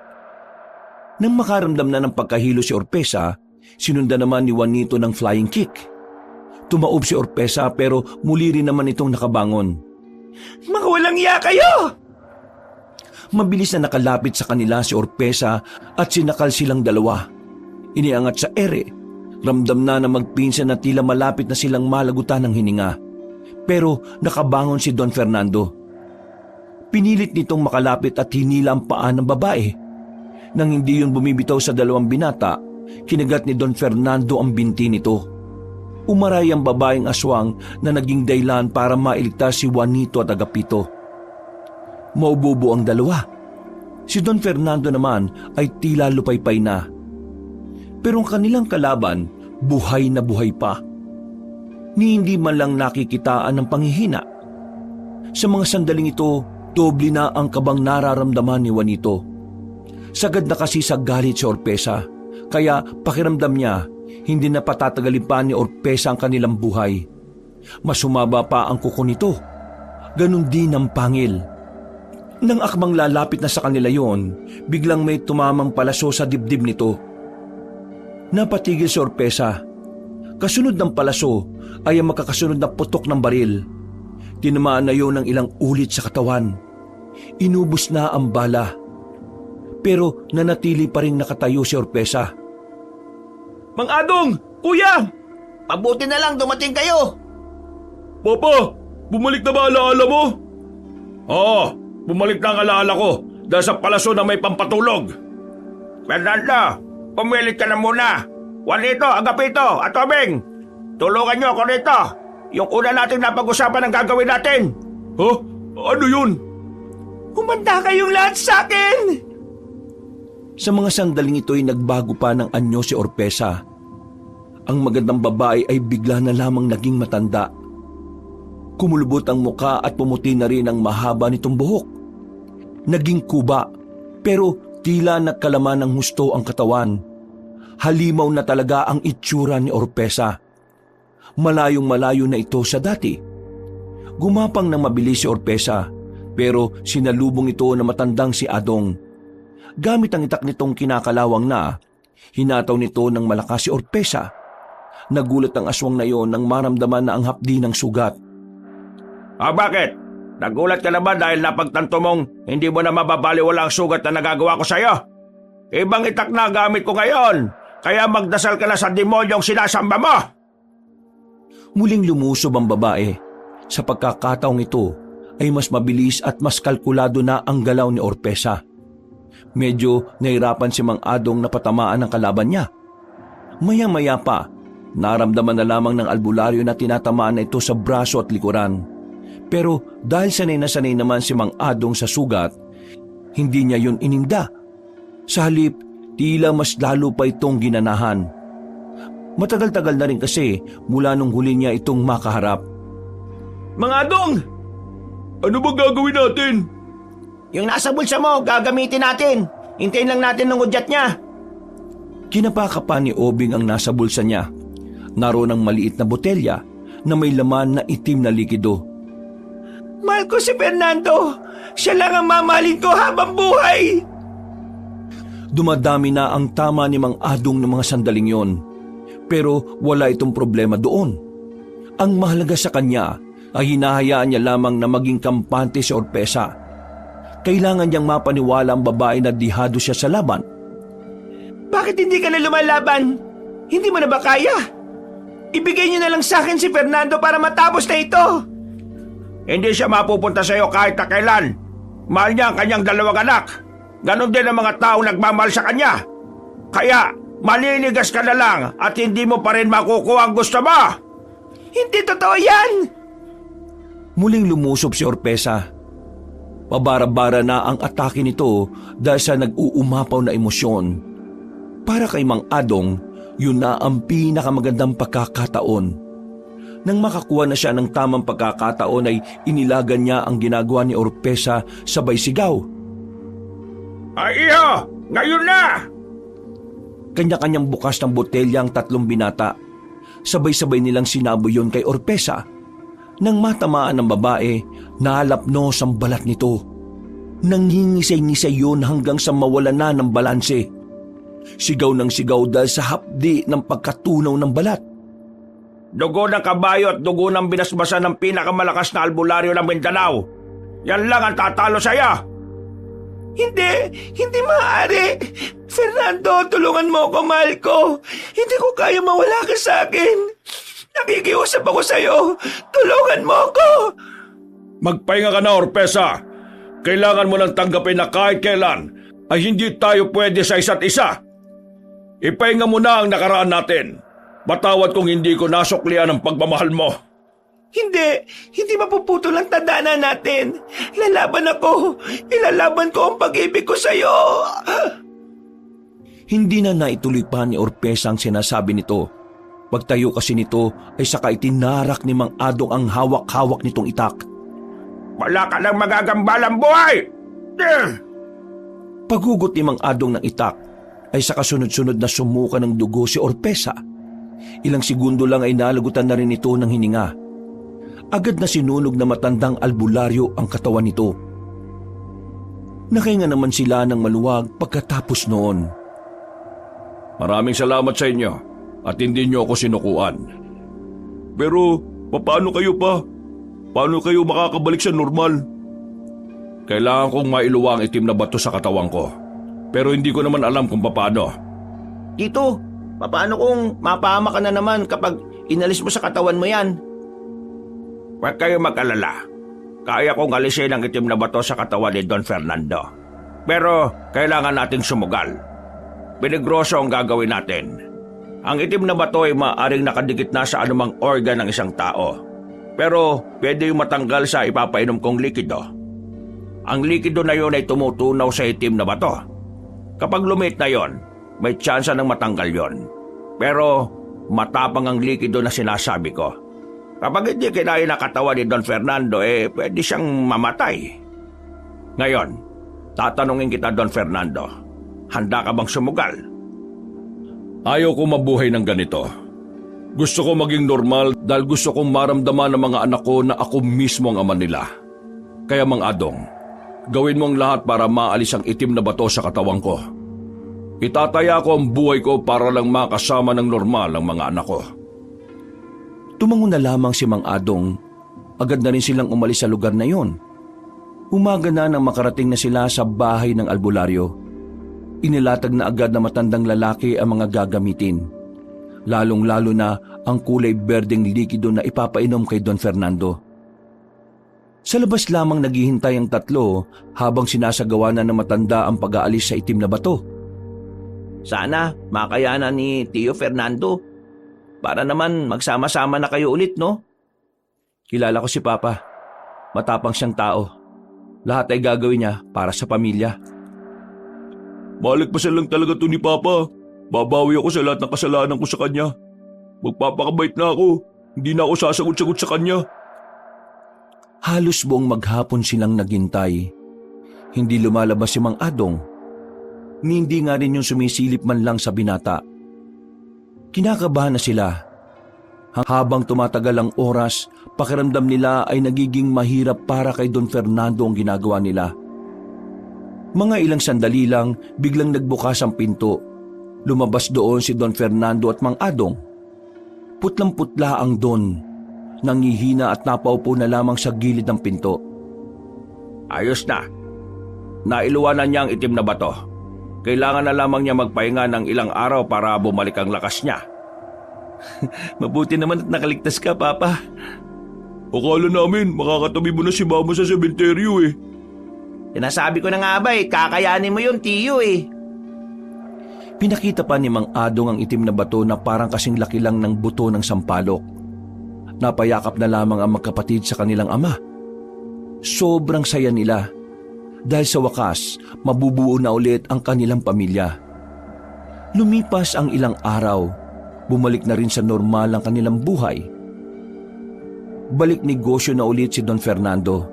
Nang makaramdam na ng pagkahilo si Orpesa, sinundan naman ni Juanito ng flying kick. Tumaob si Orpesa pero muli rin naman itong nakabangon. Mga walang iya kayo! Mabilis na nakalapit sa kanila si Orpesa at sinakal silang dalawa. Iniangat sa ere. Ramdam na magpinsan na tila malapit na silang malagutan ng hininga. Pero nakabangon si Don Fernando. Pinilit nitong makalapit at hinila ang paa ng babae. Nang hindi yun bumibitaw sa dalawang binata, kinagat ni Don Fernando ang binti nito. Umaray ang babaeng aswang na naging daylan para mailigtas si Juanito at Agapito. Maububo ang dalawa. Si Don Fernando naman ay tila lupaypay na. Pero ang kanilang kalaban, buhay na buhay pa. Ni hindi man lang nakikitaan ng panghihina. Sa mga sandaling ito, doble na ang kabang nararamdaman ni Juanito. Sagad na kasi sa galit si Orpesa, kaya pakiramdam niya, hindi na patatagalin pa ni Orpesa ang kanilang buhay. Mas sumaba pa ang kuko nito. Ganon din ang pangil. Nang akmang lalapit na sa kanila yon, biglang may tumamang palaso sa dibdib nito. Napatigil si Orpesa. Kasunod ng palaso ay ang makakasunod na putok ng baril. Tinamaan na yun ng ilang ulit sa katawan. Inubos na ang bala. Pero nanatili pa rin nakatayo si Orpesa. Mang Adong! Kuya! Mabuti na lang dumating kayo. Papa, bumalik na ba alaala mo? Oo, bumalik na ang alaala ko dahil sa palaso na may pampatulog. Fernando, pumilit ka na muna. Juanito, Agapito, at Obeng, tulungan niyo ako rito. Yung una natin napag-usapan ang gagawin natin. Ha? Ano yun? Humanda kayong lahat sa akin! Sa mga sandaling ito ay nagbago pa ng anyo si Orpesa. Ang magandang babae ay bigla na lamang naging matanda. Kumulubot ang muka at pumuti na rin ang mahaba nitong buhok. Naging kuba, pero tila nagkalaman ng husto ang katawan. Halimaw na talaga ang itsura ni Orpesa. Malayong malayo na ito sa dati. Gumapang ng mabilis si Orpesa, pero sinalubong ito na matandang si Adong. Gamit ang itak nitong kinakalawang na, hinataw nito ng malakas si Orpesa. Nagulat ang aswang na iyon nang maramdaman na ang hapdi ng sugat. Bakit? Nagulat ka na ba dahil napagtanto mong hindi mo na mababaliwala ang sugat na nagagawa ko sa'yo? Ibang itak na gamit ko ngayon. Kaya magdasal ka na sa demonyong sinasamba mo! Muling lumusob ang babae. Sa pagkakataong ito ay mas mabilis at mas kalkulado na ang galaw ni Orpesa. Medyo nahirapan si Mang Adong na patamaan ng kalaban niya. Maya-maya pa, naramdaman na lamang ng albularyo na tinatamaan na ito sa braso at likuran. Pero dahil sanay na sanay naman si Mang Adong sa sugat, hindi niya yun ininda. Sa halip, tila mas lalo pa itong ginanahan. Matagal-tagal na rin kasi mula nung huli niya itong makaharap. Mang Adong! Ano ba gagawin natin? Yung nasa bulsa mo, gagamitin natin. Hintayin lang natin ng udyat niya. Kinapakapan ni Obing ang nasa bulsa niya. Naroon ang maliit na botelya na may laman na itim na likido. Mahal ko si Fernando. Siya lang ang mamahalin ko habang buhay. Dumadami na ang tama ni Mang Adong ng mga sandaling yon. Pero wala itong problema doon. Ang mahalaga sa kanya ay hinahayaan niya lamang na maging kampante si Orpesa. Kailangan niyang mapaniwala ang babae na dihado siya sa laban. Bakit hindi ka na lumalaban? Hindi mo na ba kaya? Ibigay niyo na lang sa akin si Fernando para matapos na ito. Hindi siya mapupunta sa iyo kahit na kailan. Mahal niya ang kanyang dalawang anak. Ganon din ang mga taong nagmamahal sa kanya. Kaya, maliligas ka na lang at hindi mo pa rin makukuha ang gusto mo. Hindi totoo yan! Muling lumusob si Orpesa. Pabara-bara na ang atake nito dahil sa nag-uumapaw na emosyon. Para kay Mang Adong, yun na ang pinakamagandang pagkakataon. Nang makakuha na siya ng tamang pagkakataon ay inilagan niya ang ginagawa ni Orpesa sabay sigaw. Ay iyo! Ngayon na! Kanya-kanyang bukas ng botelya ang tatlong binata. Sabay-sabay nilang sinaboy yon kay Orpesa. Nang matamaan ng babae, nalapnos ang balat nito. Nangingisay-ngisay yun hanggang sa mawala na ng balanse. Sigaw ng sigaw dahil sa hapdi ng pagkatunaw ng balat. Dugo ng kabayo at dugo ng binasbasan ng pinakamalakas na albularyo ng Mindanao. Yan lang ang tatalo sa'yo. Hindi maaari. Fernando, tulungan mo ako, mahal ko. Hindi ko kaya mawala ka sa akin. Nakikiusap ako sa'yo. Tulungan mo ako. Magpahinga ka na, Orpesa. Kailangan mo nang tanggapin na kahit kailan ay hindi tayo pwede sa isa't isa. Ipahinga mo na ang nakaraan natin. Patawad kung hindi ko nasuklian ang pagmamahal mo. Hindi mapuputol ang tadhana natin. Lalaban ako. Ilalaban ko ang pag-ibig ko sa'yo. Hindi na naituloy pa ni Orpesa ang sinasabi nito. Pagtayo kasi nito ay saka itinarak ni Mang Adong ang hawak-hawak nitong itak. Wala ka lang magagambalang buhay! Paghugot ni Mang Adong ng itak ay saka sunod-sunod na sumuka ng dugo si Orpesa. Ilang segundo lang ay nalagutan na rin ito ng hininga. Agad na sinunog na matandang albularyo ang katawan nito. Nakahinga naman sila ng maluwag pagkatapos noon. Maraming salamat sa inyo at hindi niyo ako sinukuan. Pero paano kayo pa? Paano kayo makakabalik sa normal? Kailangan kong mailuwa ang itim na bato sa katawan ko. Pero hindi ko naman alam kung paano. Tito, paano kung mapahama ka na naman kapag inalis mo sa katawan mo yan? Huwag kayo mag-alala. Kaya kong alisin ang itim na bato sa katawan ni Don Fernando. Pero kailangan nating sumugal. Peligroso ang gagawin natin. Ang itim na bato ay maaaring nakadikit na sa anumang organ ng isang tao. Pero pwede yung matanggal sa ipapainom kong likido. Ang likido na yon ay tumutunaw sa itim na bato. Kapag lumit na yon, may tsansa ng matanggal yon. Pero matapang ang likido na sinasabi ko. Kapag hindi kinain ang katawan ni Don Fernando, pwede siyang mamatay. Ngayon, tatanungin kita, Don Fernando, handa ka bang sumugal? Ayaw ko mabuhay ng ganito. Gusto ko maging normal dahil gusto kong maramdaman ng mga anak ko na ako mismo ang ama nila. Kaya Mang Adong, gawin mo ang lahat para maalis ang itim na bato sa katawan ko. Itataya ko ang buhay ko para lang makasama ng normal ang mga anak ko. Tumango na lamang si Mang Adong. Agad na rin silang umalis sa lugar na yon. Umaga na nang makarating na sila sa bahay ng albularyo. Inilatag na agad na matandang lalaki ang mga gagamitin. Lalong-lalo na ang kulay berdeng likido na ipapainom kay Don Fernando. Sa labas lamang naghihintay ang tatlo habang sinasagawa na ng matanda ang pag-aalis sa itim na bato. Sana makayanan ni Tio Fernando. Para naman magsama-sama na kayo ulit, no? Kilala ko si Papa. Matapang siyang tao. Lahat ay gagawin niya para sa pamilya. Balik pa lang talaga to ni Papa. Babawi ako sa lahat ng kasalanan ko sa kanya. Magpapakabait na ako. Hindi na ako sasagot-sagot sa kanya. Halos buong maghapon silang naghintay. Hindi lumalabas si Mang Adong. Hindi nga rin yung sumisilip man lang sa binata. Kinakabahan na sila. Habang tumatagal ang oras, pakiramdam nila ay nagiging mahirap para kay Don Fernando ang ginagawa nila. Mga ilang sandali lang, biglang nagbukas ang pinto. Lumabas doon si Don Fernando at Mang Adong. Putlang-putla ang Don. Nangihina at napaupo na lamang sa gilid ng pinto. Ayos na. Nailuwanan niya ang itim na bato. Kailangan na lamang niya magpahinga ng ilang araw para bumalik ang lakas niya. Mabuti naman at nakaligtas ka, Papa. Akala namin makakatabi mo na si Mama sa sementeryo eh. Sinasabi ko na nga ba kakayanin mo yun, Tiyo eh. Pinakita pa ni Mang Adong ang itim na bato na parang kasing laki lang ng buto ng sampalok. Napayakap na lamang ang magkapatid sa kanilang ama. Sobrang saya nila dahil sa wakas mabubuo na ulit ang kanilang pamilya. Lumipas ang ilang araw, bumalik na rin sa normal ang kanilang buhay. Balik negosyo na ulit si Don Fernando.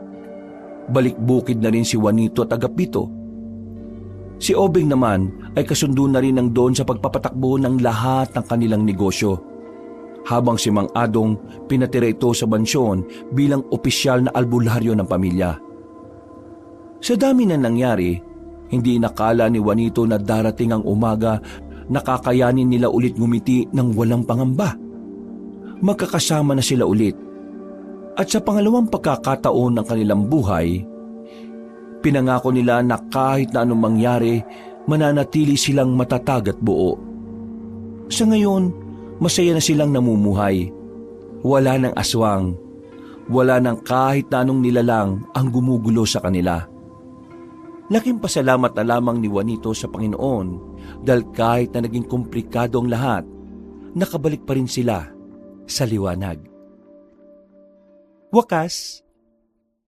Balik bukid na rin si Juanito at Agapito. Si Obeng naman ay kasundo na rin ng Don sa pagpapatakbo ng lahat ng kanilang negosyo. Habang si Mang Adong pinatira ito sa bansyon bilang opisyal na albularyo ng pamilya. Sa dami na nangyari, hindi inakala ni Juanito na darating ang umaga na kakayanin nila ulit ngumiti ng walang pangamba. Magkakasama na sila ulit. At sa pangalawang pagkakataon ng kanilang buhay, pinangako nila na kahit na anong mangyari, mananatili silang matatag at buo. Sa ngayon, masaya na silang namumuhay. Wala ng aswang, wala ng kahit na anong nilalang ang gumugulo sa kanila. Laking pasalamat na lamang ni Juanito sa Panginoon dahil kahit na naging komplikado ang lahat, nakabalik pa rin sila sa liwanag. Wakas,